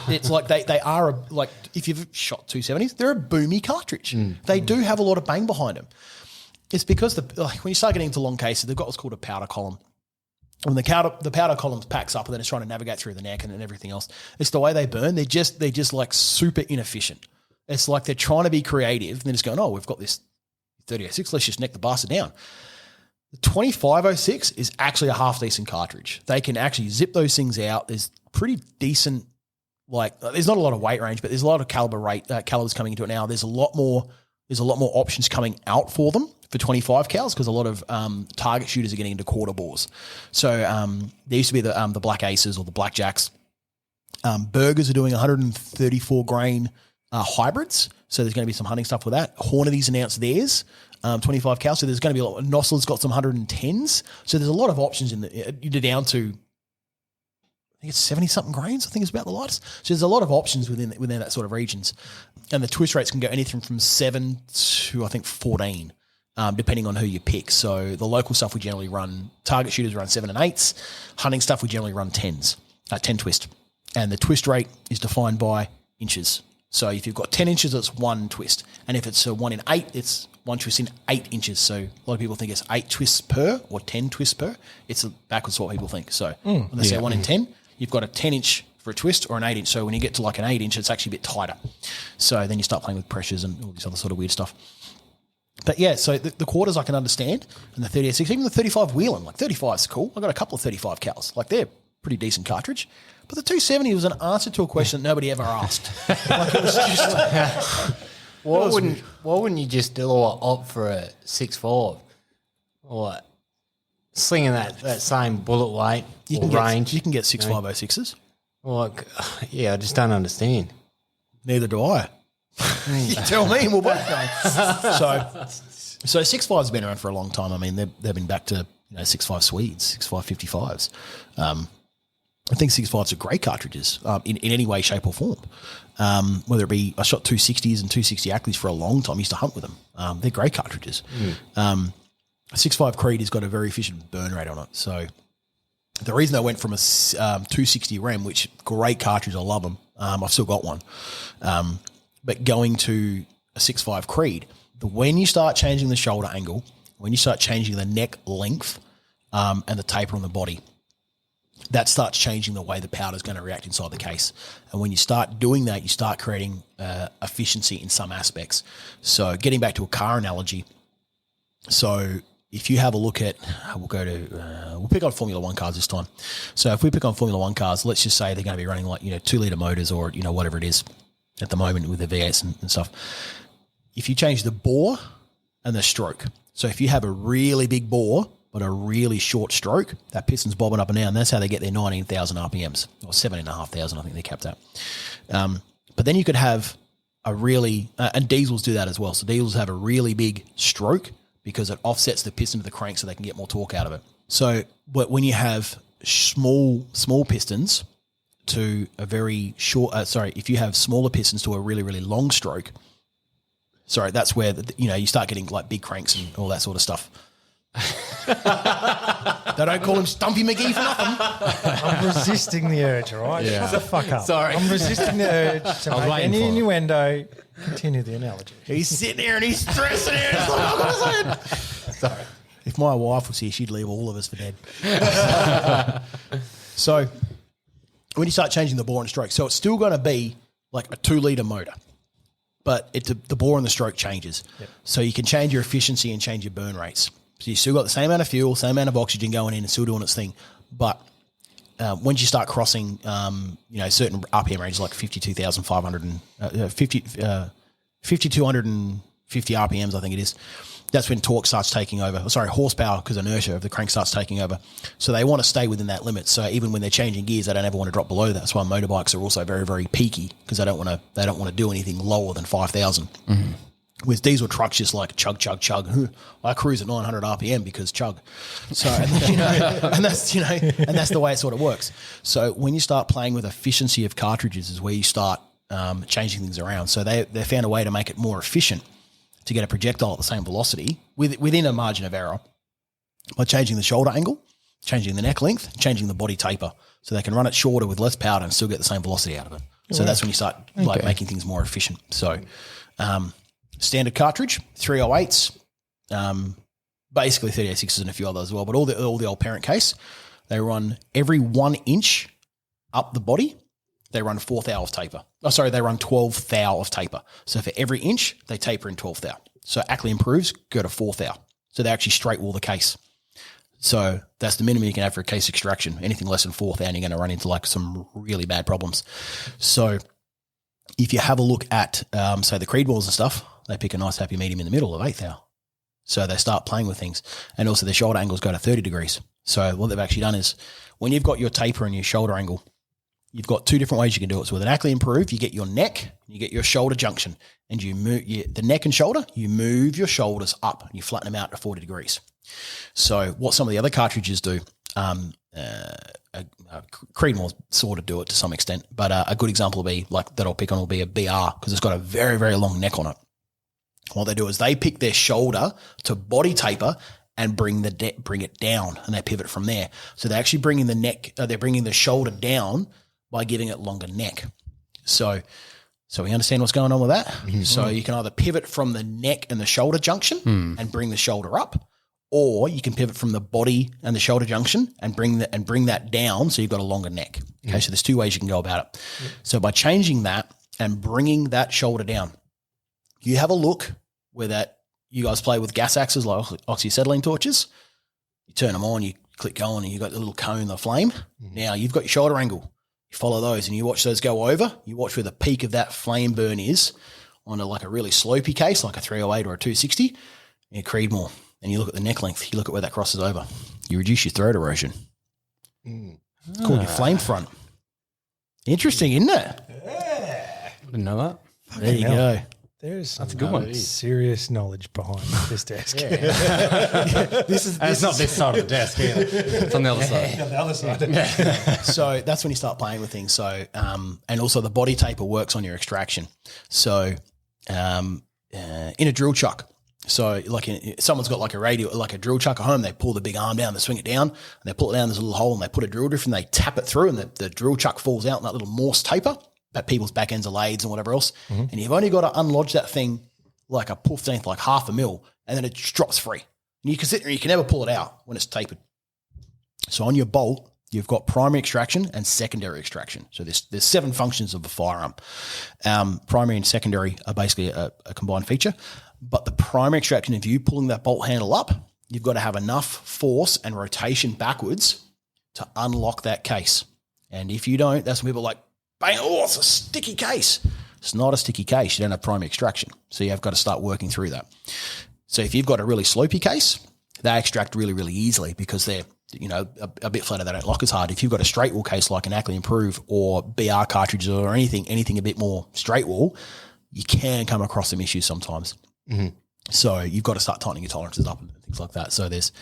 It's like they are like, if you've shot 270s, they're a boomy cartridge. They do have a lot of bang behind them. It's because when you start getting into long cases, they've got what's called a powder column. When the powder column packs up and then it's trying to navigate through the neck and everything else, it's the way they burn. They're just like super inefficient. It's like they're trying to be creative and then just going, oh, we've got this 3006, let's just neck the bastard down. The 2506 is actually a half-decent cartridge. They can actually zip those things out. There's pretty decent, there's not a lot of weight range, but there's a lot of calibers coming into it now. There's a lot more options coming out for them for 25 cals because a lot of target shooters are getting into quarter bores. So there used to be the Black Aces or the Blackjacks. Burgers are doing 134 grain hybrids. So there's going to be some hunting stuff with that. Hornady's announced theirs. 25 cal. So there's going to be a lot. Nosler's got some 110s. So there's a lot of options you're down to, I think it's 70 something grains. I think it's about the lightest. So there's a lot of options within that sort of regions. And the twist rates can go anything from 7 to I think 14, depending on who you pick. So the local stuff we generally run, target shooters run 7 and 8s. Hunting stuff we generally run 10s, 10 twist. And the twist rate is defined by inches. So if you've got 10 inches, it's one twist. And if it's a 1 in 8, it's one twist in 8 inches. So a lot of people think it's 8 twists per or 10 twists per. It's backwards to what people think. So when they say 1 in 10, you've got a 10 inch for a twist or an 8 inch. So when you get to like an 8 inch, it's actually a bit tighter. So then you start playing with pressures and all this other sort of weird stuff. But yeah, so the quarters I can understand, and the 30-6, even the 35 Wheeling, like 35 is cool. I've got a couple of 35 cals. Like they're pretty decent cartridge. But the 270 was an answer to a question that nobody ever asked. Like it was just why wouldn't you just opt for a 6.5 or slinging that same bullet weight or range? You can get 6.506s. Like, yeah, I just don't understand. Neither do I. You tell me, we'll both know. So 6.5's been around for a long time. I mean, they've been back to 6.5 Swedes, 6.5 55s. I think 6.5s are great cartridges in any way, shape or form. Whether it be, I shot 260s and 260 Acklys for a long time. I used to hunt with them. They're great cartridges. 6.5 Creed has got a very efficient burn rate on it. So The reason I went from a 260 Rem, which great cartridge, I love them. I've still got one. But going to a 6.5 Creed, when you start changing the shoulder angle, when you start changing the neck length and the taper on the body, that starts changing the way the powder is going to react inside the case. And when you start doing that, you start creating efficiency in some aspects. So getting back to a car analogy, so if you have a look at, we'll pick on Formula One cars this time. So if we pick on Formula One cars, let's just say they're going to be running like, 2-litre motors or, whatever it is at the moment with the V8s and stuff. If you change the bore and the stroke, so if you have a really big bore but a really short stroke, that piston's bobbing up and down. That's how they get their 19,000 RPMs or 7,500, I think they capped at. But then you could have a really, and diesels do that as well. So diesels have a really big stroke because it offsets the piston to the crank so they can get more torque out of it. So, but when you have small pistons to a very short, if you have smaller pistons to a really, really long stroke, that's where, you start getting like big cranks and all that sort of stuff. They don't call him Stumpy McGee for nothing. I'm resisting the urge, all right? Yeah. Shut the fuck up. Sorry. I'm resisting the urge to make any innuendo. Continue the analogy. He's sitting here and he's stressing here. It's like, I'm going to say it. Sorry. If my wife was here, she'd leave all of us for dead. So when you start changing the bore and stroke, so it's still going to be like a 2-litre motor, but the bore and the stroke changes. Yep. So you can change your efficiency and change your burn rates. So you still got the same amount of fuel, same amount of oxygen going in and still doing its thing. But once you start crossing, certain RPM ranges like 52,500 and 5,250 RPMs, I think it is, that's when torque starts taking over. Horsepower, because inertia of the crank starts taking over. So they want to stay within that limit. So even when they're changing gears, they don't ever want to drop below that. That's why motorbikes are also very, very peaky because they don't want to do anything lower than 5,000. Mm-hmm. With diesel trucks, just like chug, chug, chug. I cruise at 900 RPM because chug. So, and that's the way it sort of works. So when you start playing with efficiency of cartridges is where you start changing things around. So they found a way to make it more efficient to get a projectile at the same velocity within a margin of error by changing the shoulder angle, changing the neck length, changing the body taper. So they can run it shorter with less powder and still get the same velocity out of it. So that's when you start making things more efficient. So, standard cartridge, 308s, basically 386s and a few others as well, but all the old parent case, they run every 1 inch up the body, they run 4 thou of taper. They run 12 thou of taper. So for every inch, they taper in 12 thou. So Ackley improves, go to 4 thou. So they actually straight wall the case. So that's the minimum you can have for a case extraction. Anything less than 4 thou, and you're going to run into like some really bad problems. So if you have a look at, say, the Creed walls and stuff, they pick a nice happy medium in the middle of 8 thou. So they start playing with things. And also their shoulder angles go to 30 degrees. So what they've actually done is when you've got your taper and your shoulder angle, you've got 2 different ways you can do it. So with an Ackley Improve, you get your neck, you get your shoulder junction, and you move the neck and shoulder, you move your shoulders up and you flatten them out to 40 degrees. So what some of the other cartridges do, Creed will sort of do it to some extent, but a good example will be like that I'll pick on will be a BR because it's got a very, very long neck on it. What they do is they pick their shoulder to body taper and bring it down, and they pivot from there. So they're actually bringing the neck, they're bringing the shoulder down by giving it longer neck. So we understand what's going on with that. Mm-hmm. So you can either pivot from the neck and the shoulder junction and bring the shoulder up, or you can pivot from the body and the shoulder junction and bring that down. So you've got a longer neck. Okay. So there's 2 ways you can go about it. So by changing that and bringing that shoulder down, you have a look where that you guys play with gas axes like oxyacetylene torches. You turn them on, you click go on, and you've got the little cone, the flame. Mm-hmm. Now you've got your shoulder angle. You follow those and you watch those go over. You watch where the peak of that flame burn is on like a really slopey case, like a 308 or a 260, and you Creedmoor. And you look at the neck length. You look at where that crosses over. You reduce your throat erosion. It's called your flame front. Interesting, isn't it? I didn't know that. There you go. There's That's a good one. Serious knowledge behind this desk. It's not this side of the desk either. It's on the other side. On the other side. So that's when you start playing with things. So and also the body taper works on your extraction. So in a drill chuck, So like someone's got like a radio, like a drill chuck at home, they pull the big arm down, they swing it down, and they pull it down, there's a little hole, and they put a drill drift and they tap it through, and the drill chuck falls out in that little Morse taper that people's back ends are lathes and whatever else. And you've only got to unlodge that thing like a 1/4, like half a mil, and then it just drops free. And you can sit there and you can never pull it out when it's tapered. So on your bolt, you've got primary extraction and secondary extraction. So there's 7 functions of the firearm. Primary and secondary are basically a combined feature. But the primary extraction, if you pulling that bolt handle up, you've got to have enough force and rotation backwards to unlock that case. And if you don't, that's when people are like, bang, oh, it's a sticky case. It's not a sticky case. You don't have primary extraction. So you've got to start working through that. So if you've got a really slopey case, they extract really, really easily because they're, a bit flatter. They don't lock as hard. If you've got a straight wall case like an Ackley Improve or BR cartridges or anything a bit more straight wall, you can come across some issues sometimes. Mm-hmm. So you've got to start tightening your tolerances up and things like that. So there's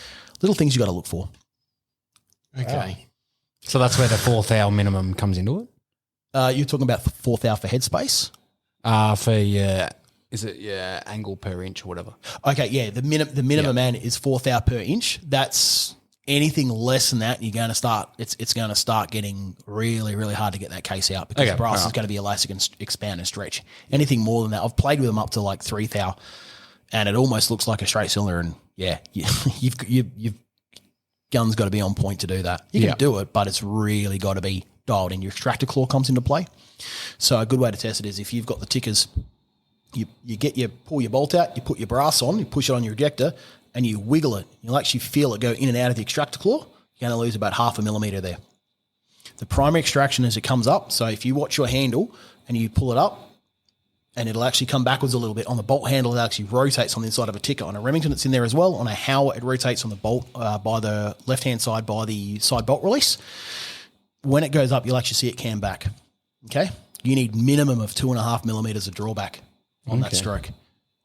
little things you got to look for. Okay. Wow. So that's where the 4th hour minimum comes into it? You're talking about 4th hour for headspace? Is it angle per inch or whatever? Okay, yeah. The minimum man is 4th hour per inch. That's anything less than that, you're going to start. It's going to start getting really, really hard to get that case out because brass is going to be elastic and expand and stretch. Anything more than that, I've played with them up to like 3 thou, and it almost looks like a straight cylinder. And you've gun's got to be on point to do that. You can do it, but it's really got to be dialed in. Your extractor claw comes into play. So a good way to test it is if you've got the tickers, you pull your bolt out, you put your brass on, you push it on your ejector, and you wiggle it. You'll actually feel it go in and out of the extractor claw. You're going to lose about 0.5 millimeter there. The primary extraction as it comes up, so if you watch your handle and you pull it up, and it'll actually come backwards a little bit. On the bolt handle, it actually rotates on the inside of a ticker. On a Remington, it's in there as well. On a Howard, it rotates on the bolt by the left-hand side by the side bolt release. When it goes up, you'll actually see it cam back. Okay? You need minimum of 2.5 millimeters of drawback on that stroke.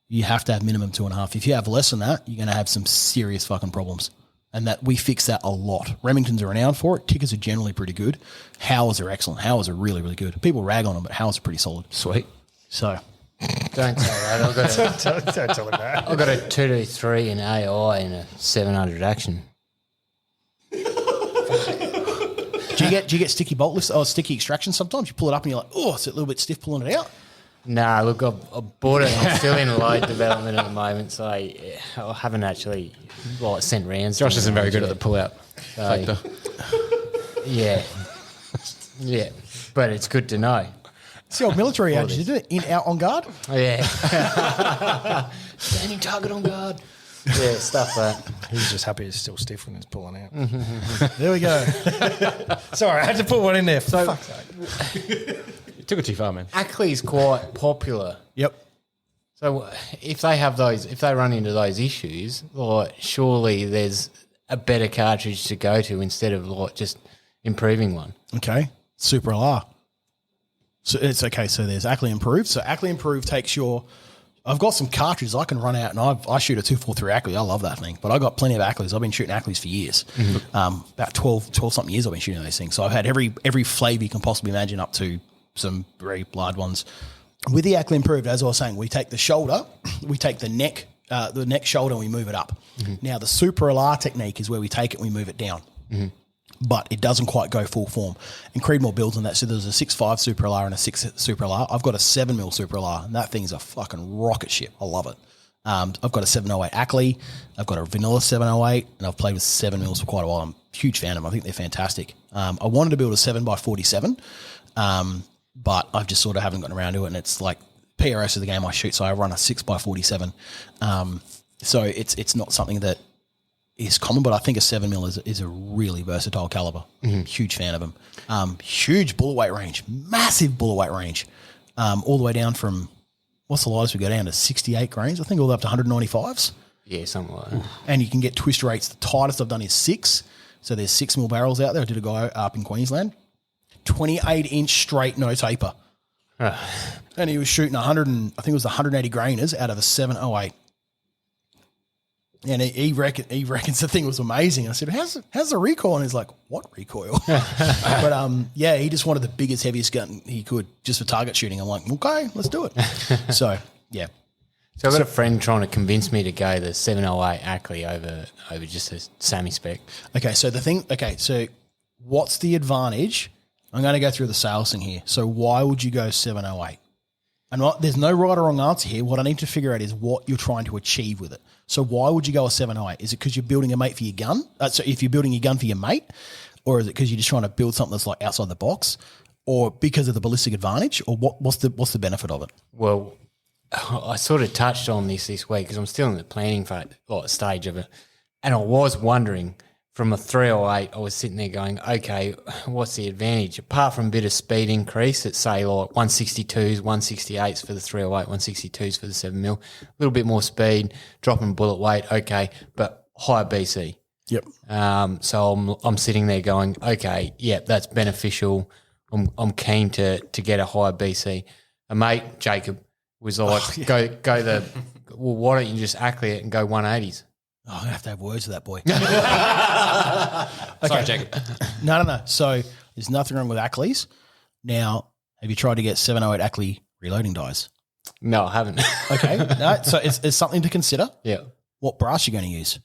You have to have minimum 2.5. If you have less than that, you're going to have some serious fucking problems. And that we fix that a lot. Remingtons are renowned for it. Tickers are generally pretty good. Howards are excellent. Howards are really, really good. People rag on them, but Howards are pretty solid. Sweet. So don't say that. Don't tell him that. I've got a 223 in AI and a 700 action. Do you get sticky bolt lifts or sticky extraction sometimes? You pull it up and you're like, oh, it's a little bit stiff pulling it out. Nah, look, I bought it. I'm still in load development at the moment, so I haven't actually sent rounds. Josh isn't very good at the pull-out factor. Yeah. Yeah, but it's good to know. It's the old military age, isn't it? In, out, on guard? Oh, yeah. Standing target on guard. Yeah, stuff like that. He's just happy it's still stiff when it's pulling out. There we go. Sorry, I had to put one in there. So, fuck's sake. You took it too far, man. Ackley's quite popular. Yep. So if they run into those issues, surely there's a better cartridge to go to instead of just improving one. Okay. Super LR. So it's okay. So there's Ackley Improve. So Ackley Improve takes I've got some cartridges I can run out, and I shoot a 243 Ackley. I love that thing. But I got plenty of Ackleys. I've been shooting Ackleys for years. Mm-hmm. About 12 something years I've been shooting those things. So I've had every flavor you can possibly imagine up to some very blood ones. With the Ackley Improved, as I was saying, we take the shoulder, we take the neck shoulder, and we move it up. Mm-hmm. Now, the Super LR technique is where we take it and we move it down. Mm-hmm. But it doesn't quite go full form. And Creedmoor builds on that. So there's a 6.5 Super LR and a 6 Super LR. I've got a 7mm Super LR, and that thing's a fucking rocket ship. I love it. I've got a 708 Ackley. I've got a vanilla 708, and I've played with 7mm for quite a while. I'm a huge fan of them. I think they're fantastic. I wanted to build a 7x47, but I've just sort of haven't gotten around to it, and it's like PRS is the game I shoot, so I run a 6x47. So it's not something that is common, but I think a 7mm is a really versatile caliber. Mm-hmm. Huge fan of them. Huge bullet weight range, massive bullet weight range, all the way down from, what's the lightest we go down to, 68 grains, I think, all the way up to 195s. Yeah, something like that. And you can get twist rates. The tightest I've done is 6. So there's 6mm barrels out there. I did a guy up in Queensland. 28-inch straight, no taper. And he was shooting 180 grainers out of a 708. And he reckons the thing was amazing. I said, how's the recoil? And he's like, what recoil? But he just wanted the biggest, heaviest gun he could just for target shooting. I'm like, okay, let's do it. So, yeah. So I've got a friend trying to convince me to go the 708 Ackley over just a Sammy spec. So what's the advantage? I'm going to go through the sales thing here. So why would you go 708? And there's no right or wrong answer here. What I need to figure out is what you're trying to achieve with it. So why would you go a 708? Is it because you're building a mate for your gun? So if you're building your gun for your mate, or is it because you're just trying to build something that's like outside the box, or because of the ballistic advantage, or what's the benefit of it? Well, I sort of touched on this week because I'm still in the planning stage of it, and I was wondering. From a 308, I was sitting there going, okay, what's the advantage? Apart from a bit of speed increase at, say, like 162s, 168s for the 308, 162s for the 7mm, a little bit more speed, dropping bullet weight, okay, but higher BC. Yep. So I'm sitting there going, okay, yeah, that's beneficial. I'm keen to get a higher BC. A mate, Jacob, was like, well, why don't you just Ackley it and go 180s? Oh, I'm going to have words with that boy. Sorry, Jacob. No. So there's nothing wrong with Ackleys. Now, have you tried to get 708 Ackley reloading dies? No, I haven't. Okay. No, so it's something to consider. Yeah. What brass are you going to use?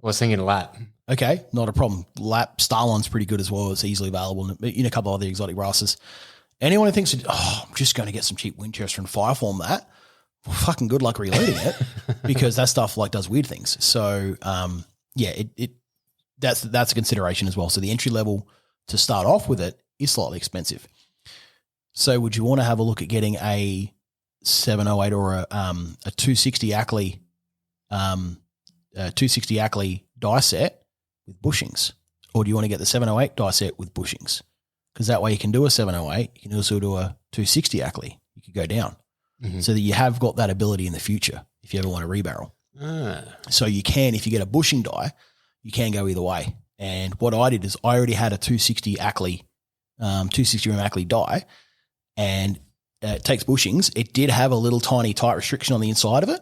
I was thinking lap. Okay, not a problem. Lap Starline's pretty good as well. It's easily available in a couple of other exotic brasses. Anyone who thinks, I'm just going to get some cheap Winchester and Fireform that, well, fucking good luck reloading it because that stuff like does weird things. So that's a consideration as well. So the entry level to start off with it is slightly expensive. So would you want to have a look at getting a 708 or a 260 Ackley, 260 Ackley die set with bushings, or do you want to get the 708 die set with bushings? Because that way you can do a 708, you can also do a 260 Ackley. You could go down. So that you have got that ability in the future if you ever want to rebarrel. So you can, if you get a bushing die, you can go either way. And what I did is I already had a 260 Ackley, 260 rim Ackley die, and it takes bushings. It did have a little tiny tight restriction on the inside of it.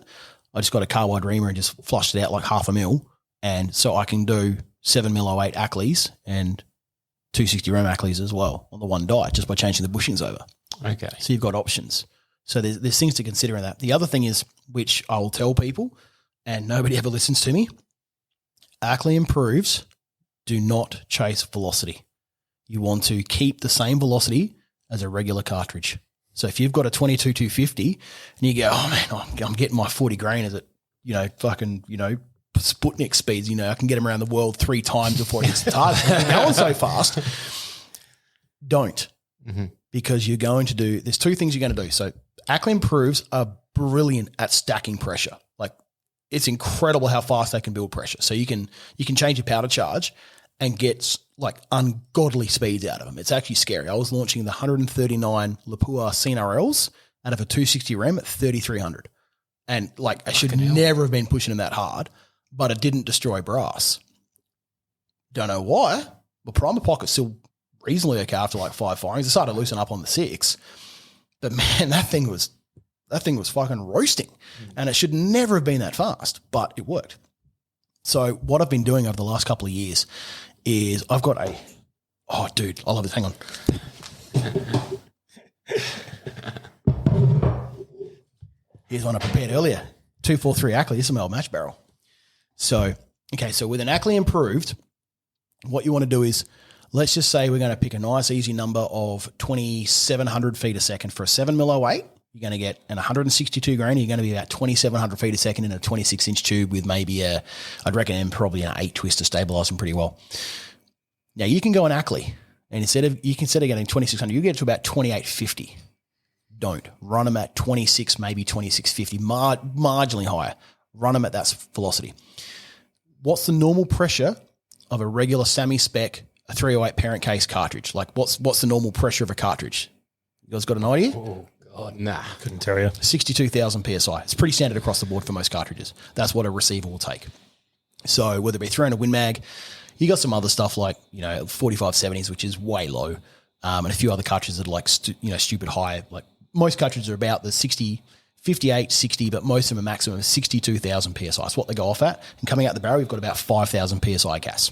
I just got a carbide reamer and just flushed it out like 0.5 mil. And so I can do 7mm 08 Ackleys and 260 rim Ackleys as well on the one die just by changing the bushings over. Okay. So you've got options. So there's things to consider in that. The other thing is, which I will tell people, and nobody ever listens to me, Ackley improves, do not chase velocity. You want to keep the same velocity as a regular cartridge. So if you've got a 22-250 and you go, oh man, I'm getting my 40 grain as it, Sputnik speeds, I can get them around the world 3 times before it hits the target. I'm going so fast. Don't. Mm-hmm. Because you're going to do, there's 2 things you're going to do. So Ackley improves are brilliant at stacking pressure. Like it's incredible how fast they can build pressure. So you can change your powder charge and get like ungodly speeds out of them. It's actually scary. I was launching the 139 Lapua CNRLs out of a 260 rem at 3,300. And like I should never have been pushing them that hard, but it didn't destroy brass. Don't know why. But primer pocket's still reasonably okay after like 5 firings. It started to loosen up on the 6. But man, that thing was fucking roasting. And it should never have been that fast, but it worked. So what I've been doing over the last couple of years is I've got I love this. Hang on. Here's one I prepared earlier. 243 Ackley. This is my old match barrel. So with an Ackley improved, what you want to do is, let's just say we're going to pick a nice easy number of 2,700 feet a second for a 7mm 08. You're going to get an 162 grain. You're going to be about 2,700 feet a second in a 26-inch tube with maybe I'd recommend probably an 8 twist to stabilize them pretty well. Now you can go an Ackley, and instead of getting 2,600, you get to about 2,850. Don't run them at 26, maybe 2,650, marginally higher. Run them at that velocity. What's the normal pressure of a regular Sammy spec, a 308 parent case cartridge? Like what's the normal pressure of a cartridge? You guys got an idea? Oh God, nah. Couldn't tell you. 62,000 PSI. It's pretty standard across the board for most cartridges. That's what a receiver will take. So whether it be 300 Win Mag, you got some other stuff like, 4570s, which is way low, and a few other cartridges that are like, stupid high. Like most cartridges are about the 60, 58, 60, but most of them are maximum of 62,000 PSI. That's what they go off at. And coming out the barrel, you've got about 5,000 PSI gas.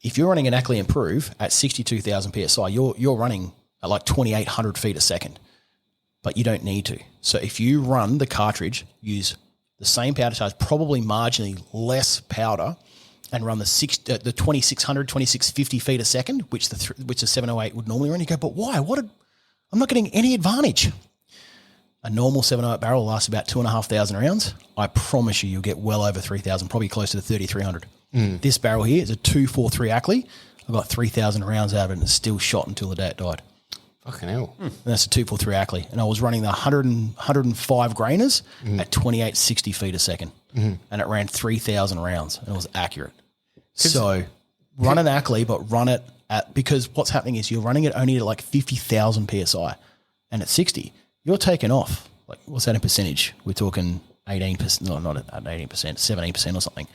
If you're running an Ackley Improve at 62,000 PSI, you're running at like 2,800 feet a second. but you don't need to. So if you run the cartridge, use the same powder charge, probably marginally less powder, and run the 2600, 2650 feet a second, which the 708 would normally run, you go, but why? I'm not getting any advantage. A normal 708 barrel lasts about 2,500 rounds. I promise you'll get well over 3,000, probably closer to 3,300. This barrel here is a 243 Ackley. I got 3,000 rounds out of it and it's still shot until the day it died. Fucking hell. And that's a 243 Ackley. And I was running the 105 grainers at 2860 feet a second. And it ran 3,000 rounds and it was accurate. So run an Ackley, but run it because what's happening is you're running it only at like 50,000 PSI. And at 60, you're taking off. Like, what's that in percentage? We're talking 18%, no, not at 18%, 17% or something.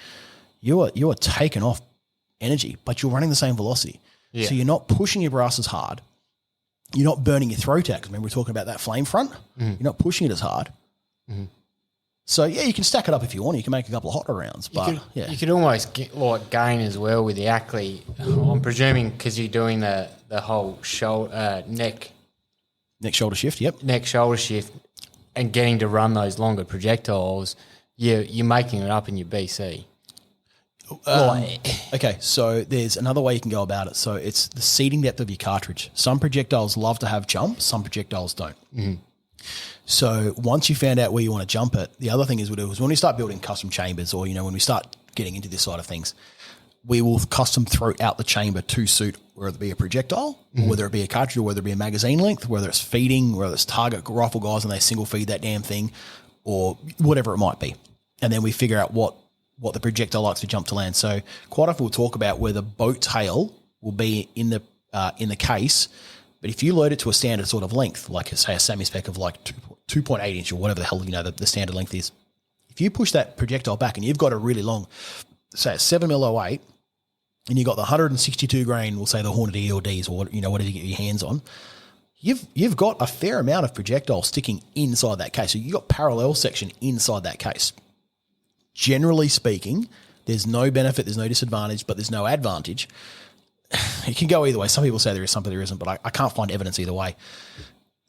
You are taking off energy, but you're running the same velocity. Yeah. So you're not pushing your brass as hard. You're not burning your throat out. Because remember, we're talking about that flame front. You're not pushing it as hard. So, yeah, you can stack it up if you want. You can make a couple of hotter rounds. But you could almost gain as well with the Ackley. I'm presuming because you're doing the whole neck shoulder shift, yep. Neck shoulder shift and getting to run those longer projectiles, you're making it up in your BC. Okay, so there's another way you can go about it. So it's the seating depth of your cartridge. Some projectiles love to have jump, some projectiles don't. So once you found out where you want to jump it, the other thing is when we start building custom chambers or, when we start getting into this side of things, we will custom throat out the chamber to suit whether it be a projectile, or whether it be a cartridge, or whether it be a magazine length, whether it's feeding, whether it's target rifle guys and they single feed that damn thing, or whatever it might be. And then we figure out what the projectile likes to jump to land. So quite often we'll talk about where the boat tail will be in the case, but if you load it to a standard sort of length, like say a semi-spec of like 2.8 inch or whatever the hell the standard length is, if you push that projectile back and you've got a really long, say a 7mm 08, and you've got the 162 grain, we'll say the Hornet ELDs or whatever you get your hands on, you've got a fair amount of projectile sticking inside that case. So you've got parallel section inside that case. Generally speaking, there's no benefit, there's no disadvantage, but there's no advantage. It can go either way. Some people say there is, some people there isn't, but I can't find evidence either way.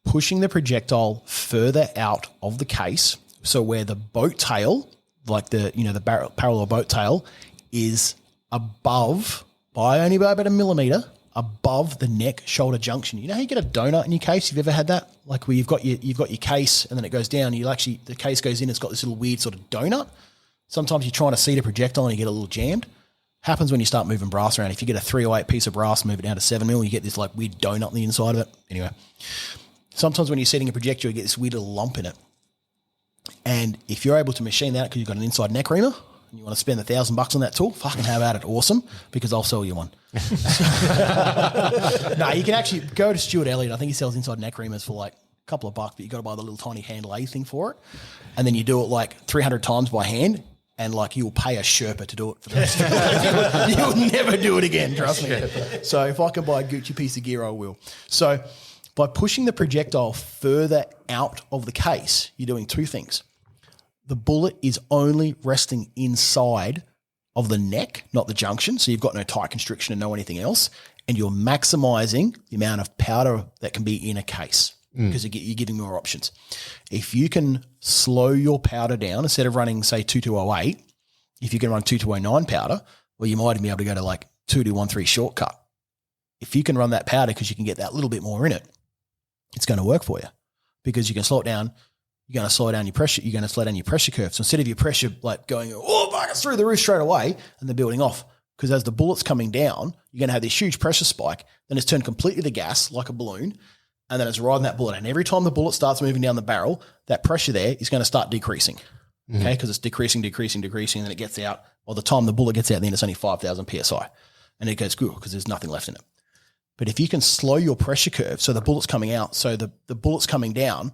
Pushing the projectile further out of the case, so where the boat tail, like the parallel boat tail, is above by about a millimeter above the neck shoulder junction. You know how you get a donut in your case? You've ever had that? Like where you've got your case and then it goes down. The case goes in. It's got this little weird sort of donut. Sometimes you're trying to seat a projectile and you get a little jammed. Happens when you start moving brass around. If you get a 308 piece of brass, move it down to 7mm, you get this like weird donut on the inside of it. Anyway, sometimes when you're seating a projectile, you get this weird little lump in it. And if you're able to machine that because you've got an inside neck reamer and you want to spend $1,000 on that tool, fucking have at it. Awesome, because I'll sell you one. No, you can actually go to Stuart Elliott. I think he sells inside neck reamers for like a couple of bucks, but you got to buy the little tiny hand lathe thing for it. And then you do it like 300 times by hand. And like you'll pay a Sherpa to do it for the rest of your life. You'll never do it again, trust me. So if I can buy a Gucci piece of gear, I will. So by pushing the projectile further out of the case, you're doing two things. The bullet is only resting inside of the neck, not the junction. So you've got no tight constriction and no anything else. And you're maximizing the amount of powder that can be in a case because you're giving more options. If you can slow your powder down, instead of running, say, 2208, if you can run 2209 powder, well, you might even be able to go to like 2213 shortcut. If you can run that powder because you can get that little bit more in it, it's going to work for you because you can slow it down. You're going to slow down your pressure. You're going to slow down your pressure curve. So instead of your pressure like going, oh, fuck, it's through the roof straight away and then building off, because as the bullet's coming down, you're going to have this huge pressure spike. Then it's turned completely to gas like a balloon. And then it's riding that bullet. And every time the bullet starts moving down the barrel, that pressure there is going to start decreasing. Okay, because it's decreasing, and then it gets out. By the time the bullet gets out, then it's only 5,000 PSI. And it goes good because there's nothing left in it. But if you can slow your pressure curve, so the bullet's coming out, so the bullet's coming down,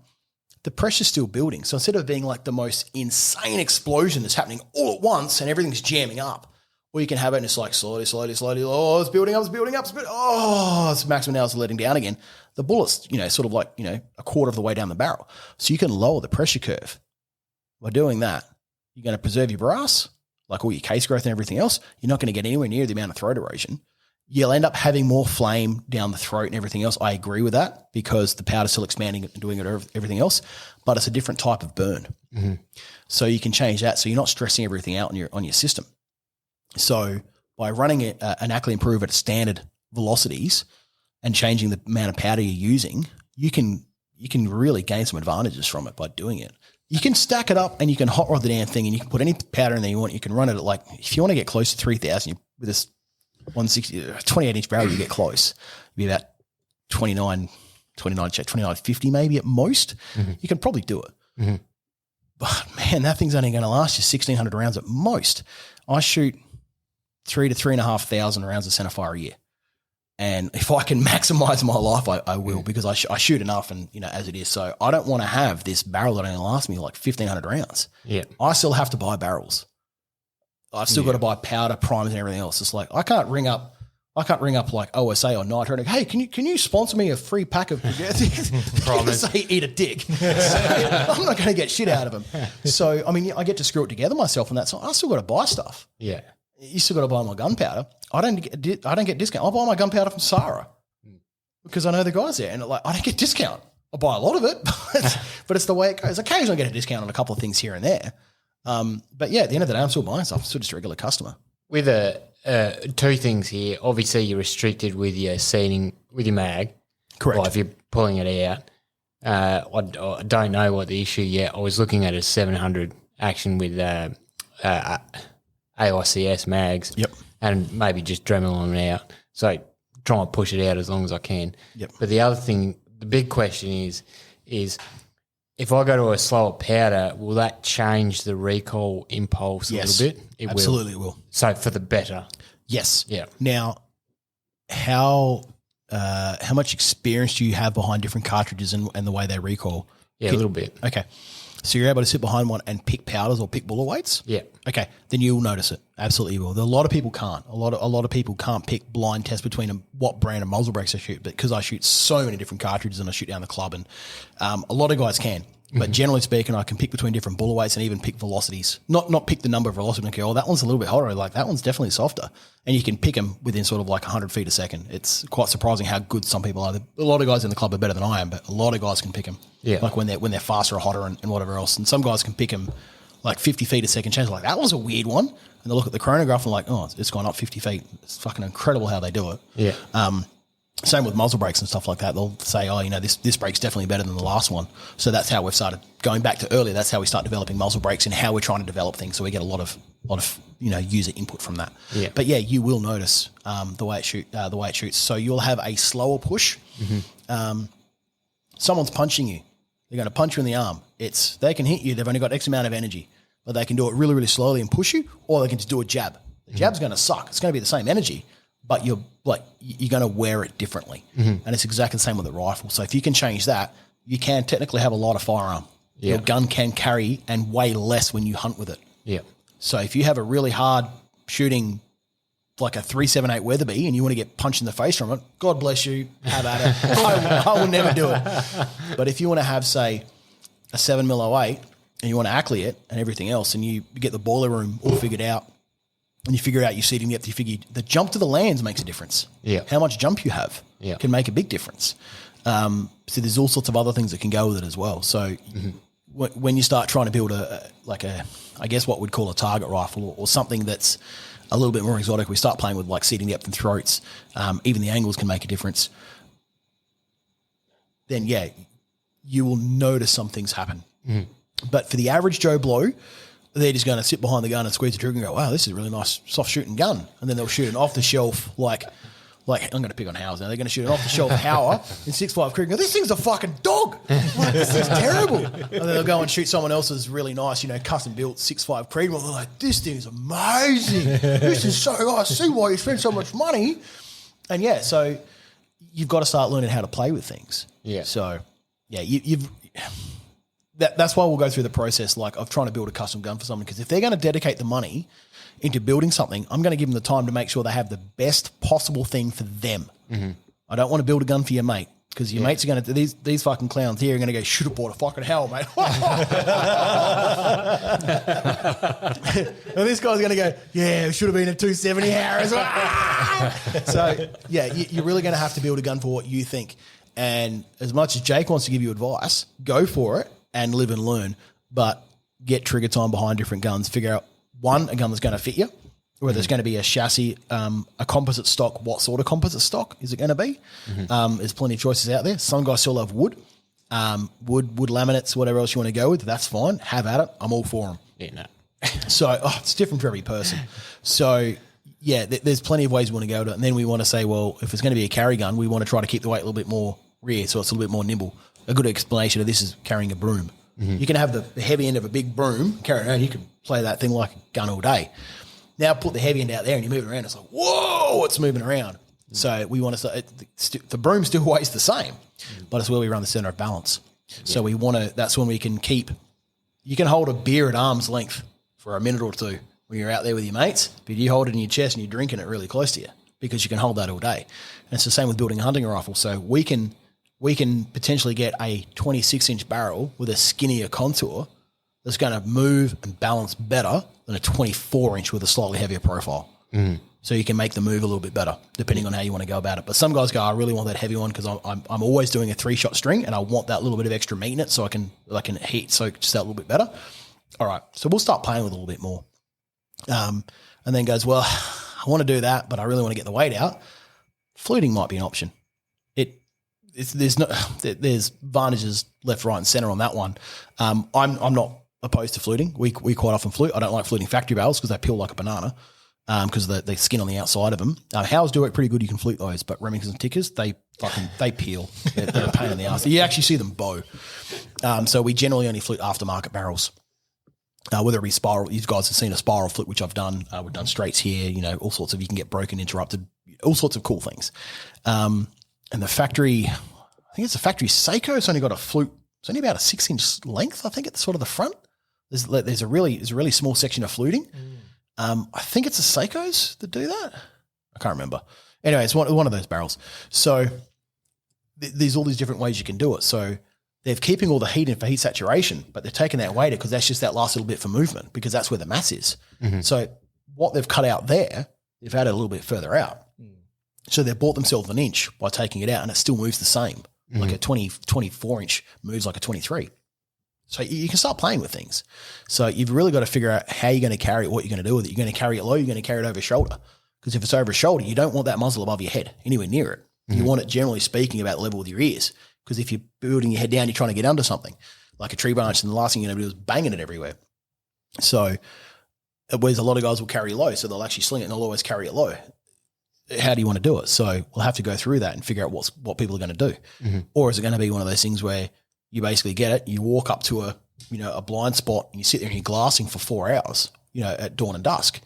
the pressure's still building. So instead of being like the most insane explosion that's happening all at once and everything's jamming up, or you can have it and it's like slowly, oh, it's building up, oh, it's maximum, now it's letting down again. The bullet's, sort of like, a quarter of the way down the barrel. So you can lower the pressure curve. By doing that, you're going to preserve your brass, like all your case growth and everything else. You're not going to get anywhere near the amount of throat erosion. You'll end up having more flame down the throat and everything else. I agree with that because the powder's still expanding and doing it everything else, but it's a different type of burn. Mm-hmm. So you can change that so you're not stressing everything out on your system. So by running an Ackley Improve at standard velocities and changing the amount of powder you're using, you can really gain some advantages from it by doing it. You can stack it up and you can hot rod the damn thing and you can put any powder in there you want. You can run it at if you want to get close to 3,000 with this 28-inch barrel, you get close. You'd be about 29.50 maybe at most. Mm-hmm. You can probably do it. Mm-hmm. But man, that thing's only going to last you 1,600 rounds at most. I shoot 3,000 to 3,500 rounds of centerfire a year. And if I can maximize my life, I will because I shoot enough and, as it is. So I don't want to have this barrel that only lasts me 1,500 rounds. Yeah. I still have to buy barrels. I've still got to buy powder, primers and everything else. It's I can't ring up OSA or Nitro and hey, can you sponsor me a free pack of Promise. Say eat a dick. So I'm not going to get shit out of them. So, I get to screw it together myself and that's I still got to buy stuff. Yeah. You still got to buy my gunpowder. I don't get discount. I buy my gunpowder from Sarah because I know the guys there, and I don't get discount. I buy a lot of it, but it's the way it goes. Occasionally, I get a discount on a couple of things here and there. But yeah, at the end of the day, I'm still buying stuff. I'm still just a regular customer. With two things here. Obviously, you're restricted with your seating with your mag. Correct. Well, if you're pulling it out, I don't know what the issue yet. I was looking at a 700 action with AICS mags. Yep. And maybe just Dremel them out. So try and push it out as long as I can. Yep. But the other thing, the big question is if I go to a slower powder, will that change the recoil impulse a little bit? It absolutely will. So for the better. Yes. Yeah. Now, how much experience do you have behind different cartridges and the way they recoil? Yeah, a little bit. Okay. So you're able to sit behind one and pick powders or pick bullet weights? Yeah. Okay. Then you'll notice it. Absolutely will. A lot of people can't. A lot of people can't pick blind test between what brand of muzzle brakes I shoot, but because I shoot so many different cartridges and I shoot down the club, and a lot of guys can. But generally speaking, I can pick between different bullet weights and even pick velocities. Not pick the number of velocity and go, oh, that one's a little bit hotter. That one's definitely softer. And you can pick them within sort of 100 feet a second. It's quite surprising how good some people are. A lot of guys in the club are better than I am, but a lot of guys can pick them. Yeah. When they're faster or hotter and whatever else. And some guys can pick them 50 feet a second change. That was a weird one. And they look at the chronograph and it's gone up 50 feet. It's fucking incredible how they do it. Yeah. Same with muzzle brakes and stuff like that. They'll say, this brake's definitely better than the last one. So that's how we've started going back to earlier. That's how we start developing muzzle brakes and how we're trying to develop things. So we get a lot of user input from that. Yeah. But yeah, you will notice the way it shoots. So you'll have a slower push. Mm-hmm. Someone's punching you. They're going to punch you in the arm. They can hit you. They've only got X amount of energy, but they can do it really, really slowly and push you, or they can just do a jab. The jab's going to suck. It's going to be the same energy, but you're going to wear it differently. Mm-hmm. And it's exactly the same with a rifle. So if you can change that, you can technically have a lot of firearm. Yeah. Your gun can carry and weigh less when you hunt with it. Yeah. So if you have a really hard shooting, like a 378 Weatherby, and you want to get punched in the face from it, God bless you, have at it. I will never do it. But if you want to have, say, a 7mm08 and you want to Ackley it and everything else, and you get the boiler room all figured out, and you figure out your seating depth, you figure the jump to the lands makes a difference. Yeah. How much jump you have can make a big difference. So there's all sorts of other things that can go with it as well. So when you start trying to build I guess what we'd call a target rifle or something that's a little bit more exotic, we start playing with seating depth and throats. Even the angles can make a difference. Then you will notice some things happen. Mm. But for the average Joe Blow, they're just going to sit behind the gun and squeeze the trigger and go, wow, this is a really nice soft shooting gun. And then they'll shoot an off the shelf, I'm going to pick on Howes now. They're going to shoot an off the shelf Hauer in 6.5 Krieg and go, this thing's a fucking dog. This is terrible. And then they'll go and shoot someone else's really nice, custom built 6.5 Krieg. Well, they're like, this thing's amazing. This is so, I see why you spend so much money. And so you've got to start learning how to play with things. Yeah. So that's why we'll go through the process of trying to build a custom gun for someone, because if they're going to dedicate the money into building something, I'm going to give them the time to make sure they have the best possible thing for them. Mm-hmm. I don't want to build a gun for your mate. Because your mates are going to, these fucking clowns here are going to go, should have bought a fucking hell, mate. And this guy's going to go, yeah, it should have been a 270 Harris. So, yeah, you're really going to have to build a gun for what you think. And as much as Jake wants to give you advice, go for it and live and learn. But get trigger time behind different guns. Figure out, one, a gun that's going to fit you. Whether it's going to be a chassis, a composite stock, what sort of composite stock is it going to be? There's plenty of choices out there. Some guys still love wood, wood laminates, whatever else you want to go with. That's fine. Have at it. I'm all for them. Yeah, no. So it's different for every person. So yeah, there's plenty of ways we want to go to it. And then we want to say, well, if it's going to be a carry gun, we want to try to keep the weight a little bit more rear, so it's a little bit more nimble. A good explanation of this is carrying a broom. You can have the heavy end of a big broom, carry it around. You can play that thing like a gun all day. Now put the heavy end out there and you move it around. It's like, whoa, it's moving around. So we want to the broom still weighs the same, but it's where we run the center of balance. So we want to. That's when we can keep. You can hold a beer at arm's length for a minute or two when you're out there with your mates, but you hold it in your chest and you're drinking it really close to you because you can hold that all day. And it's the same with building a hunting rifle. So we can potentially get a 26-inch barrel with a skinnier contour that's going to move and balance better than a 24-inch with a slightly heavier profile. So you can make the move a little bit better depending on how you want to go about it. But some guys go, I really want that heavy one because I'm always doing a 3-shot string and I want that little bit of extra meat in it so I can heat soak just that a little bit better. All right, so we'll start playing with it a little bit more. And then goes, well, I want to do that, but I really want to get the weight out. Fluting might be an option. There's advantages left, right, and center on that one. I'm not opposed to fluting. We quite often flute. I don't like fluting factory barrels because they peel like a banana because of the skin on the outside of them. Hows do it pretty good. You can flute those, but Remingtons and Tickers, they peel. They're a pain in the ass. You actually see them bow. So we generally only flute aftermarket barrels. Whether it be spiral, you guys have seen a spiral flute, which I've done. We've done straights here, all sorts of, you can get broken, interrupted, all sorts of cool things. And the factory, I think it's a factory Seiko. It's only got a flute. It's only about a 6-inch length, I think, at the sort of the front. There's a really small section of fluting. I think it's the Seikos that do that. I can't remember. Anyway, it's one of those barrels. So there's all these different ways you can do it. So they're keeping all the heat in for heat saturation, but they're taking that weight because that's just that last little bit for movement because that's where the mass is. So what they've cut out there, they've added a little bit further out. So they've bought themselves an inch by taking it out and it still moves the same. Like a 24-inch moves like a 23. So you can start playing with things. So you've really got to figure out how you're going to carry it, what you're going to do with it. You're going to carry it low, you're going to carry it over shoulder. Because if it's over shoulder, you don't want that muzzle above your head, anywhere near it. You want it, generally speaking, about the level with your ears. Because if you're building your head down, you're trying to get under something, like a tree branch, and the last thing you're going to do is banging it everywhere. So whereas a lot of guys will carry low, so they'll actually sling it and they'll always carry it low. How do you want to do it? So we'll have to go through that and figure out what people are going to do. Or is it going to be one of those things where you basically get it, you walk up to a blind spot and you sit there and you're glassing for 4 hours, at dawn and dusk.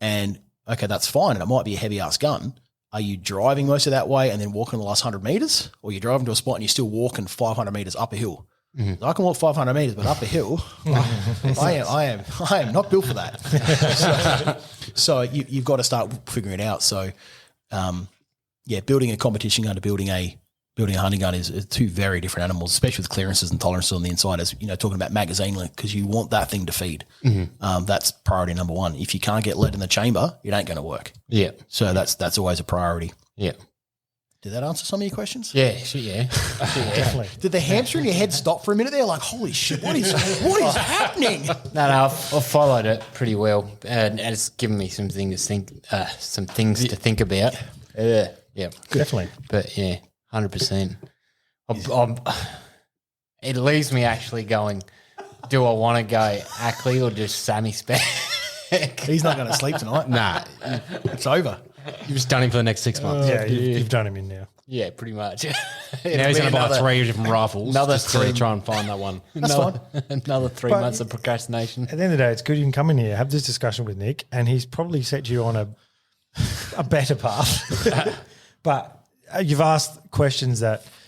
And okay, that's fine. And it might be a heavy ass gun. Are you driving most of that way and then walking the last 100 meters? Or you're driving to a spot and you're still walking 500 meters up a hill? I can walk 500 meters, but up a hill, I am not built for that. So you've got to start figuring it out. So, building a competition gun to building a hunting gun is two very different animals, especially with clearances and tolerances on the inside. As talking about magazine length, because you want that thing to feed. That's priority number one. If you can't get lead in the chamber, it ain't going to work. Yeah. So that's always a priority. Yeah. Did that answer some of your questions? Yeah, sure, yeah. Definitely. Did the hamster in your head stop for a minute there? Like, holy shit, what is happening? No, I've followed it pretty well, and it's given me some things to think about. Yeah, definitely. But yeah, 100%. It leaves me actually going, do I want to go Ackley or just Sammy Speck? He's not going to sleep tonight. Nah, it's over. You've just done him for the next 6 months. You've done him in now. Yeah, pretty much. Now he's going to buy 3 different rifles just to try and find that one. Another 3 months of procrastination. At the end of the day, it's good you can come in here, have this discussion with Nick, and he's probably set you on a better path. But you've asked questions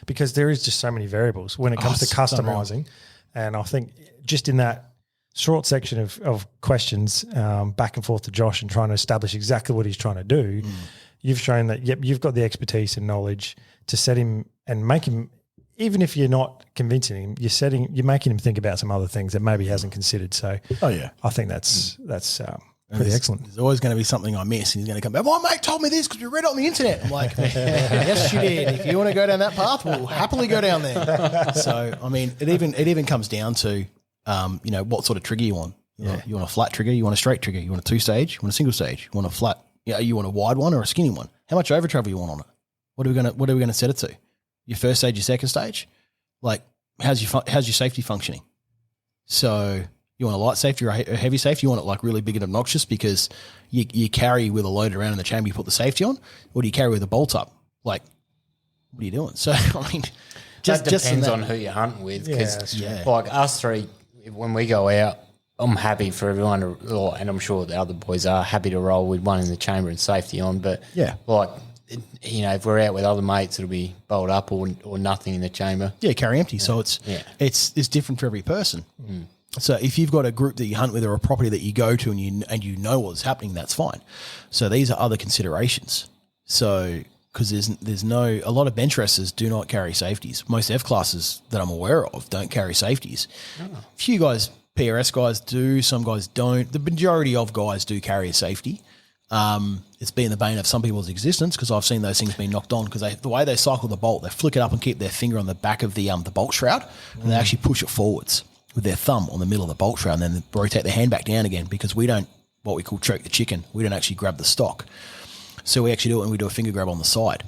because there is just so many variables when it comes to customizing. And I think just in that short section of questions back and forth to Josh and trying to establish exactly what he's trying to do, you've shown that, you've got the expertise and knowledge to set him and make him, even if you're not convincing him, you're making him think about some other things that maybe he hasn't considered. So I think that's pretty excellent. There's always going to be something I miss, and he's going to come back. My mate told me this because we read it on the internet. I'm like, yes, you did. If you want to go down that path, we'll happily go down there. So, I mean, it even comes down to, what sort of trigger you want. You want a flat trigger? You want a straight trigger? You want a 2-stage? You want a single stage? You want a flat? You want a wide one or a skinny one? How much over travel you want on it? What are we gonna set it to? Your first stage, your second stage? Like, how's your safety functioning? So you want a light safety or a heavy safety? You want it like really big and obnoxious because you carry with a load around in the chamber, you put the safety on, or do you carry with a bolt up? Like, what are you doing? So, I mean, Just depends on who you're hunting with. Because like us three, when we go out, I'm happy for everyone to, and I'm sure the other boys are happy to roll with one in the chamber and safety on. But if we're out with other mates, it'll be bolt up or nothing in the chamber. Yeah, carry empty. So it's different for every person. Mm. So if you've got a group that you hunt with or a property that you go to and you know what's happening, that's fine. So these are other considerations. So because there's a lot of bench resters do not carry safeties. Most F classes that I'm aware of don't carry safeties. A few guys, PRS guys do, some guys don't. The majority of guys do carry a safety. It's been the bane of some people's existence because I've seen those things being knocked on because the way they cycle the bolt, they flick it up and keep their finger on the back of the bolt shroud and they actually push it forwards with their thumb on the middle of the bolt shroud and then rotate their hand back down again because we don't, what we call choke the chicken, we don't actually grab the stock. So we actually do it and we do a finger grab on the side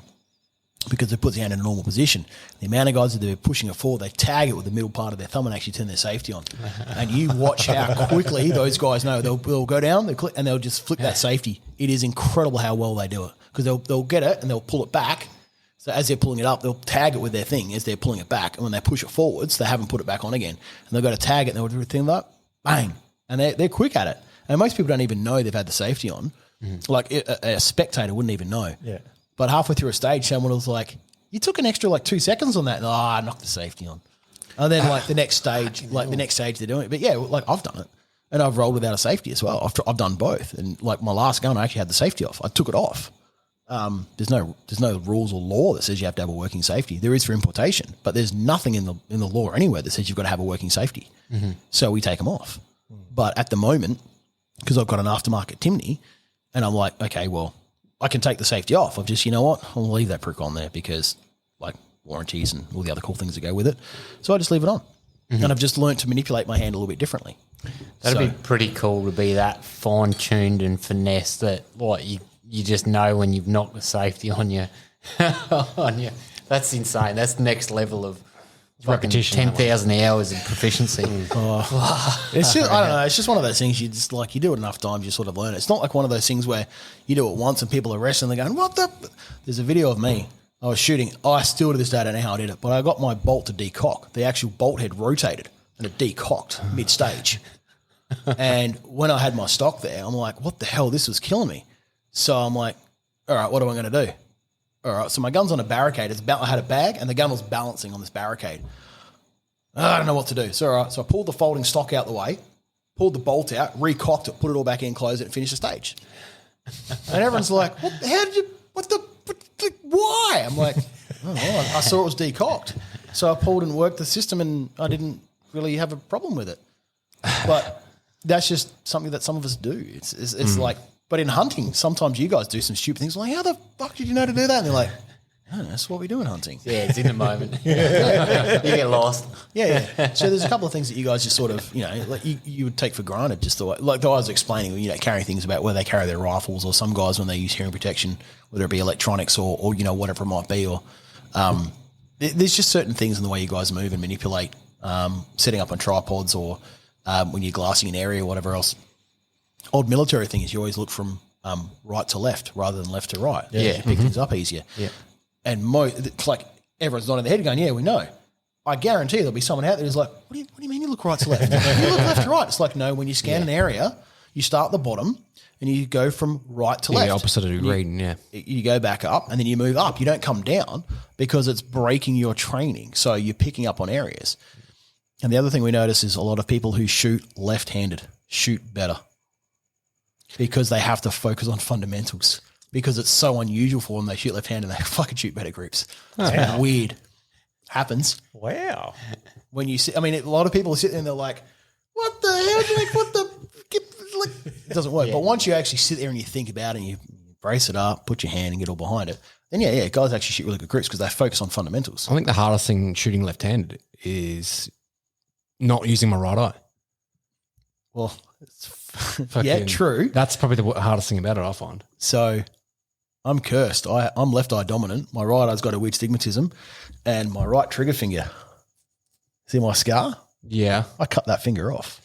because it puts the hand in a normal position. The amount of guys that are pushing it forward, they tag it with the middle part of their thumb and actually turn their safety on. And you watch how quickly those guys know. They'll go down, they'll click, and they'll just flick that safety. It is incredible how well they do it because they'll get it and they'll pull it back. So as they're pulling it up, they'll tag it with their thing as they're pulling it back. And when they push it forwards, they haven't put it back on again. And they'll go to tag it and they'll do a thing like, bang. And they're quick at it. And most people don't even know they've had the safety on. Mm-hmm. Like a spectator wouldn't even know. Yeah. But halfway through a stage, someone was like, you took an extra 2 seconds on that. And, I knocked the safety on. And then the next stage, they're doing it. But yeah, I've done it. And I've rolled without a safety as well. I've done both. And my last gun, I actually had the safety off. I took it off. There's no rules or law that says you have to have a working safety. There is for importation, but there's nothing in the law anywhere that says you've got to have a working safety. Mm-hmm. So we take them off. But at the moment, because I've got an aftermarket Timney, and I'm like, okay, well, I can take the safety off. I've just, you know what? I'll leave that prick on there because warranties and all the other cool things that go with it. So I just leave it on. Mm-hmm. And I've just learned to manipulate my hand a little bit differently. That'd be pretty cool to be that fine-tuned and finesse that you just know when you've knocked the safety on you. That's insane. That's the next level of repetition. 10,000 hours of proficiency. It's just, I don't know. It's just one of those things you just you do it enough times, you sort of learn it. It's not like one of those things where you do it once and people are wrestling. They're going, what the? There's a video of me. I was shooting. I still to this day don't know how I did it, but I got my bolt to decock. The actual bolt head rotated and it decocked mid-stage. And when I had my stock there, I'm like, what the hell? This was killing me. So I'm like, all right, what am I going to do? All right, so my gun's on a barricade. I had a bag and the gun was balancing on this barricade. I don't know what to do. So, all right, so I pulled the folding stock out the way, pulled the bolt out, recocked it, put it all back in, closed it, and finished the stage. And everyone's like, why? I'm like, I saw it was decocked. So I pulled and worked the system and I didn't really have a problem with it. But that's just something that some of us do. It's like, but in hunting, sometimes you guys do some stupid things like, how the fuck did you know to do that? And they're like, oh, that's what we do in hunting. Yeah, it's in the moment. You get lost. Yeah. So there's a couple of things that you guys just sort of, you would take for granted. Just the way I was explaining, carrying things about where they carry their rifles, or some guys when they use hearing protection, whether it be electronics or whatever it might be, or there's just certain things in the way you guys move and manipulate, setting up on tripods or when you're glassing an area or whatever else. Old military thing is you always look from right to left rather than left to right. Yeah. To pick things up easier. Yeah. And it's like everyone's nodding their head going, yeah, we know. I guarantee there'll be someone out there who's like, what do you mean you look right to left? You look left to right. It's like, no, when you scan an area, you start at the bottom and you go from right to left. The opposite of reading, yeah. You go back up and then you move up. You don't come down because it's breaking your training. So you're picking up on areas. And the other thing we notice is a lot of people who shoot left-handed shoot better because they have to focus on fundamentals. because it's so unusual for them. They shoot left-handed and they fucking shoot better grips. It's weird. Happens. Wow. When you see, I mean, a lot of people sit there and they're like, what the hell? Like, what the? Like, it doesn't work. But once you actually sit there and you think about it and you brace it up, put your hand and get all behind it, then guys actually shoot really good grips because they focus on fundamentals. I think the hardest thing shooting left-handed is not using my right eye. Well, yeah, true. That's probably the hardest thing about it, I find. So I'm cursed. I'm left eye dominant. My right eye's got a weird stigmatism and my right trigger finger. See my scar? Yeah. I cut that finger off.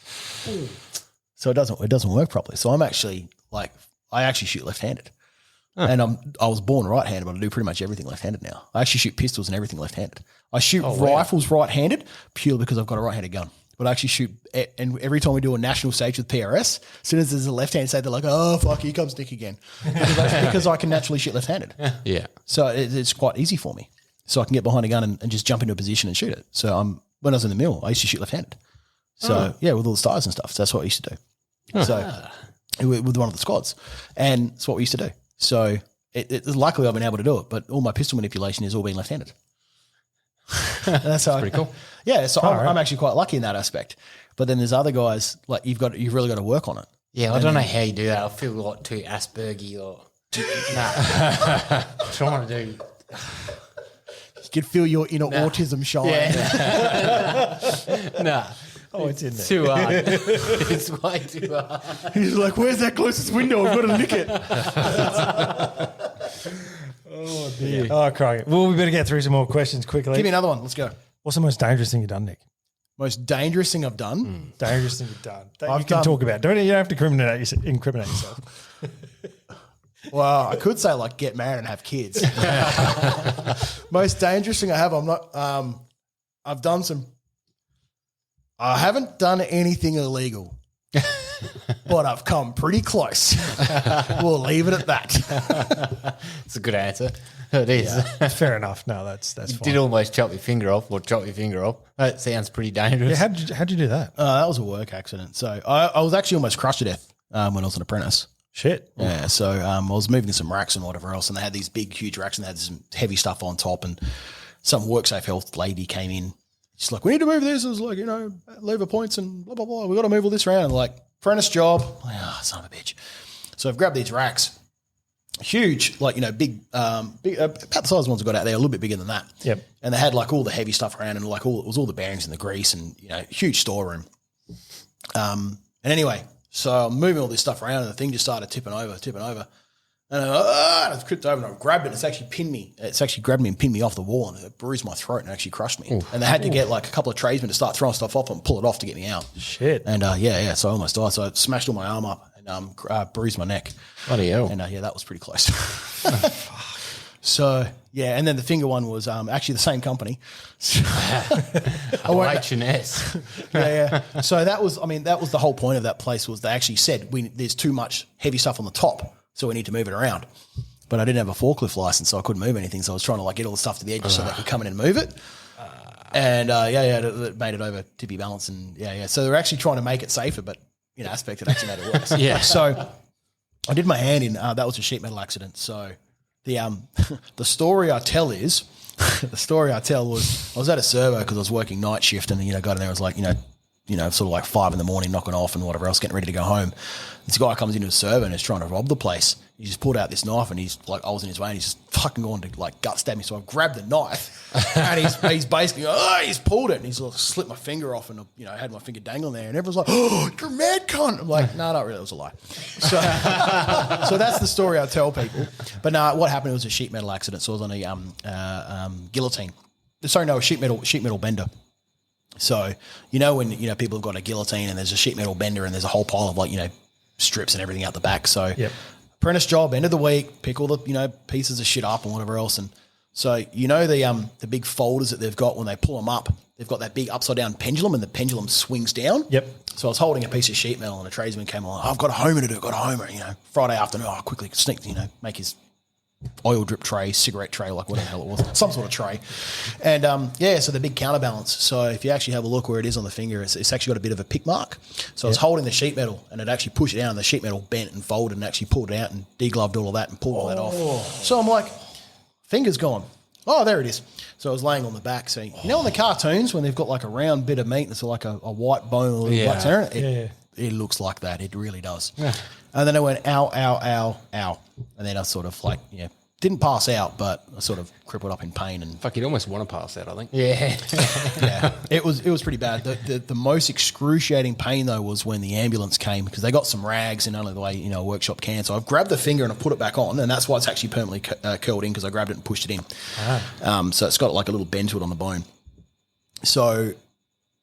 So it doesn't work properly. So I'm actually I actually shoot left-handed. And I was born right-handed, but I do pretty much everything left-handed now. I actually shoot pistols and everything left-handed. I shoot rifles right-handed purely because I've got a right-handed gun. But I actually shoot, and every time we do a national stage with PRS, as soon as there's a left-hand side, they're like, oh, fuck, here comes Nick again. Because I can naturally shoot left-handed. Yeah. So it's quite easy for me. So I can get behind a gun and just jump into a position and shoot it. So when I was in the mill, I used to shoot left-handed. So with all the stars and stuff. So that's what I used to do. So with one of the squads. And it's what we used to do. So luckily I've been able to do it, but all my pistol manipulation is all being left-handed. That's pretty cool. Yeah, so I'm actually quite lucky in that aspect. But then there's other guys like you've really got to work on it. Yeah, I don't know how you do that. I feel like too Aspergy or nah. Trying to do. You can feel your inner autism shine. Yeah. Nah. Oh, it's in there. Too hard. It's way too hard. He's like, "Where's that closest window? I've got to nick it." Oh, dear. Oh, crying. Well, we better get through some more questions quickly. Give me another one. Let's go. What's the most dangerous thing you've done, Nick? Most dangerous thing I've done? Dangerous thing you've done. That I've you can done- talk about. You don't have to incriminate yourself. Well, I could say like get married and have kids. Most dangerous thing I have, I've done some. I haven't done anything illegal, but I've come pretty close. We'll leave it at that. It's a good answer. It is. Fair enough. No, that's fine. Did almost chop your finger off or chop your finger off. That sounds pretty dangerous. Yeah, how'd you do that? That was a work accident. So I was actually almost crushed to death when I was an apprentice. Shit. Yeah, so I was moving some racks and whatever else, and they had these big, huge racks, and they had some heavy stuff on top, and some WorkSafe Health lady came in. She's like, we need to move this. It was like, lever points and blah, blah, blah. We got to move all this around. And like, apprentice job. Oh, son of a bitch. So I've grabbed these racks. Huge, like, big, about the size ones I got out there, a little bit bigger than that. Yep. And they had like all the heavy stuff around and like it was all the bearings and the grease and, huge storeroom. And anyway, so I'm moving all this stuff around and the thing just started tipping over. And I tripped over and I grabbed it. It's actually pinned me. It's actually grabbed me and pinned me off the wall and it bruised my throat and actually crushed me. Ooh. And they had to get like a couple of tradesmen to start throwing stuff off and pull it off to get me out. Shit. And so I almost died. So I smashed all my arm up and bruised my neck. Bloody hell. And that was pretty close. So yeah, and then the finger one was actually the same company. H&S. Yeah. So that was the whole point of that place was they actually said there's too much heavy stuff on the top. So we need to move it around. But I didn't have a forklift license, so I couldn't move anything. So I was trying to like get all the stuff to the edges so they could come in and move it. And it made it over tippy balance. And so they're actually trying to make it safer, but aspect it actually made it worse. Yeah. So I did my hand in, that was a sheet metal accident. So the story I tell was I was at a servo because I was working night shift and got in there, I was like, sort of like 5 a.m, knocking off and whatever else, getting ready to go home. This guy comes into a servo and is trying to rob the place. He just pulled out this knife and he's like, I was in his way and he's just fucking going to like gut stab me. So I grabbed the knife and he's basically, he's pulled it and he's like slipped my finger off and, I had my finger dangling there and everyone's like, oh, you're a mad cunt. I'm like, no, not really. It was a lie. So that's the story I tell people. But no, what happened, it was a sheet metal accident. So I was on a guillotine. Sorry, no, a sheet metal bender. So, when, people have got a guillotine and there's a sheet metal bender and there's a whole pile of like, strips and everything out the back. So apprentice job, end of the week, pick all the, pieces of shit up and whatever else. And so, the big folders that they've got when they pull them up, they've got that big upside down pendulum and the pendulum swings down. Yep. So I was holding a piece of sheet metal and a tradesman came along. I've got a homer to do. Friday afternoon, quickly sneak, make his oil drip tray, cigarette tray, like whatever the hell it was, some sort of tray. And so the big counterbalance. So if you actually have a look where it is on the finger, it's actually got a bit of a pick mark. So I was holding the sheet metal and it actually pushed it down and the sheet metal bent and folded and actually pulled it out and degloved all of that and pulled all that off. So I'm like, finger's gone. Oh, there it is. So I was laying on the back. So, in the cartoons when they've got like a round bit of meat and it's like a white bone or a little black center in it, it looks like that. It really does. Yeah. And then I went, ow, ow, ow, ow. And then I sort of like, didn't pass out, but I sort of crippled up in pain. And Fuck, you'd almost want to pass out, I think. Yeah. yeah, it was pretty bad. The most excruciating pain though was when the ambulance came because they got some rags and only the way a workshop can. So I've grabbed the finger and I put it back on, and that's why it's actually permanently curled in because I grabbed it and pushed it in. So it's got like a little bend to it on the bone. So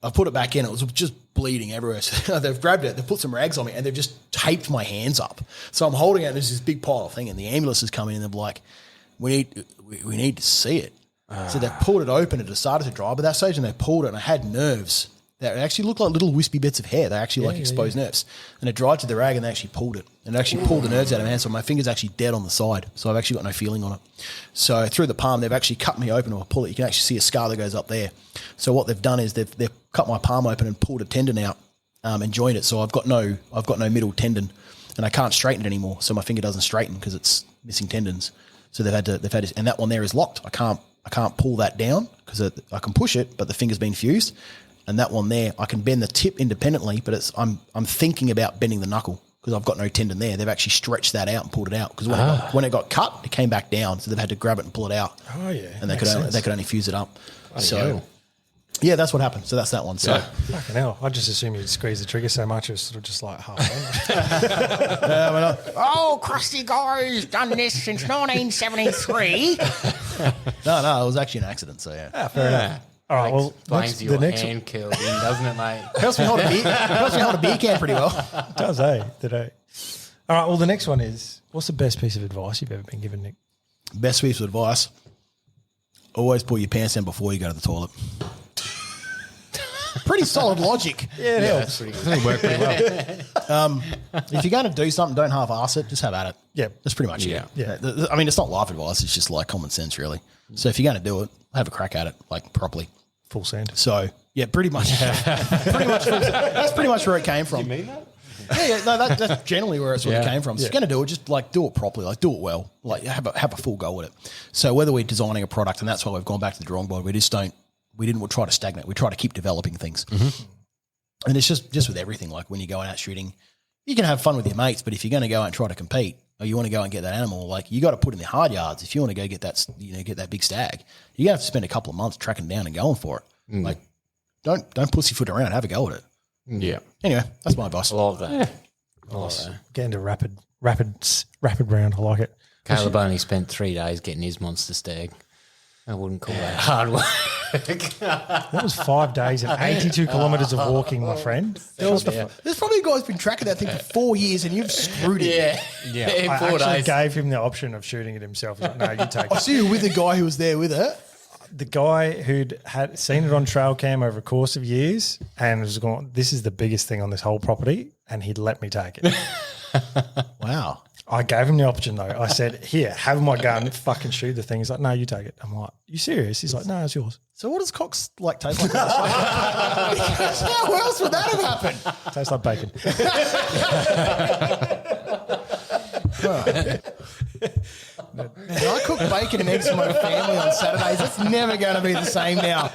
I put it back in. It was just bleeding everywhere. So they've grabbed it, they've put some rags on me, and they've just taped my hands up. So I'm holding it, and there's this big pile of thing, and the ambulance is coming in, and they're like, we need to see it. So they've pulled it open, and it started to dry, but that stage, and they pulled it, and I had nerves that actually looked like little wispy bits of hair. They're actually like exposed nerves. And it dried to the rag, and they actually pulled it. And it actually pulled the nerves out of my hand, so my finger's actually dead on the side. So I've actually got no feeling on it. So through the palm, they've actually cut me open, or pull it. You can actually see a scar that goes up there. So what they've done is they've cut my palm open and pulled a tendon out and joined it. So I've got no middle tendon, and I can't straighten it anymore. So my finger doesn't straighten because it's missing tendons. So they've had to, and that one there is locked. I can't pull that down because I can push it, but the finger's been fused. And that one there, I can bend the tip independently, but I'm thinking about bending the knuckle because I've got no tendon there. They've actually stretched that out and pulled it out because when it got cut, it came back down. So they've had to grab it and pull it out. Oh yeah, and they could only fuse it up. Yeah, that's what happened. So that's that one. So fucking hell, I just assume you'd squeeze the trigger so much it was sort of just like half. Oh, crusty guys, done this since 1973. No, it was actually an accident. So yeah, fair enough. All right, well, Explains the your next hand killed in, doesn't it, mate? helps me hold a beer can pretty well. It does, today. All right, well, the next one is, what's the best piece of advice you've ever been given, Nick? Best piece of advice: always pull your pants down before you go to the toilet. Pretty solid logic. Yeah, it helps. It worked pretty well. If you're going to do something, don't half-ass it. Just have at it. Yeah. That's pretty much Yeah. it. I mean, it's not life advice. It's just like common sense, really. So if you're going to do it, have a crack at it, like properly. Full send. So, yeah, pretty much. That's pretty much where it came from. You mean that? Yeah, no, that's generally where it came from. So if you're going to do it, just like do it properly, like do it well, like have a full go at it. So whether we're designing a product, and that's why we've gone back to the drawing board, we didn't try to stagnate. We try to keep developing things. Mm-hmm. And it's just with everything. Like when you're going out shooting, you can have fun with your mates, but if you're going to go out and try to compete, or you want to go and get that animal, like you got to put in the hard yards. If you want to go get that, get that big stag, you're going to have to spend a couple of months tracking down and going for it. Mm. Like don't pussyfoot around, have a go at it. Yeah. Anyway, that's my advice. I love that. Yeah. Nice. Get into rapid round. I like it. Caleb only spent 3 days getting his monster stag. I wouldn't call that hard work. That was 5 days and 82 kilometres of walking, my friend. There's probably a guy who's been tracking that thing for 4 years and you've screwed him. Yeah. I In 4 actually days. gave him the option of shooting it himself. He's like, no, you take I it. see you with the guy who was there with it. The guy who'd had seen it on trail cam over a course of years and was going, this is the biggest thing on this whole property, and he'd let me take it. Wow. I gave him the option though. I said, here, have my gun, fucking shoot the thing. He's like, no, you take it. I'm like, you serious? He's like, no, it's yours. So what does Cox like taste like? How else would that have happened? Tastes like bacon. Man, I cook bacon and eggs for my family on Saturdays. It's never going to be the same now.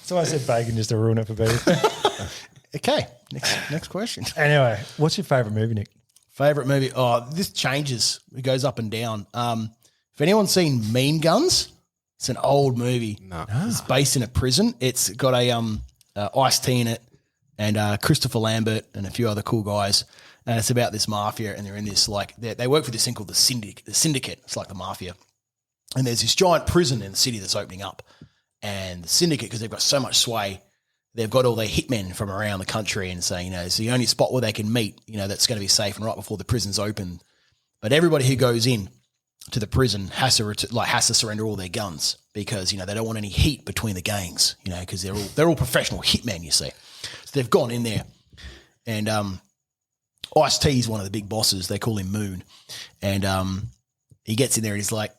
So I said bacon just to ruin it for people. Okay, next question. Anyway, what's your favourite movie, Nick? Favourite movie? Oh, this changes. It goes up and down. If anyone's seen Mean Guns, it's an old movie. No. It's based in a prison. It's got a Ice-T in it and Christopher Lambert and a few other cool guys. And it's about this mafia, and they're in this they work for this thing called the Syndicate. It's like the mafia, and there's this giant prison in the city that's opening up, and the Syndicate, because they've got so much sway, they've got all their hitmen from around the country and saying, it's the only spot where they can meet, that's going to be safe and right before the prison's open. But everybody who goes in to the prison has to surrender all their guns because they don't want any heat between the gangs, because they're all professional hitmen, you see. So they've gone in there, and Ice-T is one of the big bosses. They call him Moon, and He gets in there and he's like,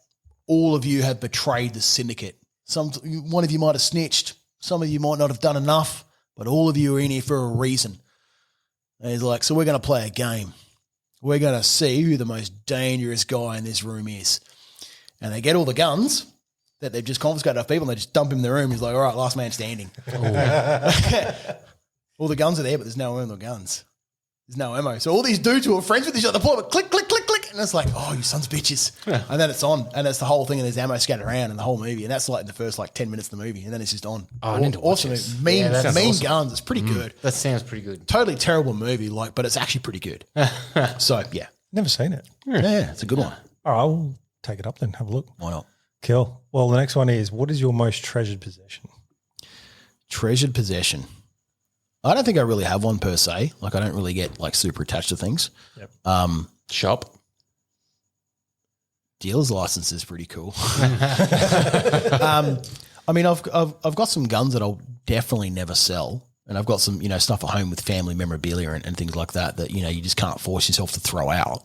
all of you have betrayed the syndicate. One of you might have snitched. Some of you might not have done enough, but all of you are in here for a reason. And he's like, so we're going to play a game. We're going to see who the most dangerous guy in this room is. And they get all the guns that they've just confiscated off people and they just dump him in the room. He's like, all right, last man standing. All the guns are there, but there's no ammo guns. There's no ammo. So all these dudes who are friends with each other, click, click, click, click. And it's like, oh, you sons of bitches. And then it's on. And that's the whole thing. And there's ammo scattered around in the whole movie. And that's like the first 10 minutes of the movie. And then it's just on. Oh, I need to watch this. Mean guns. It's pretty good. That sounds pretty good. Totally terrible movie, but it's actually pretty good. So, yeah. Never seen it. Yeah, it's a good one. All right, I'll take it up then. Have a look. Why not? Cool. Well, the next one is, what is your most treasured possession? Treasured possession. I don't think I really have one per se. I don't really get super attached to things. Yep. Shop. Dealer's license is pretty cool. I mean, I've got some guns that I'll definitely never sell, and I've got some stuff at home with family memorabilia and things like that you just can't force yourself to throw out.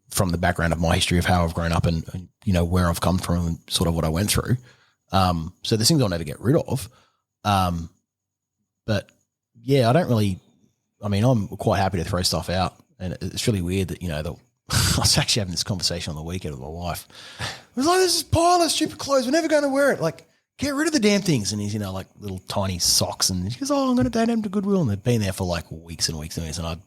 From the background of my history of how I've grown up and where I've come from and sort of what I went through. So there's things I'll never get rid of. But yeah, I don't really. I mean, I'm quite happy to throw stuff out, and it's really weird that I was actually having this conversation on the weekend with my wife. I was like, "This is pile of stupid clothes. We're never going to wear it. Get rid of the damn things." And he's little tiny socks, and she goes, "Oh, I'm going to donate them to Goodwill." And they've been there for weeks and weeks and weeks, and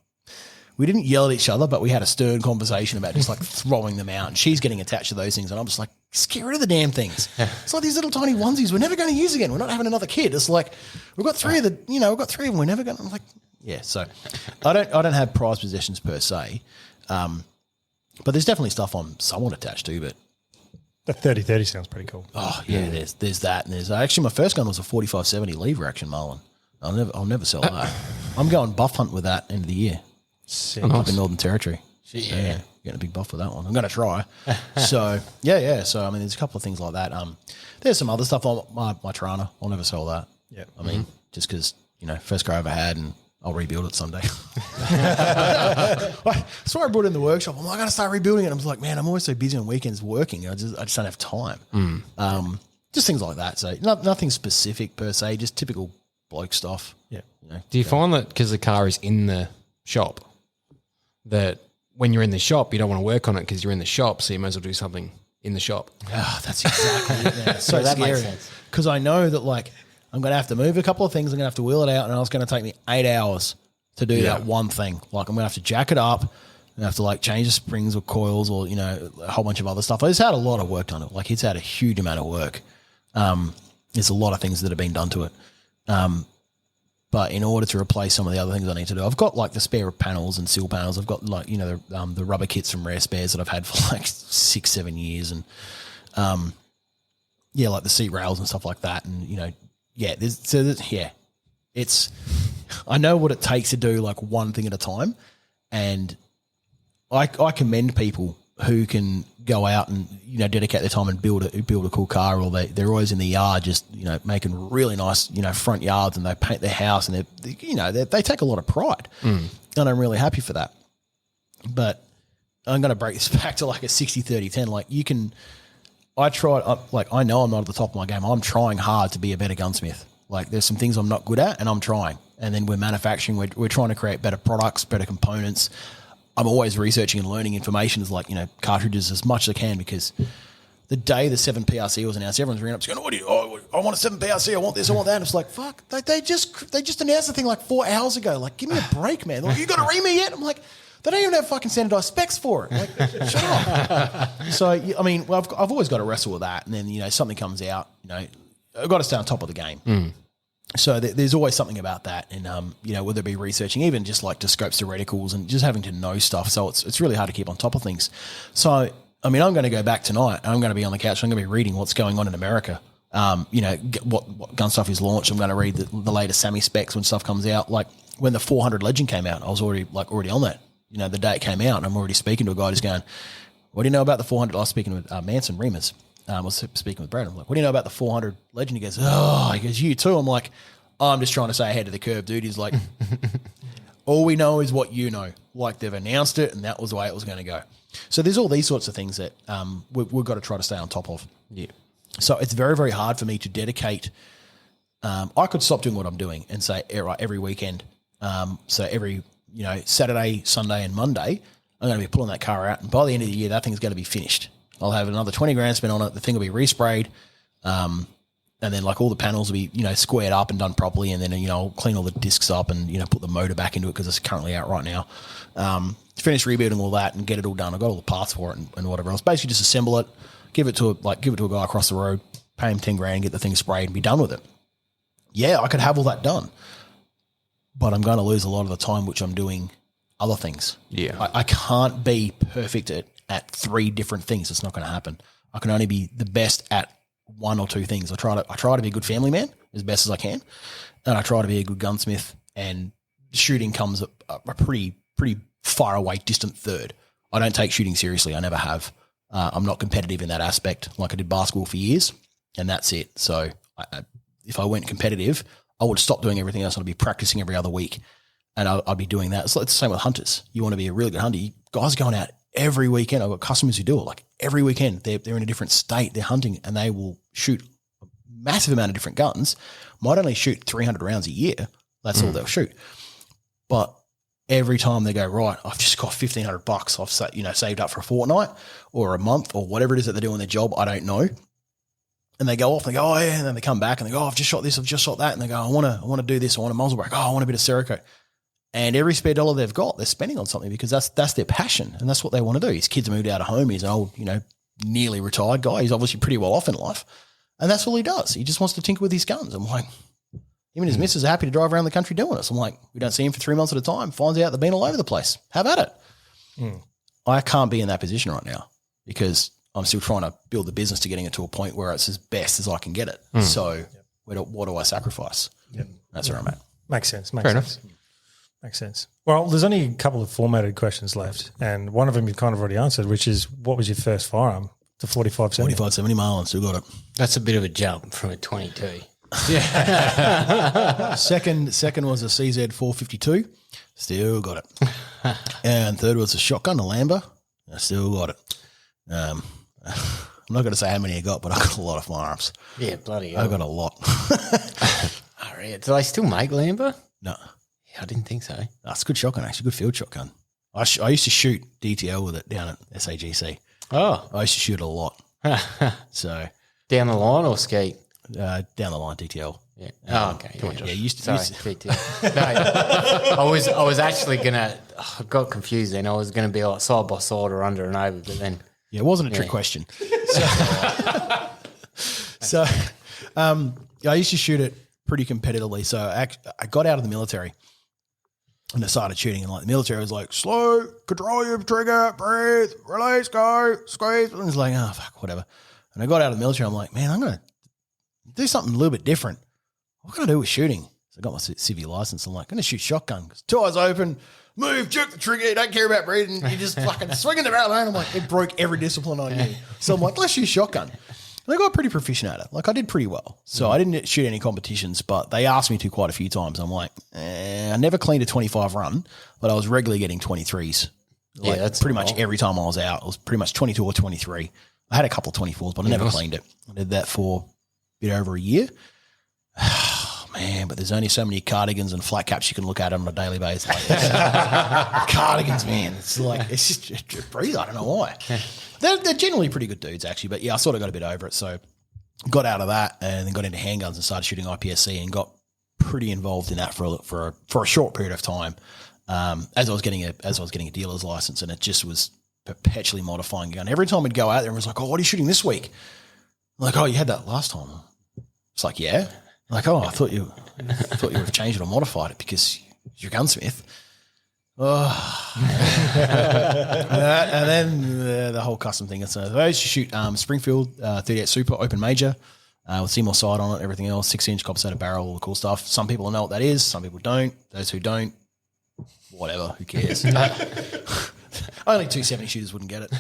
we didn't yell at each other, but we had a stern conversation about just throwing them out. And she's getting attached to those things, and I'm just like, just get rid of the damn things. It's like these little tiny onesies we're never going to use again. We're not having another kid. It's like we've got three of them. We're never going to. I'm like, yeah. So I don't have prized possessions per se, but there's definitely stuff I'm somewhat attached to. But The 30-30 sounds pretty cool. oh yeah, there's that, and there's actually my first gun was a 45-70 lever action Marlin. I'll never sell that. I'm going buff hunt with that end of the year. Up in Northern Territory. Yeah. Getting a big buff for that one. I'm going to try. So, yeah. So, I mean, there's a couple of things like that. There's some other stuff like my Trana. I'll never sell that. Yeah. I mean, just because, first car I ever had and I'll rebuild it someday. So I brought it in the workshop. I'm like, I got to start rebuilding it. I was like, man, I'm always so busy on weekends working. I just don't have time. Just things like that. So, nothing specific per se, just typical bloke stuff. Yeah. Do you find that because the car is in the shop, that when you're in the shop, you don't want to work on it because you're in the shop, so you might as well do something in the shop? Oh, that's exactly it. Man. It's so that makes scary. sense. Because I know that I'm going to have to move a couple of things. I'm going to have to wheel it out, and it's going to take me 8 hours to do that one thing. I'm going to have to jack it up and have to change the springs or coils or, a whole bunch of other stuff. It's had a lot of work done it. It's had a huge amount of work. There's a lot of things that have been done to it. But in order to replace some of the other things I need to do, I've got the spare panels and seal panels. I've got the rubber kits from Rare Spares that I've had for 6-7 years, and the seat rails and stuff like that. And it's I know what it takes to do one thing at a time, and I commend people who can go out and dedicate their time and build a cool car, or they're always in the yard just making really nice front yards, and they paint their house, and they take a lot of pride, and I'm really happy for that. But I'm going to break this back to a 60-30-10. I know I'm not at the top of my game. I'm trying hard to be a better gunsmith. There's some things I'm not good at, and I'm trying. And then we're manufacturing. We're trying to create better products, better components. I'm always researching and learning information as cartridges as much as I can, because the day the 7 PRC was announced, everyone's ringing up going, I want a 7 PRC, I want this, I want that. And it's like, fuck, they just announced the thing 4 hours ago. Give me a break, man. You got a REMA yet? I'm like, they don't even have fucking standardized specs for it. Shut up. So, I mean, I've always got to wrestle with that. And then, something comes out, I've got to stay on top of the game. So there's always something about that, and whether it be researching, even just to scope theoreticals and just having to know stuff. So it's really hard to keep on top of things. So I mean, I'm going to go back tonight. I'm going to be on the couch. I'm going to be reading what's going on in America. What gun stuff is launched. I'm going to read the latest SAMI specs when stuff comes out. When the 400 Legend came out, I was already on that. The day it came out, and I'm already speaking to a guy who's going, "What do you know about the 400?" I was speaking with Manson Remus. I was speaking with Brad. I'm like, what do you know about the 400 Legend? He goes, you too. I'm like, I'm just trying to stay ahead of the curve, dude. He's like, all we know is what you know. They've announced it, and that was the way it was going to go. So there's all these sorts of things that we've got to try to stay on top of. Yeah. So it's very, very hard for me to dedicate. I could stop doing what I'm doing and say, right, every weekend. So every, Saturday, Sunday and Monday, I'm going to be pulling that car out. And by the end of the year, that thing's going to be finished. I'll have another 20 grand spent on it. The thing will be resprayed. And then like all the panels will be, squared up and done properly. And then, I'll clean all the discs up and, put the motor back into it because it's currently out right now. Finish rebuilding all that and get it all done. I've got all the parts for it and whatever else. Basically just assemble it, give it to a guy across the road, pay him 10 grand, get the thing sprayed and be done with it. Yeah, I could have all that done, but I'm going to lose a lot of the time, which I'm doing other things. Yeah. I can't be perfect at 3 different things. It's not going to happen. I can only be the best at 1 or 2 things. I try to be a good family man as best as I can. And I try to be a good gunsmith, and shooting comes a pretty far away, distant third. I don't take shooting seriously. I never have. I'm not competitive in that aspect. Like I did basketball for years and that's it. So if I went competitive, I would stop doing everything else. I'd be practicing every other week and I'd be doing that. It's the same with hunters. You want to be a really good hunter. Guys are going out every weekend. I've got customers who do it like every weekend. They're in a different state. They're hunting and they will shoot a massive amount of different guns. Might only shoot 300 rounds a year. That's all they'll shoot. But every time they go, right, I've just got $1,500. I've saved up for a fortnight or a month or whatever it is that they're doing their job. I don't know. And they go off and they go, oh yeah. And then they come back and they go, oh, I've just shot this. I've just shot that. And they go, I want to do this. I want a muzzle brake. Oh, I want a bit of Cerakote. And every spare dollar they've got, they're spending on something because that's their passion. And that's what they want to do. His kids moved out of home. He's an old, nearly retired guy. He's obviously pretty well off in life. And that's all he does. He just wants to tinker with his guns. I'm like, him and his missus are happy to drive around the country doing it. So I'm like, we don't see him for 3 months at a time. Finds out they've been all over the place. Have at it. I can't be in that position right now because I'm still trying to build the business to getting it to a point where it's as best as I can get it. So what do I sacrifice? Yep. That's where I'm at. Makes sense. Fair enough. Makes sense. Well, there's only a couple of formatted questions left, and one of them you've kind of already answered, which is what was your first firearm? The 45-70. 45-70 Marlin, still got it. That's a bit of a jump from a 22. Second was a CZ 452, still got it. And third was a shotgun, a Lamba, I still got it. I'm not going to say how many I got, but I got a lot of firearms. Yeah, bloody hell. I got a lot. Oh, yeah. Do they still make Lamba? No, Yeah, I didn't think so. that's a good shotgun, actually, good field shotgun. I used to shoot DTL with it down at SAGC. Oh. I used to shoot a lot. So Down the line or skeet? down the line DTL. Yeah. Oh, okay. Yeah, used to. Sorry, skeet no, I was actually gonna. I got confused then. I was gonna be like side by side or under and over, but then Yeah, it wasn't a trick question. So, I used to shoot it pretty competitively. So I got out of the military and I started shooting. And like the military was like, slow, control your trigger, breathe, release, go, squeeze. And it's like, oh, fuck, whatever. And I got out of the military. I'm like, man, I'm going to do something a little bit different. What can I do with shooting? So I got my civvy license. I'm like, I'm going to shoot shotgun. 2 eyes open, move, jerk the trigger. You don't care about breathing. You just fucking swinging the barrel around. I'm like, it broke every discipline I knew. So I'm like, let's shoot shotgun. And I got pretty proficient at it. Like I did pretty well. So I didn't shoot any competitions, but they asked me to quite a few times. I'm like, I never cleaned a 25 run, but I was regularly getting 23s. Like that's pretty much every time I was out, it was pretty much 22 or 23. I had a couple of 24s, but I never cleaned it. I did that for a bit over a year. Oh, man, but there's only so many cardigans and flat caps you can look at on a daily basis. Like cardigans, man. It's like, it's just it breathes. I don't know why. They're generally pretty good dudes, actually. But yeah, I sort of got a bit over it. So got out of that and then got into handguns and started shooting IPSC and got pretty involved in that for a short period of time. As I was getting a dealer's license, and it just was perpetually modifying a gun. Every time we'd go out there and was like, oh, what are you shooting this week? I'm like, oh, you had that last time. It's like, yeah. I'm like, oh, I thought you would have changed it or modified it because you're a gunsmith. Oh. And then the whole custom thing. So I used to shoot Springfield 38 Super Open Major with Seymour sight on it, everything else, 6-inch compensated barrel, all the cool stuff. Some people know what that is. Some people don't. Those who don't, whatever, who cares? Only 270 shooters wouldn't get it.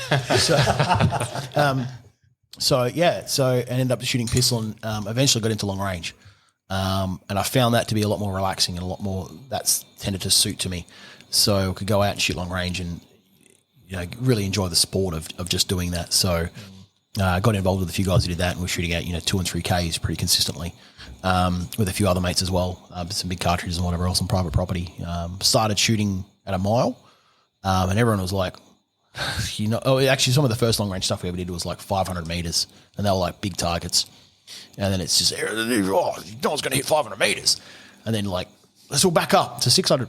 So I ended up shooting pistol and eventually got into long range. And I found that to be a lot more relaxing and a lot more that's tended to suit to me. So I could go out and shoot long range and really enjoy the sport of just doing that. So I got involved with a few guys who did that, and we're shooting out 2 and 3 Ks pretty consistently with a few other mates as well, some big cartridges and whatever else on private property. Started shooting at a mile, and everyone was like, actually some of the first long range stuff we ever did was like 500 meters, and they were like big targets. And then it's just, no one's going to hit 500 meters. And then like, let's all back up to 600.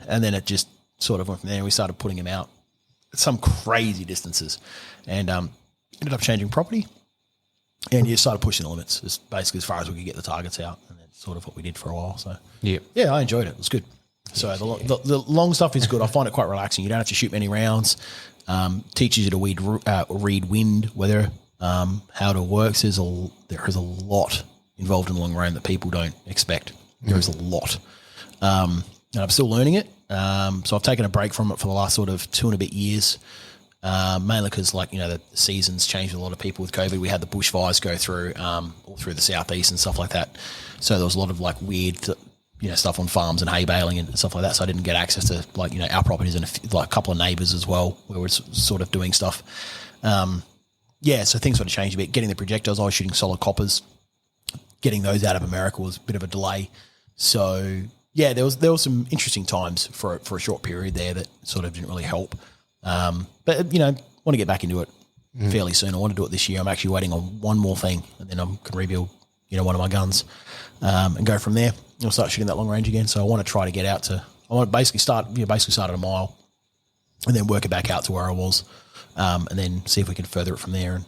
And then it just sort of went from there. We started putting them out at some crazy distances, and ended up changing property. And you started pushing the limits, just basically as far as we could get the targets out. And that's sort of what we did for a while. So yeah, I enjoyed it. It was good. So the long stuff is good. I find it quite relaxing. You don't have to shoot many rounds. Teaches you to read wind, weather, how it all works. There is a lot involved in long range that people don't expect. There is a lot. And I'm still learning it. So I've taken a break from it for the last sort of 2 and a bit years, mainly because the seasons changed with a lot of people with COVID. We had the bushfires go through all through the southeast and stuff like that. So there was a lot of weird stuff on farms and hay baling and stuff like that. So I didn't get access to our properties and a couple of neighbours as well, where we're sort of doing stuff. So things sort of changed a bit. Getting the projectiles, I was shooting solid coppers. Getting those out of America was a bit of a delay. So yeah, there was some interesting times for a short period there that sort of didn't really help. But want to get back into it fairly soon. I want to do it this year. I'm actually waiting on one more thing, and then I can rebuild one of my guns and go from there. I'll start shooting that long range again. So I want to try to get out to. I want to basically start at a mile, and then work it back out to where I was, and then see if we can further it from there. And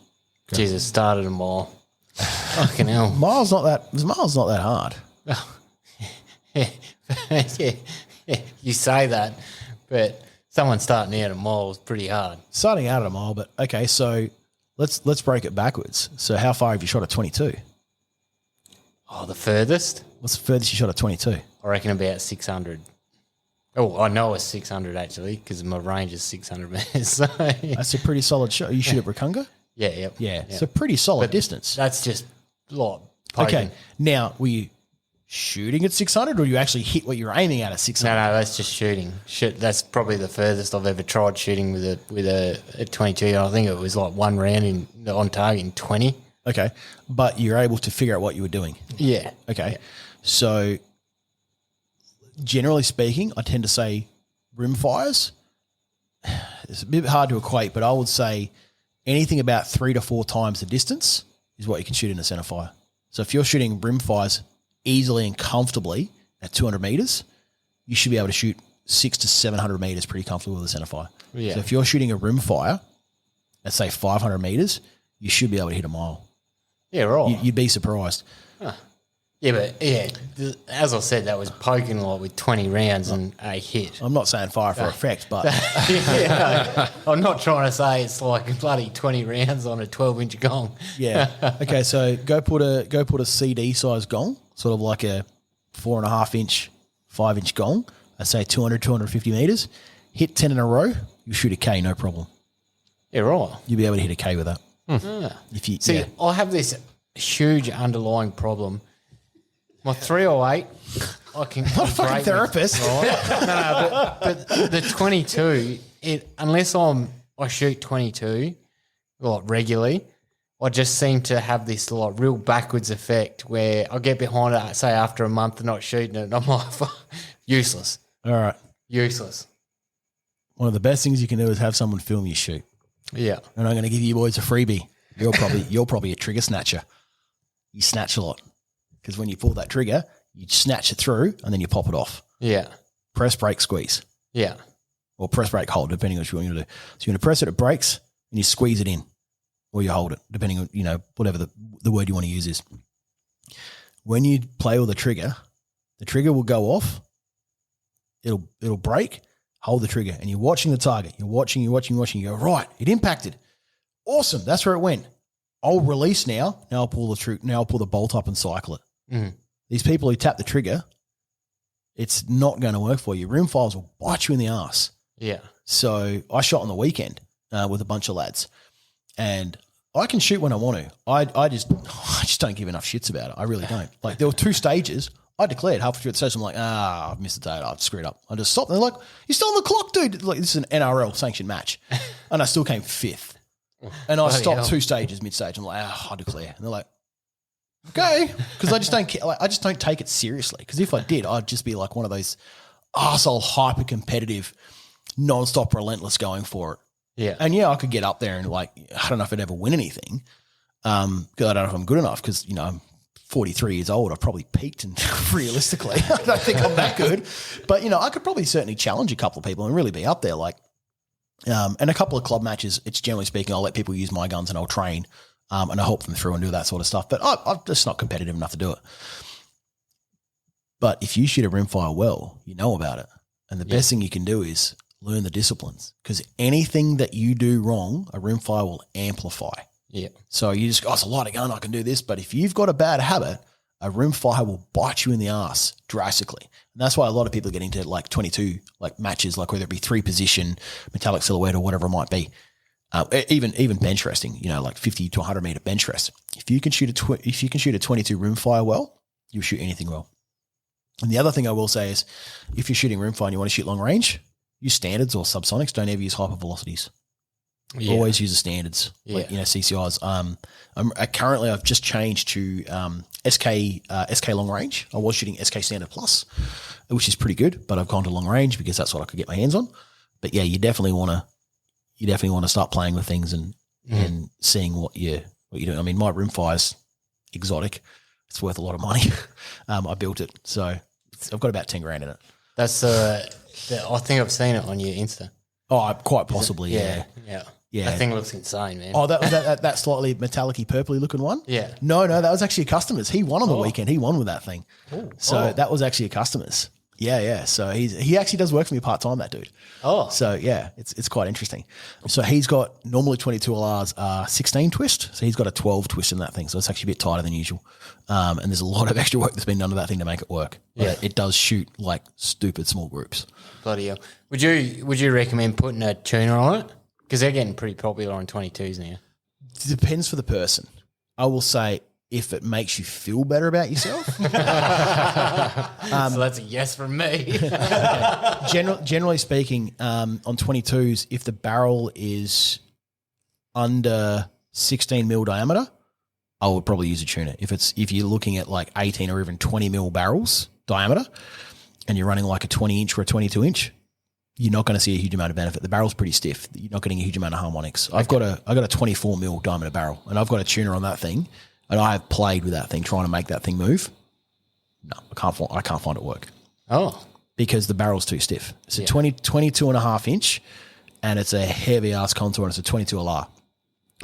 Jesus, started a mile. Fucking hell. Miles not that hard. Yeah, you say that, but someone starting out a mile is pretty hard. Starting out at a mile, but okay. So let's break it backwards. So how far have you shot at 22? Oh, the furthest? What's the furthest you shot at 22? I reckon about 600. Oh, I know it's 600 actually, because my range is 600 meters. So. That's a pretty solid shot. You shoot at Rukunga? Yeah, yep. Yeah, it's a pretty solid distance. That's just poking. Okay, now were you shooting at 600, or you actually hit what you're aiming at 600? No, that's just shooting. That's probably the furthest I've ever tried shooting with a 22. I think it was like one round on target in 20. Okay, but you're able to figure out what you were doing. Yeah. Okay, so generally speaking, I tend to say rim fires. It's a bit hard to equate, but I would say anything about 3 to 4 times the distance is what you can shoot in a center fire. So if you're shooting rim fires easily and comfortably at 200 meters, you should be able to shoot 600 to 700 meters pretty comfortably with a center fire. Yeah. So if you're shooting a rim fire at say 500 meters, you should be able to hit a mile. Yeah, right. You'd be surprised. Huh. Yeah, but as I said, that was poking with 20 rounds and a hit. I'm not saying fire for effect, but I'm not trying to say it's like bloody 20 rounds on a 12-inch gong. Yeah. Okay, so go put a CD size gong, sort of like a 4.5 inch, 5-inch gong. I say 200, 250 meters. Hit 10 in a row, you shoot a K, no problem. Yeah, right. You'll be able to hit a K with that. If you see, I have this huge underlying problem. My 308, I can. Not a fucking therapist. Right? but the 22, unless I shoot 22 regularly, I just seem to have this real backwards effect where I get behind it, say after a month of not shooting it, and I'm like, useless. All right. Useless. One of the best things you can do is have someone film you shoot. Yeah. And I'm going to give you boys a freebie. You're probably a trigger snatcher. You snatch a lot. Because when you pull that trigger, you snatch it through and then you pop it off. Yeah. Press, brake, squeeze. Yeah. Or press, brake, hold, depending on what you want to do. So you're going to press it, it breaks, and you squeeze it in. Or you hold it, depending on, whatever the word you want to use is. When you play with the trigger will go off. It'll break, hold the trigger, and you're watching the target. You're watching. You go, right, it impacted. Awesome, that's where it went. I'll release now. Now I'll pull the bolt up and cycle it. Mm. These people who tap the trigger, it's not going to work for you. Rim fires will bite you in the ass. Yeah. So I shot on the weekend with a bunch of lads, and I can shoot when I want to. I just don't give enough shits about it. I really don't. There were 2 stages. I declared halfway through the session, I'm like, I've missed the date. I've screwed up. I just stopped. And they're like, you're still on the clock, dude. Like, this is an NRL sanctioned match. And I still came 5th. And I stopped 2 stages mid-stage. I'm like, I declare. And they're like, okay. Because I just don't care. Like, I just don't take it seriously. Because if I did, I'd just be like one of those arsehole, hyper-competitive, non-stop relentless going for it. Yeah. And I could get up there and like, I don't know if I'd ever win anything. Because I don't know if I'm good enough because, I'm 43 years old. I've probably peaked and realistically, I don't think I'm that good. But, I could probably certainly challenge a couple of people and really be up there. Like, and a couple of club matches, it's generally speaking, I'll let people use my guns and I'll train and I help them through and do that sort of stuff. But I'm just not competitive enough to do it. But if you shoot a rimfire well, you know about it. And the best thing you can do is learn the disciplines because anything that you do wrong, a rimfire will amplify. Yeah. So you just go, it's a lighter gun, I can do this. But if you've got a bad habit, a rimfire will bite you in the ass drastically. And that's why a lot of people get into like 22 like matches, like whether it be 3-position, metallic silhouette or whatever it might be. Even bench resting, like 50 to 100 meter bench rest. If you can shoot a 22 rimfire well, you'll shoot anything well. And the other thing I will say is if you're shooting rimfire and you want to shoot long range, use standards or subsonics. Don't ever use hypervelocities. Yeah. Always use the standards, like, CCIs. Currently, I've just changed to SK long range. I was shooting SK standard plus, which is pretty good, but I've gone to long range because that's what I could get my hands on. But yeah, you definitely want to start playing with things and seeing what you're doing. I mean, my rimfire's exotic. It's worth a lot of money. I built it, so I've got about 10 grand in it. That's I think I've seen it on your Insta. Oh, quite possibly, yeah. That thing looks insane, man. Oh, that slightly metallic-y, purpley looking one? Yeah. No, that was actually a customer's. He won on the weekend. He won with that thing. That was actually a customer's. Yeah. So he actually does work for me part-time, that dude. Oh. So, yeah, it's quite interesting. So he's got normally 22 LRs 16 twist. So he's got a 12 twist in that thing. So it's actually a bit tighter than usual. And there's a lot of extra work that's been done to that thing to make it work. Yeah. But it does shoot like stupid small groups. Bloody hell. Would you recommend putting a tuner on it? Because they're getting pretty popular on 22s now. It depends for the person. I will say if it makes you feel better about yourself. So that's a yes from me. Generally speaking, on 22s, if the barrel is under 16 mil diameter, I would probably use a tuner. If you're looking at like 18 or even 20 mil barrels diameter and you're running like a 20 inch or a 22 inch, you're not going to see a huge amount of benefit. The barrel's pretty stiff. You're not getting a huge amount of harmonics. I've got a 24 mil diameter barrel and I've got a tuner on that thing and I have played with that thing trying to make that thing move. No, I can't find it work. Oh. Because the barrel's too stiff. It's a 22 and a half inch and it's a heavy ass contour and it's a 22 LR.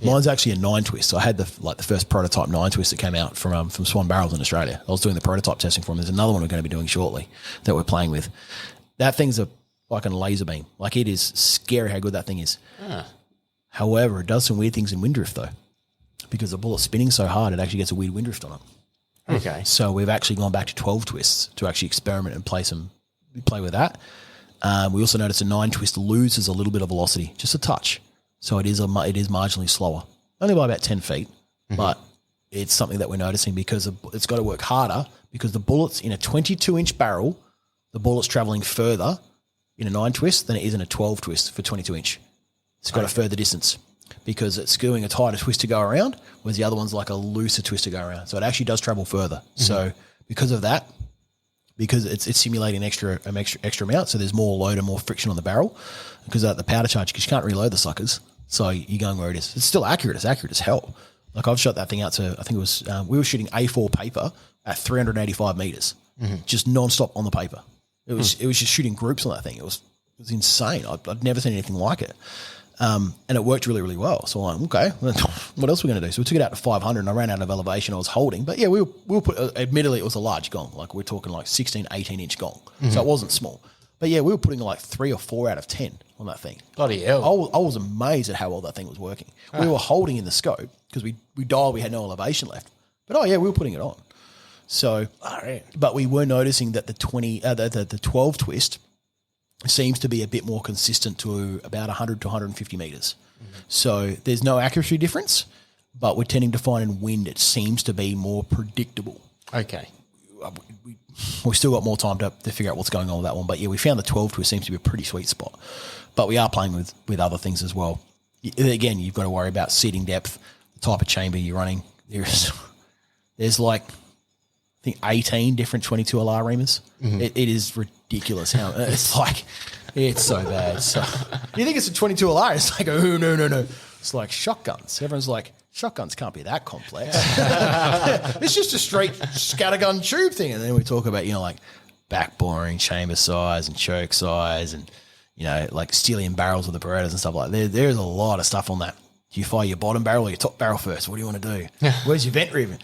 Yeah. Mine's actually a 9 twist. So I had the first prototype 9 twist that came out from Swan Barrels in Australia. I was doing the prototype testing for them. There's another one we're going to be doing shortly that we're playing with. That thing's a fucking laser beam. Like it is scary how good that thing is. However, it does some weird things in wind drift though. Because the bullet's spinning so hard, it actually gets a weird wind drift on it. Okay. So we've actually gone back to 12 twists to actually experiment and play with that. We also noticed a 9 twist loses a little bit of velocity, just a touch. So it is marginally slower, only by about 10 feet. But it's something that we're noticing because it's got to work harder because the bullet's in a 22-inch barrel, the bullet's traveling further in a 9 twist than it is in a 12 twist for 22-inch. It's got a further distance because it's skewing a tighter twist to go around, whereas the other one's like a looser twist to go around. So it actually does travel further. So because of that, because it's simulating an extra amount, so there's more load and more friction on the barrel because of the powder charge, because you can't reload the suckers. So you're going where it is. It's still accurate. It's accurate as hell. Like I've shot that thing out to, I think it was, we were shooting A4 paper at 385 meters, just nonstop on the paper. It was just shooting groups on that thing. It was insane. I'd never seen anything like it. And it worked really, really well. So I'm like, okay, what else are we going to do? So we took it out to 500 and I ran out of elevation I was holding. But yeah, we'll put, admittedly, it was a large gong. Like we're talking like 16, 18 inch gong. So it wasn't small. But yeah, we were putting like 3 or 4 out of 10 on that thing. Bloody hell. I was amazed at how well that thing was working. We were holding in the scope because we dialed, we had no elevation left. But we were putting it on. So, but we were noticing that the 12 twist seems to be a bit more consistent to about 100 to 150 meters. So there's no accuracy difference, but we're tending to find in wind it seems to be more predictable. Okay. we've still got more time to figure out what's going on with that one. But yeah, we found the 12 twist seems to be a pretty sweet spot. But we are playing with other things as well. Again, you've got to worry about seating depth, the type of chamber you're running. There's like, I think 18 different 22 LR reamers. It is ridiculous how it's like, it's so bad. So you think it's a 22 LR? It's like, oh no. It's like shotguns. Everyone's like, shotguns can't be that complex. It's just a straight scattergun tube thing. And then we talk about, like back boring, chamber size and choke size and, like Stelium barrels with the Berettas and stuff like that. There's a lot of stuff on that. Do you fire your bottom barrel or your top barrel first? What do you want to do? Where's your vent ribbon?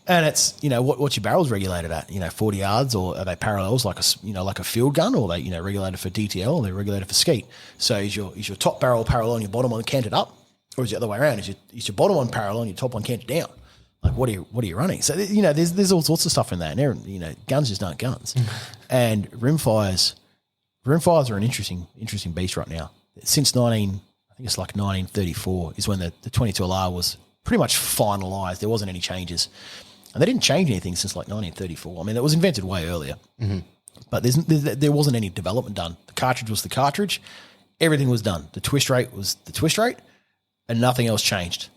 And it's, what's your barrels regulated at? 40 yards, or are they parallels like a field gun, or are they, regulated for DTL, or they're regulated for skeet? So is your top barrel parallel and your bottom one canted up? Or is it the other way around? Is your bottom one parallel and your top one canted down? Like, what are you running? So, there's all sorts of stuff in that. And guns just aren't guns. And rimfires are an interesting beast right now. Since 1934 is when the 22 LR was pretty much finalised. There wasn't any changes. And they didn't change anything since like 1934. I mean, it was invented way earlier. But there wasn't any development done. The cartridge was the cartridge. Everything was done. The twist rate was the twist rate. And nothing else changed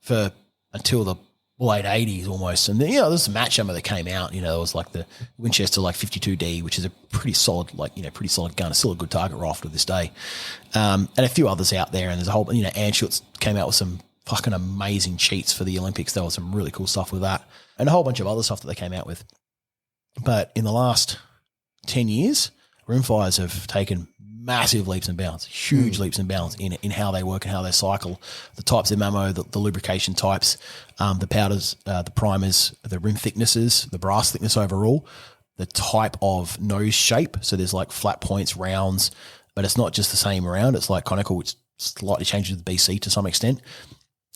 until the late 80s almost. And then, there's a match hammer that came out. It was like the Winchester like 52D, which is a pretty solid, pretty solid gun. It's still a good target rifle to this day. And a few others out there. And there's a whole, Anschutz came out with some fucking amazing cheats for the Olympics. There was some really cool stuff with that. And a whole bunch of other stuff that they came out with. But in the last 10 years, rimfires have taken massive leaps and bounds, huge leaps and bounds in how they work and how they cycle, the types of ammo, the lubrication types, the powders, the primers, the rim thicknesses, the brass thickness overall, the type of nose shape. So there's like flat points, rounds, but it's not just the same round. It's like conical, which slightly changes with BC to some extent.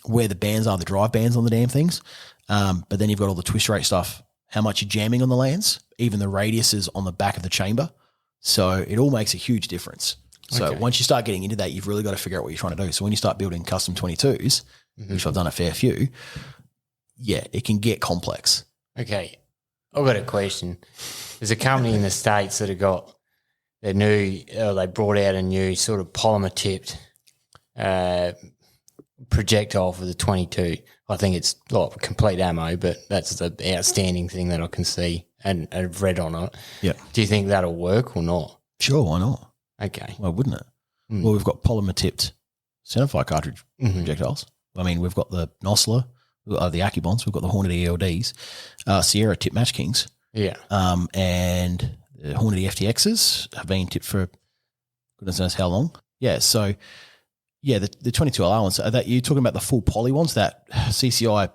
Where the bands are, the drive bands on the damn things. But then you've got all the twist rate stuff, how much you're jamming on the lands, even the radiuses on the back of the chamber. So it all makes a huge difference. So once you start getting into that, you've really got to figure out what you're trying to do. So when you start building custom 22s, which I've done a fair few, it can get complex. Okay. I've got a question. There's a company in the States that have got their new, they brought out a new sort of polymer tipped projectile for the 22. I think it's like complete ammo, but that's the outstanding thing that I can see and I've read on it. Yeah. Do you think that'll work or not? Sure, why not? Okay. Why wouldn't it? Well, we've got polymer tipped centerfire cartridge projectiles. I mean, we've got the Nosler, the Akibons, we've got the Hornady ELDs, Sierra tip Match Kings. Yeah. And the Hornady FTXs have been tipped for goodness knows how long. Yeah, so the 22 LR ones, that you're talking about the full poly ones, that CCI,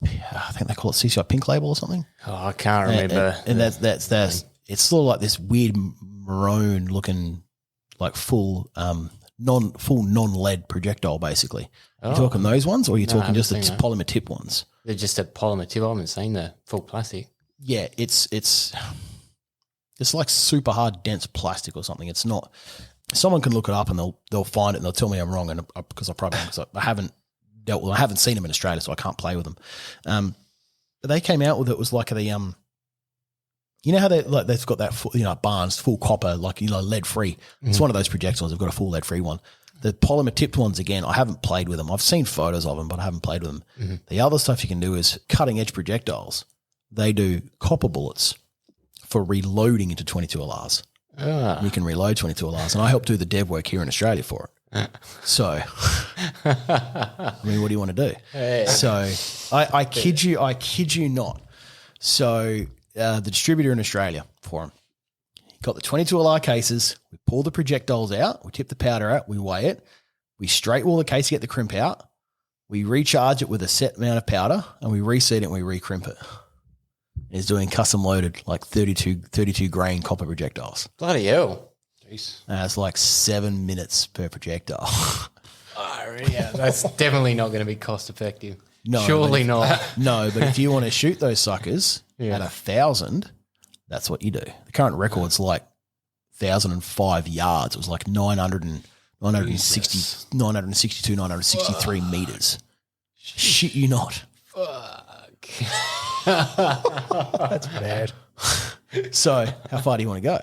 I think they call it CCI pink label or something. Oh, I can't remember. And that's it's sort of like this weird maroon looking, like full non-lead projectile, basically. You talking those ones, or are you talking just the polymer tip ones? They're just a polymer tip. I haven't seen the full plastic. Yeah, it's like super hard, dense plastic or something. It's not. Someone can look it up and they'll find it and they'll tell me I'm wrong, and because I haven't dealt with them. I haven't seen them in Australia, so I can't play with them. But they came out with it was like the how they've got that full, Barnes full copper, lead free. It's one of those projectiles. They've got a full lead free one. The polymer tipped ones, again, I haven't played with them. I've seen photos of them, but I haven't played with them. The other stuff you can do is cutting edge projectiles. They do copper bullets for reloading into 22 LRs. You can reload 22 LRs, and I help do the dev work here in Australia for it. So, I mean, what do you want to do? Yeah. So, I kid you not. So, the distributor in Australia for them got the 22 LR cases. We pull the projectiles out. We tip the powder out. We weigh it. We straight wall the case to get the crimp out. We recharge it with a set amount of powder, and we reseed it and we recrimp it. Is doing custom loaded like 32 grain copper projectiles. Bloody hell. Jeez. It's like 7 minutes per projectile. Oh, yeah, that's definitely not going to be cost effective. No, surely not. No, but if you want to shoot those suckers at 1,000, that's what you do. The current record's like 1,005 yards. It was like 962, 963 meters. Shit you not. Fuck. That's bad. So how far do you want to go?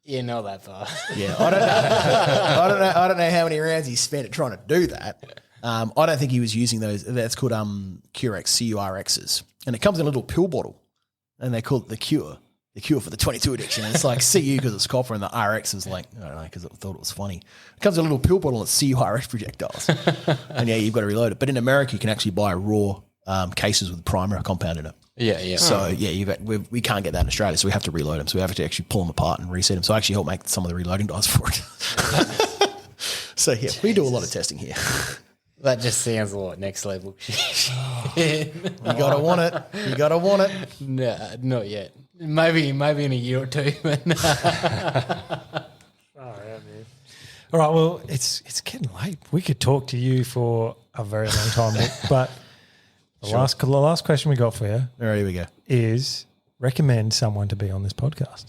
Yeah, not that far. Yeah, I don't know. I don't know how many rounds he spent trying to do that. I don't think he was using those. That's called Curex, CURXs, and it comes in a little pill bottle, and they call it the cure for the 22 edition. And it's like CU because it's copper, and the RX is like, I don't know, because I thought it was funny. It comes in a little pill bottle, and it's CURX projectiles, and yeah, you've got to reload it. But in America, you can actually buy raw cases with primer compound in it. Yeah. So yeah, we can't get that in Australia, so we have to reload them. So we have to actually pull them apart and reset them. So I actually help make some of the reloading dies for it. So yeah, we do a lot of testing here. That just sounds like next level shit. You gotta want it. You gotta want it. No, not yet. Maybe in a year or two. But no. All right, well, it's getting late. We could talk to you for a very long time, Nick, but the last question we got for you All right, here we go. is recommend someone to be on this podcast.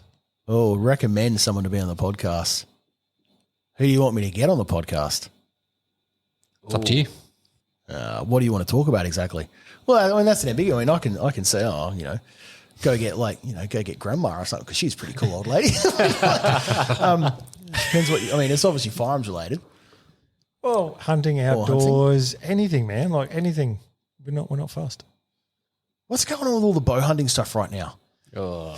Oh, recommend someone to be on the podcast. Who do you want me to get on the podcast? It's up to you. What do you want to talk about exactly? Well, I mean, that's an ambiguous. I mean, I can say, go get grandma or something because she's a pretty cool old lady. Depends what it's obviously firearms related. Well, hunting, outdoors, anything, man. Like anything. We're not fussed. What's going on with all the bow hunting stuff right now? Oh,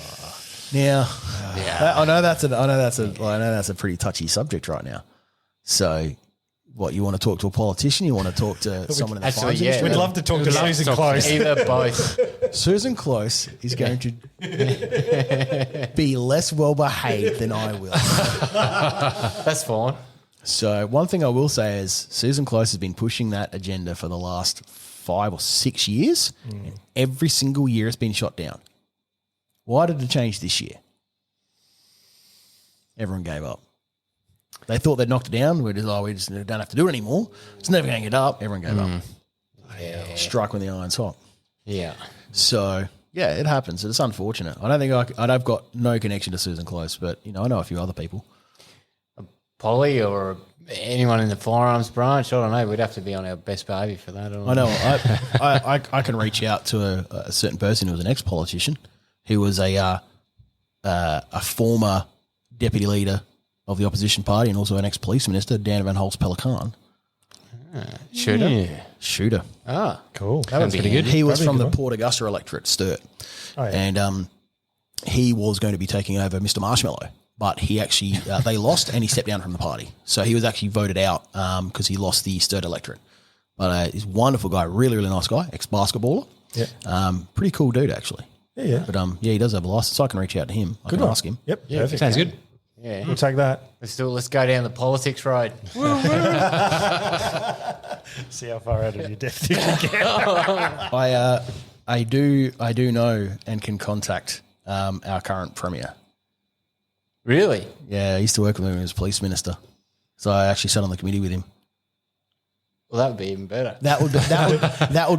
Now, yeah. I know that's a pretty touchy subject right now. So, what you want to talk to a politician? You want to talk to someone in the Actually, firearms yeah. industry? We'd love to talk to Susan Close. Either both. Susan Close is going to be less well behaved than I will. That's fine. So one thing I will say is Susan Close has been pushing that agenda for the last 5 or 6 years. And every single year it's been shot down. Why did it change this year? Everyone gave up. They thought they'd knocked it down. We just don't have to do it anymore. It's never going to get up. Everyone gave up. Yeah. Strike when the iron's hot. Yeah. So, yeah, it happens. It's unfortunate. I don't think I've got no connection to Susan Close, but, I know a few other people. Polly or anyone in the firearms branch, I don't know. We'd have to be on our best behaviour for that. I know. I can reach out to a certain person who was an ex-politician who was a former deputy leader of the opposition party and also an ex-police minister, Dan Van Holst Pelican. Shooter? Yeah. Shooter. Ah, Cool. that would be pretty good. He was That'd be from a the good Port Augusta electorate, Sturt. Oh, yeah. And he was going to be taking over Mr. Marshmallow, but he actually, they lost and he stepped down from the party. So he was actually voted out because he lost the Sturt electorate. But he's a wonderful guy, really, really nice guy, ex-basketballer. Yeah. Pretty cool dude, actually. Yeah. But he does have a license, so I can reach out to him. I can one. ask him. Yep. Perfect. Sounds good. Yeah. We'll take that. Let's go down the politics road. See how far out of your depth you can get. I do know and can contact our current premier. Really? Yeah, I used to work with him when he was police minister. So I actually sat on the committee with him. Well, that would be even better. That would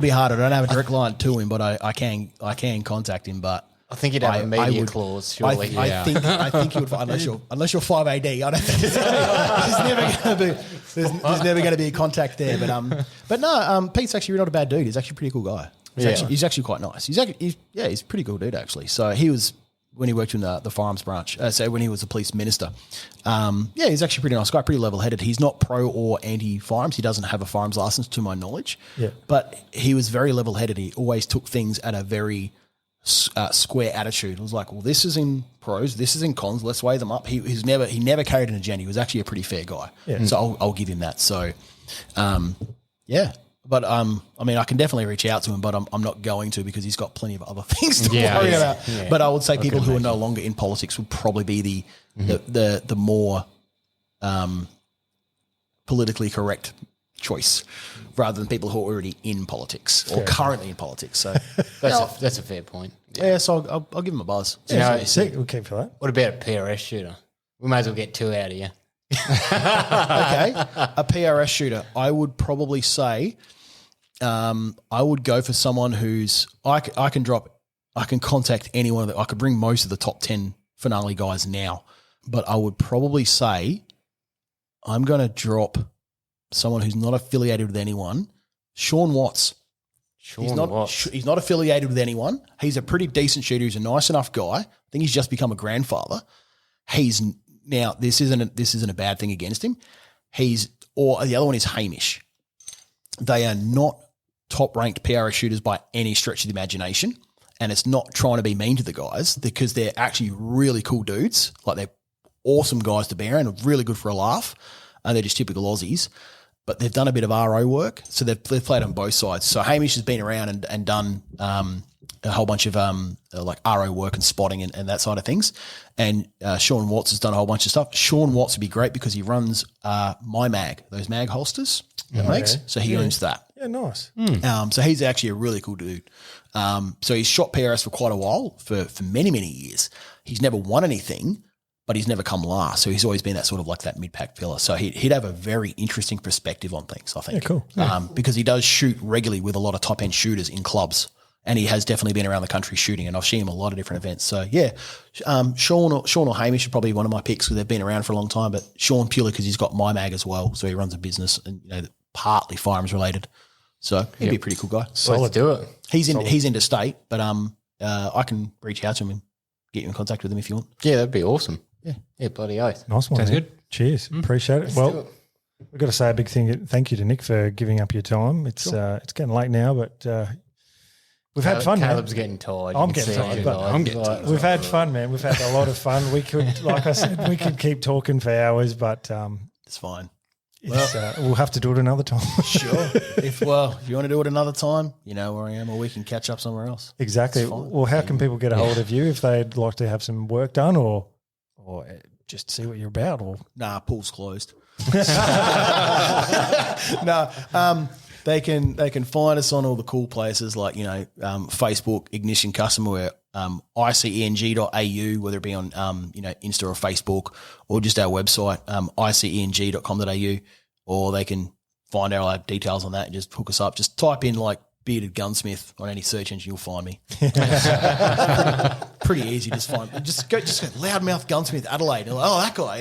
be harder. I don't have a direct line to him, but I can contact him. But I think you'd have a I media would- clause, surely. I think you would unless you're 5AD. I don't think there's never going to be a contact there. But no, Pete's actually not a bad dude. He's actually a pretty cool guy. He's actually quite nice. He's a pretty cool dude actually. So he was when he worked in the firearms branch. So when he was the police minister, he's actually a pretty nice guy, pretty level headed. He's not pro or anti firearms. He doesn't have a firearms license to my knowledge. Yeah. But he was very level headed. He always took things at a very square attitude. It was like, well, this is in pros, this is in cons. Let's weigh them up. He never carried an agenda. He was actually a pretty fair guy. Yeah. So I'll give him that. So, yeah. But I mean, I can definitely reach out to him, but I'm not going to because he's got plenty of other things to worry about. Yeah. But I would say people who are no longer in politics would probably be the more politically correct choice, rather than people who are already in politics or currently in politics. So That's a fair point. yeah, so I'll give him a buzz. Sick. We'll keep for that. What about a PRS shooter? We may as well get two out of you. Okay, a PRS shooter. I would probably say, I would go for someone who's I can contact anyone. I could bring most of the top 10 finale guys now, but I would probably say I'm going to drop someone who's not affiliated with anyone. Sean Watts. He's not affiliated with anyone. He's a pretty decent shooter. He's a nice enough guy. I think he's just become a grandfather. Now this isn't a bad thing against him. Or the other one is Hamish. They are not top-ranked PRS shooters by any stretch of the imagination, and it's not trying to be mean to the guys because they're actually really cool dudes. Like, they're awesome guys to be around and really good for a laugh, and they're just typical Aussies. But they've done a bit of RO work, so they've played on both sides. So Hamish has been around and done a whole bunch of like RO work and spotting and that side of things. And Sean Watts has done a whole bunch of stuff. Sean Watts would be great because he runs my mag, those mag holsters that makes. So he owns that. Yeah, nice. So he's actually a really cool dude. So he's shot PRS for quite a while, for many, many years. He's never won anything, but he's never come last. So he's always been that sort of like that mid-pack pillar. So he'd have a very interesting perspective on things, I think. Yeah, cool. Because he does shoot regularly with a lot of top-end shooters in clubs. And he has definitely been around the country shooting, and I've seen him a lot of different events. So, yeah, Sean or Hamish are probably one of my picks because they've been around for a long time. But Sean purely because he's got my mag as well. So he runs a business and, partly firearms related. So he'd be a pretty cool guy. Let's do it. He's into state, but I can reach out to him and get you in contact with him if you want. Yeah, that'd be awesome. Yeah, bloody oath. Nice one. Sounds man. good. Cheers. Appreciate it. Well, we've got to say a big thank you to Nick for giving up your time. It's getting late now, but we've had fun, Caleb's man. getting tired. I'm You can getting see tired, him but I'm getting tired. We've had fun, man. We've had a lot of fun. We could, like I said, we could keep talking for hours, but It's fine. we'll have to do it another time. Sure. if you want to do it another time, you know where I am, or we can catch up somewhere else. Exactly. Well, how can people get a hold of you if they'd like to have some work done or just see what you're about? Or Nah, pool's closed. They can find us on all the cool places like Facebook Ignition Customer, ICEng.au, whether it be on Insta or Facebook, or just our website ICEng.com.au, or they can find our details on that and just hook us up. Just type in like bearded gunsmith on any search engine, you'll find me. Pretty easy. Just go loudmouth gunsmith Adelaide. You're like, oh, that guy.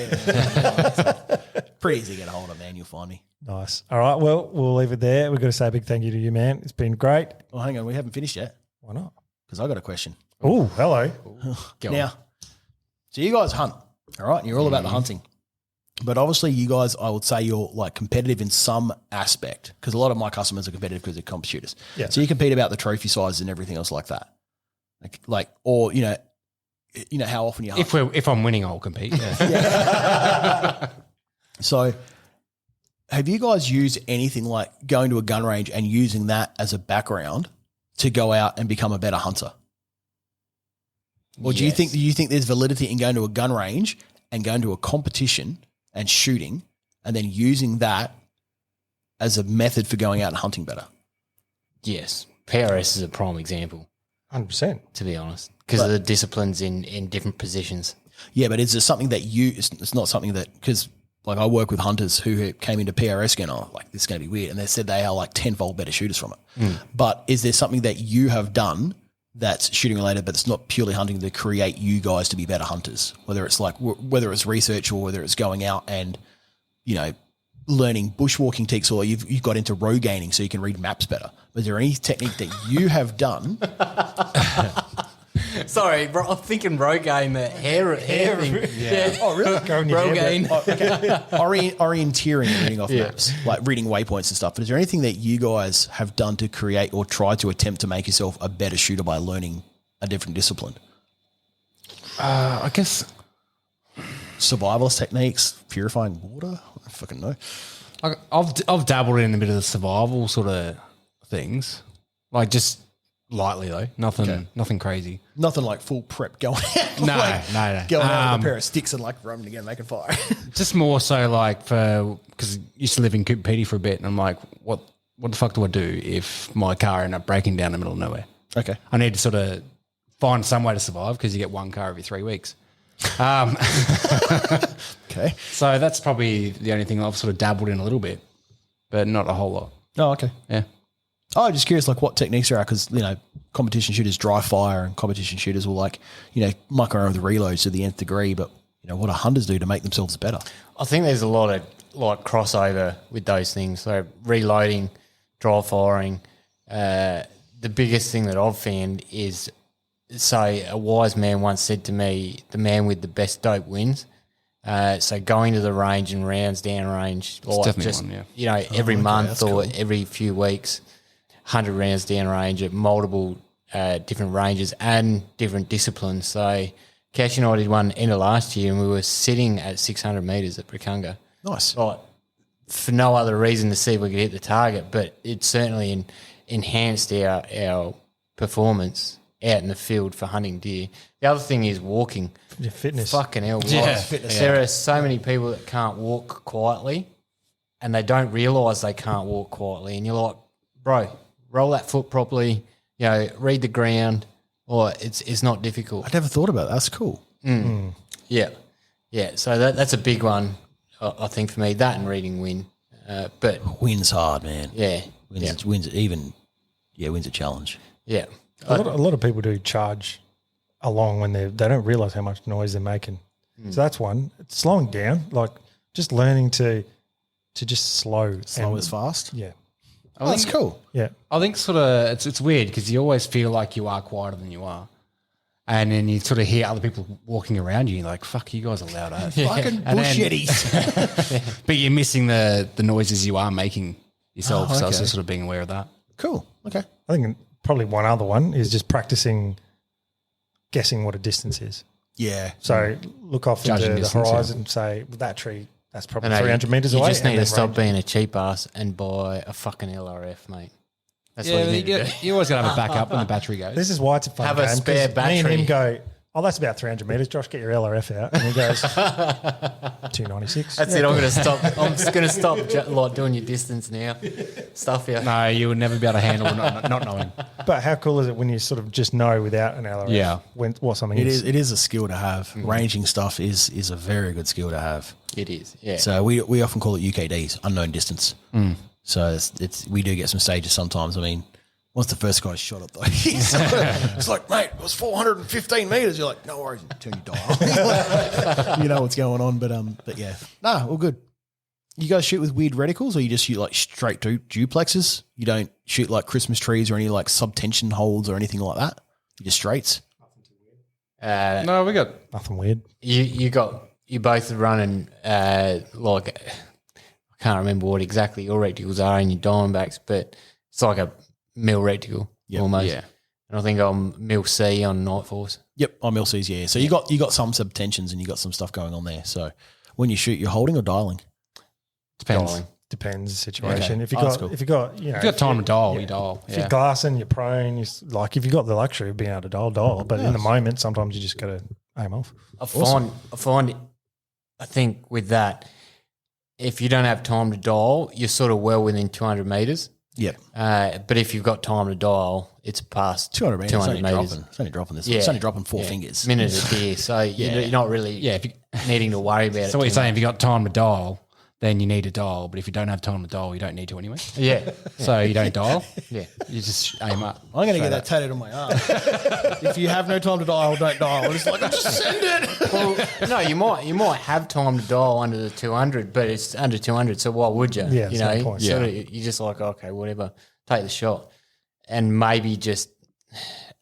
Yeah. Pretty easy to get a hold of, man. You'll find me. nice. All right. Well, we'll leave it there. We've got to say a big thank you to you, man. It's been great. Oh, hang on. We haven't finished yet Why not? because I got a question. Oh, hello. Now, so you guys hunt, all right? And you're all about the hunting. But obviously you guys, I would say you're like competitive in some aspect because a lot of my customers are competitive because they're comp shooters. Yeah. So you compete about the trophy sizes and everything else like that. Or how often you hunt. If I'm winning, I'll compete. Yeah. So have you guys used anything like going to a gun range and using that as a background to go out and become a better hunter? Or do you think there's validity in going to a gun range and going to a competition and shooting and then using that as a method for going out and hunting better? Yes. PRS is a prime example, 100%. to be honest, because of the disciplines in different positions. Yeah, but is there something that it's not something that, because like I work with hunters who came into PRS going, oh, like this is going to be weird. And they said they are like tenfold better shooters from it. But is there something that you have done that's shooting related, but it's not purely hunting to create you guys to be better hunters? Whether it's research or whether it's going out and, learning bushwalking techniques, or you've got into row gaining so you can read maps better. Was there any technique that you have done? Sorry, bro, I'm thinking Rogaine, the hair thing. Yeah. Oh, really? Rogaine. Orienteering and reading off maps, like reading waypoints and stuff. But is there anything that you guys have done to create or try to attempt to make yourself a better shooter by learning a different discipline? I guess Survivalist techniques, purifying water? I don't fucking know. I've dabbled in a bit of the survival sort of things, like just lightly though, nothing crazy. Nothing like full prep going out. No. Going out with a pair of sticks and like running again, making fire. Just more so like because I used to live in Cooper Pedy for a bit, and I'm like, what the fuck do I do if my car ended up breaking down in the middle of nowhere? Okay. I need to sort of find some way to survive because you get one car every 3 weeks. Okay. So that's probably the only thing I've sort of dabbled in a little bit, but not a whole lot. Oh, okay. Yeah. Oh, I'm just curious, like what techniques there are, because competition shooters dry fire, and competition shooters will muck around with the reloads to the nth degree. But what do hunters do to make themselves better? I think there's a lot of crossover with those things. So reloading, dry firing, the biggest thing that I've found is, so a wise man once said to me, the man with the best dope wins. So going to the range and rounds down range, or definitely just, one, yeah. you know, every month that's or cool. every few weeks, 100 rounds down range at multiple different ranges and different disciplines. So Cash and I did one end of last year and we were sitting at 600 metres at Bricunga. Nice. Like, for no other reason to see if we could hit the target, but it certainly enhanced our performance out in the field for hunting deer. The other thing is walking. Your fitness. Fucking hell. Yeah, like, fitness. There are so many people that can't walk quietly and they don't realise they can't walk quietly. And you're like, bro, roll that foot properly, you know, read the ground, or it's not difficult. I never thought about that. That's cool. Yeah. Yeah. So that's a big one, I think, for me. That and reading win. But Win's hard, man. yeah. Win's a challenge. Yeah. A lot of people do charge along when they don't realise how much noise they're making. So that's one. It's slowing down, like just learning to just slow. Slow as fast. Yeah. Oh, that's cool. Yeah. I think sort of it's weird because you always feel like you are quieter than you are. And then you sort of hear other people walking around you and you're like, fuck, you guys are loud. Fucking And then- bullshitties. But you're missing the noises you are making yourself. Oh, So I was okay. just sort of being aware of that. Cool. Okay. I think probably one other one is just practicing guessing what a distance is. Yeah. So look off Judging into the distance, horizon and say, well, that tree, that's probably I know, 300 metres away. You just need and to then stop range. being a cheap ass and buy a fucking LRF, mate. That's what you need to do. you always got to have a backup when the battery goes. This is why it's a fun Have a game, 'cause spare Me and battery. him go, oh, that's about 300 metres. Josh, get your LRF out. And he goes, 296. That's it. I'm going to stop. I'm just going to stop like doing your distance now. Stuff you. No, you would never be able to handle not knowing. But how cool is it when you sort of just know without an LRF Yeah. what something It is? is. It is a skill to have. Ranging stuff is a very good skill to have. It is. Yeah. So we often call it UKDs, unknown distance. So it's we do get some stages sometimes. I mean, once the first guy shot up, though, it's like, mate, it was 415 meters. You're like, no worries, turn your dial. You know what's going on, but yeah, nah, all good. You guys shoot with weird reticles, or you just shoot like straight duplexes? You don't shoot like Christmas trees or any like subtension holds or anything like that. You just straights. No, we got Nothing weird. You both are running like, I can't remember what exactly your reticles are in your Diamondbacks, but it's like a mil reticle almost. yeah. And I think I'm mil C on Night Force. Yep, on LCs, yeah. So you got some subtensions and you got some stuff going on there. So when you shoot, you're holding or dialing? depends. Dialing. Depends the situation. Okay. If you Oh, that's got, cool. if you got, you know, If you got time to dial, you dial. If Yeah. you're glassing, you're prone. Like if you got the luxury of being able to dial. But in the moment, sometimes you just got to aim off. I think with that, if you don't have time to dial, you're sort of well within 200 metres. Yep. But if you've got time to dial, it's past 200 meters. 200 It's metres. only dropping this. Yeah. It's only dropping four fingers. Minute a deer. So you're not really Yeah, if you, needing to worry about it. so what you're too saying, if you got time to dial, then you need to dial. But if you don't have time to dial, you don't need to anyway. much. Yeah. So you don't dial. Yeah. You just aim up. I'm going to get that tattooed on my arm. If you have no time to dial, don't dial. It's like, just send it. Well, no, you might have time to dial under the 200, but it's under 200. So why would you? Yeah, you that's know, my point. sort of, you're just like, okay, whatever, take the shot, and maybe just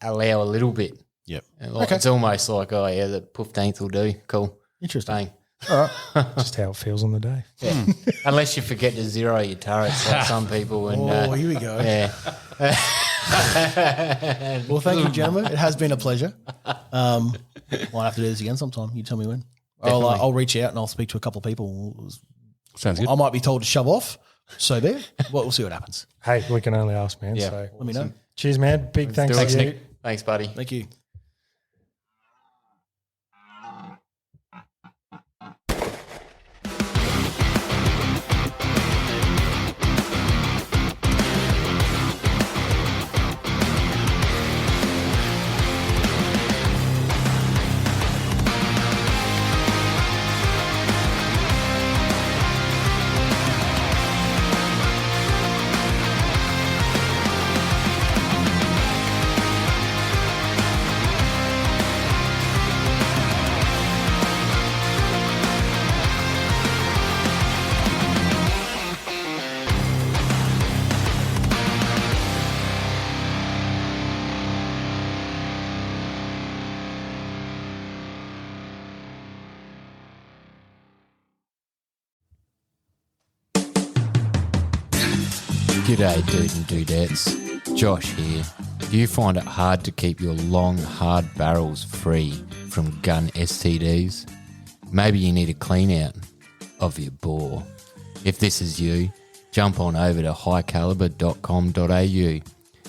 allow a little bit. Yep. Like, It's almost like, oh yeah, the 15th will do. Cool. Interesting. Bang. Just how it feels on the day. Yeah. Unless you forget to zero your turrets, like some people. And Oh, here we go. yeah, Well, thank you, gentlemen. It has been a pleasure. I'll have to do this again sometime. You tell me when. I'll reach out and I'll speak to a couple of people. Sounds good. I might be told to shove off. So there. We'll see what happens. Hey, we can only ask, man. Yeah. So Let me know. cheers, man. Big thanks do it. to you. Thanks, buddy. Thank you. G'day, dude and dudettes. Josh here. Do you find it hard to keep your long, hard barrels free from gun STDs? Maybe you need a clean out of your bore. If this is you, jump on over to highcaliber.com.au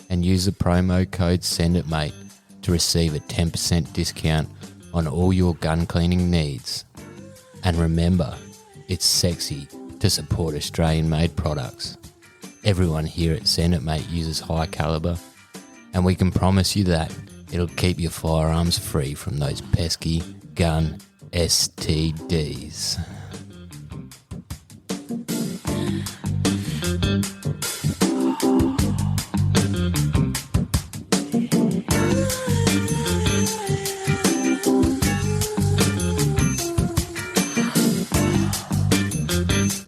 and use the promo code SENDITMATE to receive a 10% discount on all your gun cleaning needs. And remember, it's sexy to support Australian-made products. Everyone here at Send It Mate uses High Caliber, and we can promise you that it'll keep your firearms free from those pesky gun STDs.